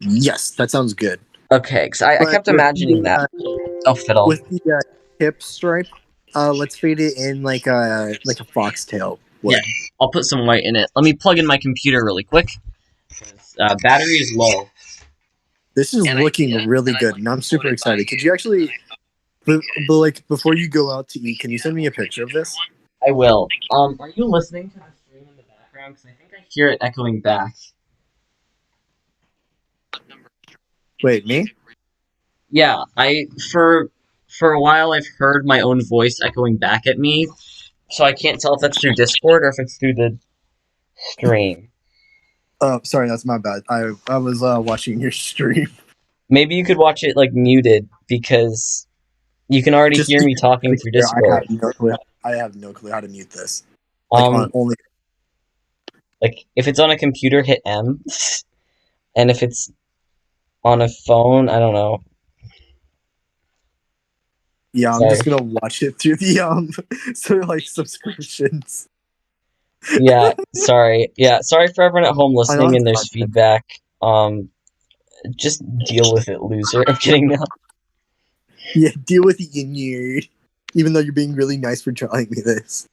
Yes, that sounds good. okay, because I But kept with imagining the, that. Oh, fiddle. with the hip stripe, let's fade it in like a foxtail would. Yeah. I'll put some white in it. Let me plug in my computer really quick. Battery is low. This is looking really good, and I'm super excited. Could you actually, but like before you go out to eat, can you send me a picture of this? I will. Are you listening to the stream in the background? Because I think I hear it echoing back. Wait, me? Yeah, for a while I've heard my own voice echoing back at me, so I can't tell if that's through Discord or if it's through the stream. Sorry, that's my bad. I was watching your stream. Maybe you could watch it like muted because you can already hear me talking through Discord. I have no clue how to mute this. Like only. Like if it's on a computer, hit M, and if it's on a phone, I don't know. Yeah, I'm just gonna watch it through the subscriptions. Yeah, sorry. Yeah, sorry for everyone at home listening and there's feedback. Just deal with it, loser. I'm kidding now. Yeah, deal with it, you nerd. Even though you're being really nice for telling me this.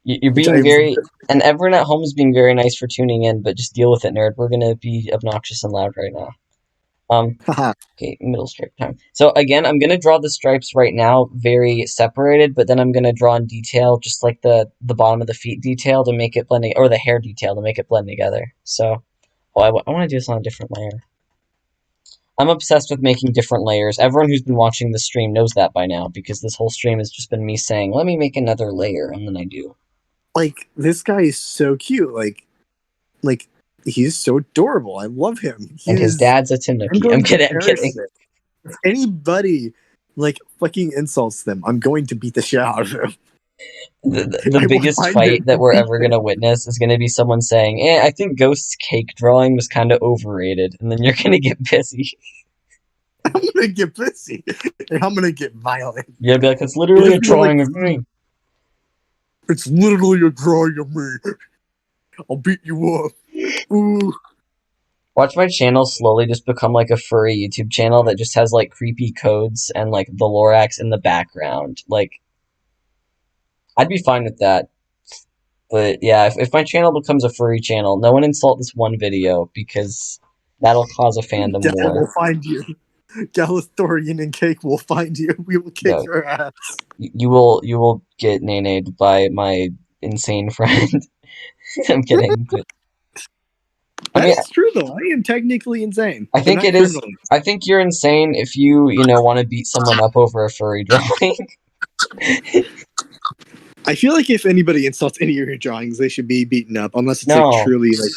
You're being very, and everyone at home is being very nice for tuning in, but just deal with it, nerd. We're gonna be obnoxious and loud right now. Okay, middle stripe time. So again, I'm gonna draw the stripes right now, very separated, but then I'm gonna draw in detail, just like the bottom of the feet detail to make it blend, or the hair detail to make it blend together. So, I want to do this on a different layer. I'm obsessed with making different layers. Everyone who's been watching the stream knows that by now, because this whole stream has just been me saying, let me make another layer, and then I do. Like, this guy is so cute. Like he's so adorable. I love him. And his dad's a Tanuki. I'm kidding. If anybody, fucking insults them, I'm going to beat the shit out of him. The biggest fight that we're ever going to witness is going to be someone saying, I think Ghost's cake drawing was kind of overrated. And then you're going to get pissy. I'm going to get pissy. And I'm going to get violent. You're going to be like, it's literally a drawing of me. It's literally a drawing of me. I'll beat you up. Ooh. Watch my channel slowly just become like a furry YouTube channel that just has like creepy codes and like the Lorax in the background. Like, I'd be fine with that. But yeah, if my channel becomes a furry channel, no one insult this one video because that'll cause a fandom war. We'll find you. Galathorian and Cake will find you. We will kick your ass. You will get nay-nayed by my insane friend. I'm kidding. But, That's true though. I am technically insane. I think it is. I think you're insane if you want to beat someone up over a furry drawing. I feel like if anybody insults any of your drawings, they should be beaten up, unless it's like truly like,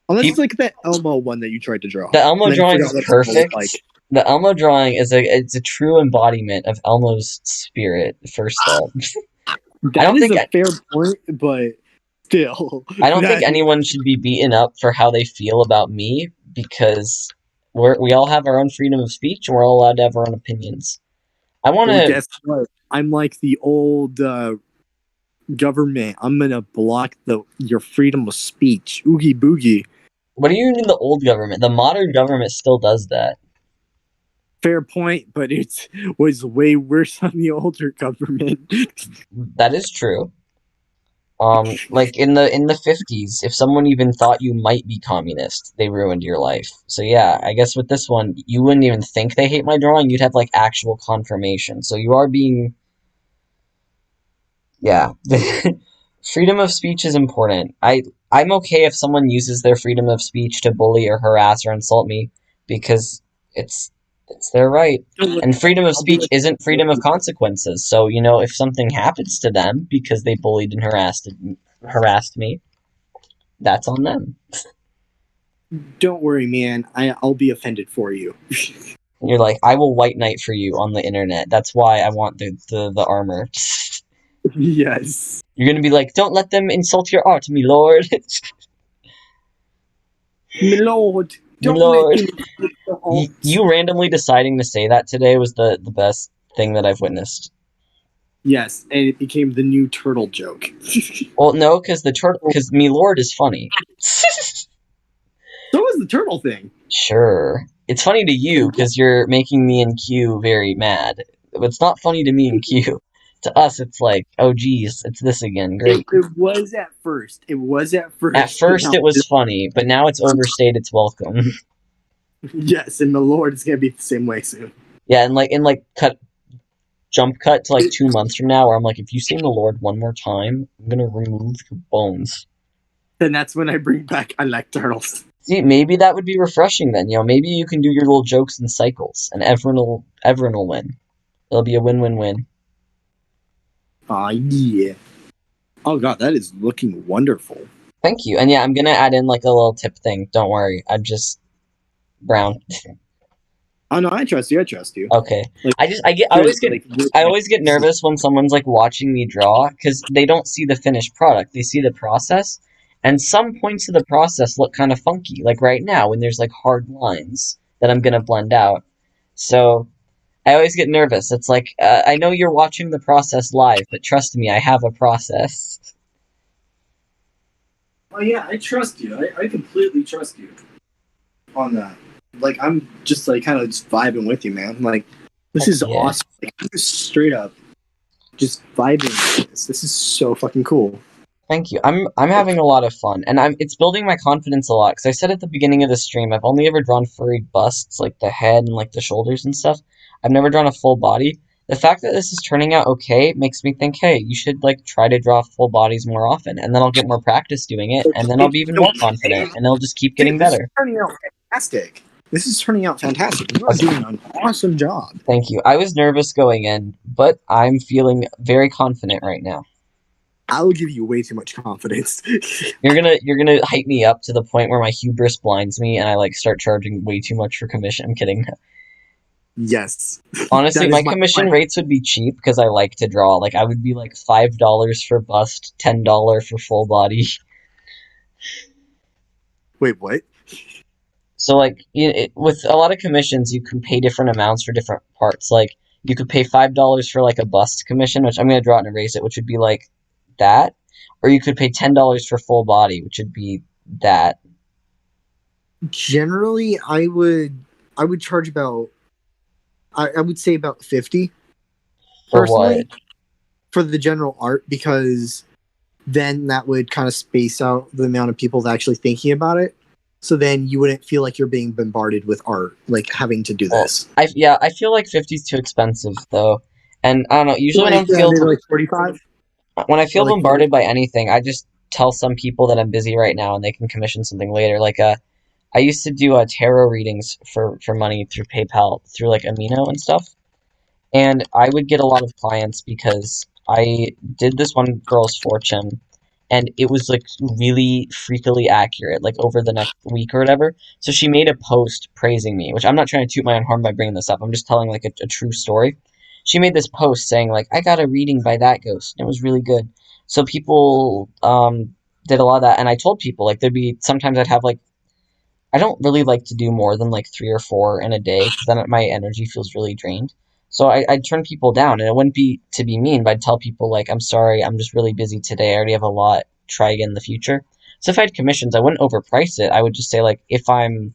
unless it's like that Elmo one that you tried to draw. The Elmo drawing is perfect. The Elmo drawing is it's a true embodiment of Elmo's spirit. First off, I don't think a fair point, but still, I don't think anyone should be beaten up for how they feel about me because we all have our own freedom of speech and we're all allowed to have our own opinions. I want to. Guess what? I'm like the old government. I'm gonna block your freedom of speech. Oogie boogie. What do you mean the old government? The modern government still does that. Fair point, but it was way worse on the older government. That is true. Like in the 50s, if someone even thought you might be communist, they ruined your life. So yeah, I guess with this one, you wouldn't even think they hate my drawing. You'd have like actual confirmation. So you are being, yeah. Freedom of speech is important. I'm okay if someone uses their freedom of speech to bully or harass or insult me because it's it's their right. Don't worry, And freedom of I'll be speech like, isn't freedom of consequences. So, if something happens to them because they bullied and harassed me, that's on them. don't worry, man. I'll be offended for you. You're like, I will white knight for you on the internet. That's why I want the armor. Yes. You're gonna be like, don't let them insult your art, me lord. My lord, Me don't let lord. them get the art. You randomly deciding to say that today was the best thing that I've witnessed. Yes, and it became the new turtle joke. Well, no, because me lord is funny. So is the turtle thing. Sure. It's funny to you because you're making me and Q very mad. But it's not funny to me and Q. To us, it's like, oh geez, it's this again. Great. It was at first. It was at At first, but first now it was funny, but now it's overstayed its welcome. yes, and the Lord is gonna be the same way soon. Yeah, and jump cut to like 2 months from now, where I'm like, if you say the Lord one more time, I'm gonna remove your bones. Then that's when I bring back I like turtles. See, maybe that would be refreshing then. Maybe you can do your little jokes in cycles, and everyone will win. It'll be a win-win-win. Ah, yeah. Oh god, that is looking wonderful. Thank you. And yeah, I'm gonna add in like a little tip thing. Don't worry. I'm just brown. Oh no, I trust you. I trust you. Okay. Like, I always get nervous when someone's like watching me draw because they don't see the finished product. They see the process, and some points of the process look kind of funky. Like right now when there's like hard lines that I'm gonna blend out. So I always get nervous. It's like I know you're watching the process live, but trust me, I have a process. Oh yeah, I trust you. I completely trust you on that. Like I'm just like kind of just vibing with you, man. Like this is Yeah. awesome. Like I'm just straight up just vibing with this. This is so fucking cool. Thank you. I'm having a lot of fun, and it's building my confidence a lot. Because I said at the beginning of the stream, I've only ever drawn furry busts, like the head and like the shoulders and stuff. I've never drawn a full body. The fact that this is turning out okay makes me think, hey, you should like try to draw full bodies more often, and then I'll get more practice doing it, and then I'll be even more confident, and it'll just keep getting Dude, this is better. turning out fantastic. This is turning out fantastic. You are doing an awesome job. Thank you. I was nervous going in, but I'm feeling very confident right now. I will give you way too much confidence. You're gonna hype me up to the point where my hubris blinds me and I like start charging way too much for commission. I'm kidding. Yes. Honestly, That my is my commission plan. rates would be cheap because I like to draw. Like I would be like $5 for bust, $10 for full body. Wait, what? So like with a lot of commissions, you can pay different amounts for different parts. Like you could pay $5 for like a bust commission, which I'm gonna draw it and erase it, which would be like that, or you could pay $10 for full body, which would be that. Generally, I would charge about I would say about 50 For what? personally for the general art because then that would kind of space out the amount of people that actually thinking about it. So then you wouldn't feel like you're being bombarded with art, like having to do Well, this. I feel like 50 is too expensive though, and I don't know. Usually Like maybe like 45 when I or feel like 40. bombarded by anything, I just tell some people that I'm busy right now and they can commission something later. Like I used to do tarot readings for money through PayPal through like Amino and stuff, and I would get a lot of clients because I did this one girl's fortune, and it was like really freakily accurate, like over the next week or whatever. So she made a post praising me, which I'm not trying to toot my own horn by bringing this up. I'm just telling like a true story. She made this post saying like I got a reading by that ghost. And it was really good. So people did a lot of that, and I told people like there'd be sometimes I'd have like I don't really like to do more than like 3 or 4 in a day because then my energy feels really drained. So I'd turn people down, and it wouldn't be to be mean, but I'd tell people like, "I'm sorry, I'm just really busy today. I already have a lot. Try again in the future." So if I had commissions, I wouldn't overprice it. I would just say like, if I'm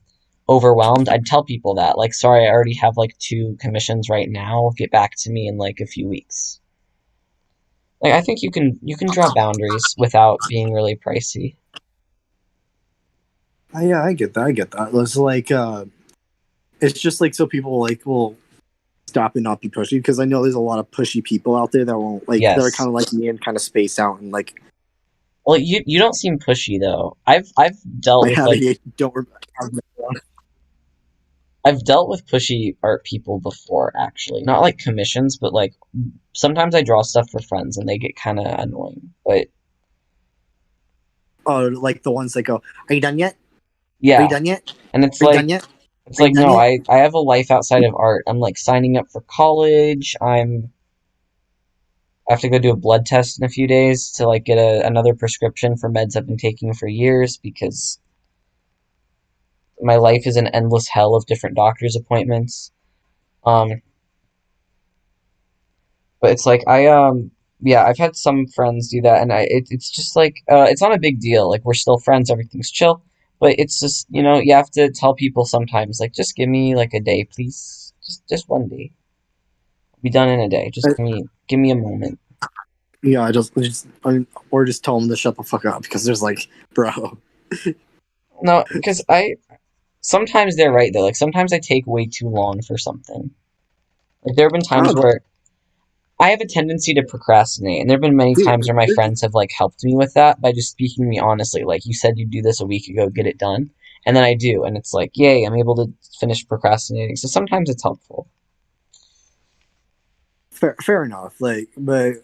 overwhelmed, I'd tell people that like, "Sorry, I already have like 2 commissions right now. Get back to me in like a few weeks." Like I think you can draw boundaries without being really pricey. Yeah, I get that. I get that. It's like it's just like so people like will stop and not be pushy because I know there's a lot of pushy people out there that won't like they're Yes. kind of like me and kind of space out and like Well, you don't seem pushy though. I've dealt I with have like a don't remember. I've dealt with pushy art people before actually. Not like commissions, but like sometimes I draw stuff for friends and they get kind of annoying. But Oh, like the ones that go, "Are you done yet? Are you yeah, done yet? and Are you done yet? it's Are you like done no, yet?" I have a life outside of art. I'm like signing up for college. I have to go do a blood test in a few days to like get another prescription for meds I've been taking for years because my life is an endless hell of different doctor's appointments. Um, but it's like yeah, I've had some friends do that, and it's just like it's not a big deal. Like we're still friends, everything's chill. But it's just you have to tell people sometimes like just give me like a day, please, just one day. I'll be done in a day. Just give me a moment. Yeah, or just tell them to shut the fuck up because there's like, bro. No, because I sometimes they're right though. Like sometimes I take way too long for something. Like there have been times Oh, where I have a tendency to procrastinate, and there have been many dude, times where my friends have like helped me with that by just speaking to me honestly. Like you said you'd do this a week ago, get it done, and then I do, and it's like, yay, I'm able to finish procrastinating. So sometimes it's helpful. fair enough. Like, but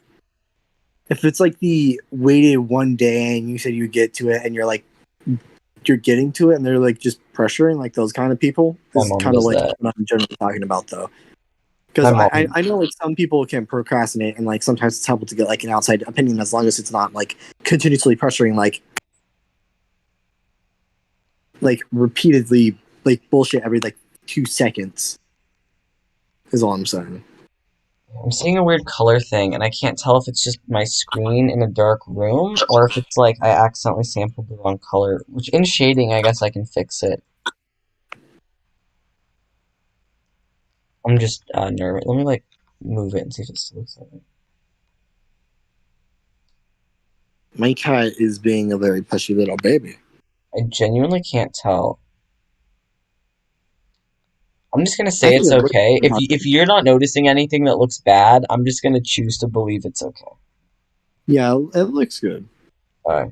if it's like the waited one day and you said you get to it and you're like you're getting to it and they're like just pressuring like those kind of people My is mom kind of does like that. what I'm generally talking about though. My Because mom, I know like some people can procrastinate and like sometimes it's helpful to get like an outside opinion as long as it's not like continuously pressuring like repeatedly like bullshit every like 2 seconds is all I'm saying. I'm seeing a weird color thing, and I can't tell if it's just my screen in a dark room or if it's like I accidentally sampled the wrong color. Which in shading, I guess I can fix it. I'm just nervous. Let me like move it and see if it still looks like it. My cat is being a very pushy little baby. I genuinely can't tell. I'm just gonna I say think it's it looks okay. pretty hard. If you're not noticing anything that looks bad, I'm just gonna choose to believe it's okay. Yeah, it looks good. Alright.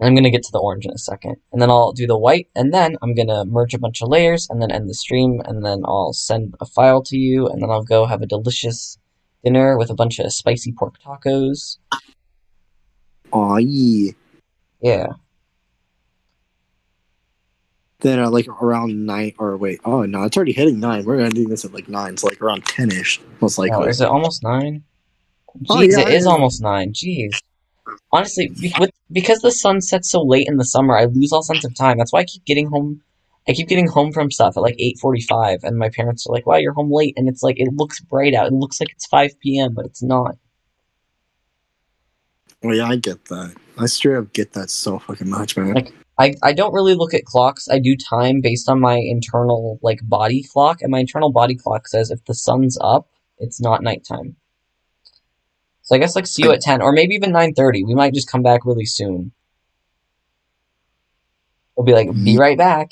I'm gonna get to the orange in a second, and then I'll do the white, and then I'm gonna merge a bunch of layers, and then end the stream, and then I'll send a file to you, and then I'll go have a delicious dinner with a bunch of spicy pork tacos. Aw, yeah. Yeah. Then like around 9 or wait, oh no, it's already hitting 9. We're gonna do this at like 9, so like around 10ish, most Oh, likely. is it almost 9? Oh Jeez, it yeah, is it is. almost 9. Jeez. Honestly, because the sun sets so late in the summer, I lose all sense of time. That's why I keep getting home. I keep getting home from stuff at like 8:45, and my parents are like, "Wow, you're home late." And it's like it looks bright out. It looks like it's 5 p.m., but it's not. Oh yeah, I get that. I straight up get that so fucking much, man. Like I don't really look at clocks. I do time based on my internal like body clock, and my internal body clock says if the sun's up, it's not nighttime. So I guess like see you I at 10 or maybe even 9:30. We might just come back really soon. We'll be like, "Be ye- right back."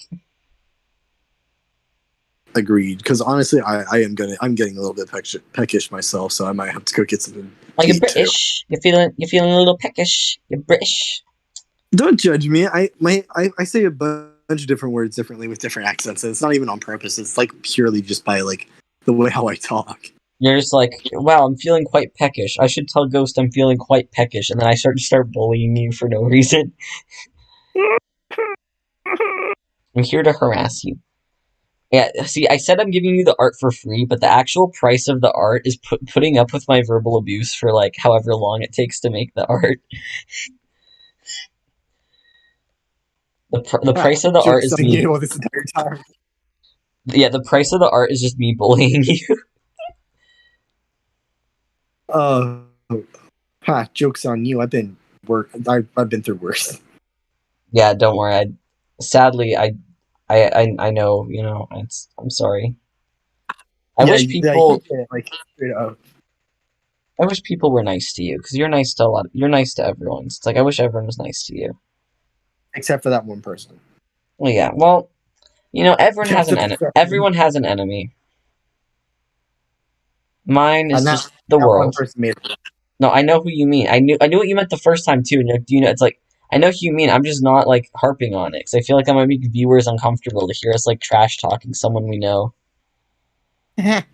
agreed. Because honestly, I'm getting a little bit peckish myself, so I might have to go get something Oh, to you're eat too. British. You're feeling a little peckish. You're British. Don't judge me. I say a bunch of different words differently with different accents, and it's not even on purpose. It's like purely just by like the way how I talk. You're just like, wow, I'm feeling quite peckish. I should tell Ghost I'm feeling quite peckish, and then I start bullying you for no reason. I'm here to harass you. Yeah, see, I said I'm giving you the art for free, but the actual price of the art is putting up with my verbal abuse for like however long it takes to make the art. The price of the art Jokes is on me. you this entire time. Yeah, the price of the art is just me bullying you. Uh, jokes on you. I've been through worse. Yeah, don't worry. Sadly, I know. I'm sorry. I Yeah, wish yeah, I hate people. that. Like straight up. I wish people were nice to you because you're nice to a lot. You're nice to everyone. So it's like I wish everyone was nice to you. Except for that one person. Well, yeah. Well, everyone has That's an the enemy. perception. Everyone has an enemy. Mine is And just the that one world. person made it. No, I know who you mean. I knew what you meant the first time too. And it's like I know who you mean. I'm just not like harping on it because I feel like I might make viewers uncomfortable to hear us like trash talking someone we know. That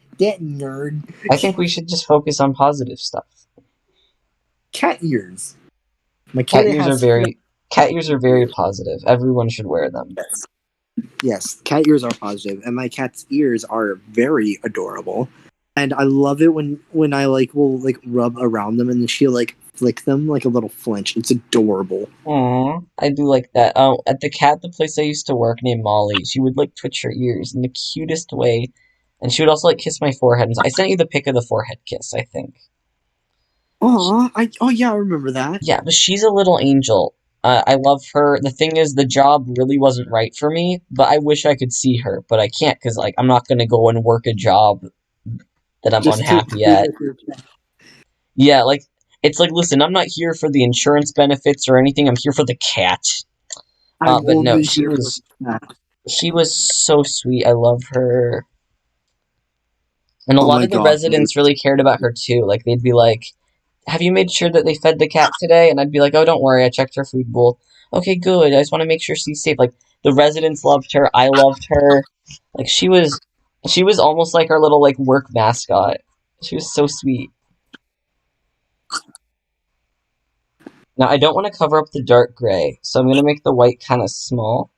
nerd. I think we should just focus on positive stuff. Cat ears. My Cat kid ears are has very cat ears are very positive. Everyone should wear them. Yes, cat ears are positive, and my cat's ears are very adorable. And I love it when I will rub around them and then she'll flick them like a little flinch. It's adorable. Aw, I do like that. At the place I used to work named Molly, she would like twitch her ears in the cutest way, and she would also like kiss my forehead. And I sent you the pic of the forehead kiss, I think. Oh yeah, I remember that. Yeah, but she's a little angel. I love her. The thing is, the job really wasn't right for me, but I wish I could see her, but I can't because like I'm not gonna go and work a job that I'm Just to unhappy be at. with your cat. Yeah, like it's like listen, I'm not here for the insurance benefits or anything. I'm here for the cat. I'm But no, only she here for was that. she was so sweet. I love her. And a Oh lot my of the god. residents really cared about her too. Like they'd be like, "Have you made sure that they fed the cat today?" And I'd be like, "Oh, don't worry, I checked her food bowl. Okay, good. I just want to make sure she's safe." Like the residents loved her. I loved her. Like she was almost like our little like work mascot. She was so sweet. Now I don't want to cover up the dark gray, so I'm gonna make the white kind of small,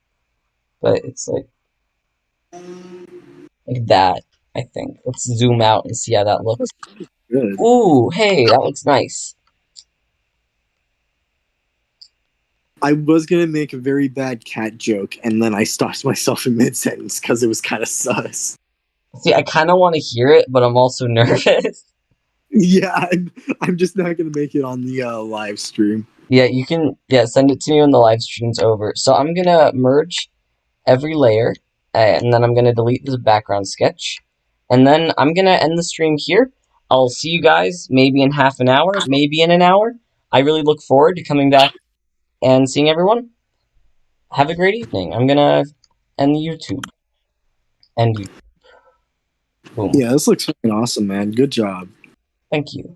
but it's like that. I think. Let's zoom out and see how that looks. Good. Ooh, hey, that looks nice. I was gonna make a very bad cat joke, and then I stopped myself in mid sentence because it was kind of sus. See, I kind of want to hear it, but I'm also nervous. Yeah, I'm just not gonna make it on the live stream. Yeah, you can. Yeah, send it to me when the live stream's over. So I'm gonna merge every layer, and then I'm gonna delete the background sketch, and then I'm gonna end the stream here. I'll see you guys maybe in half an hour, maybe in an hour. I really look forward to coming back and seeing everyone. Have a great evening. I'm gonna end the YouTube. End you. Boom. Yeah, this looks fucking awesome, man. Good job. Thank you.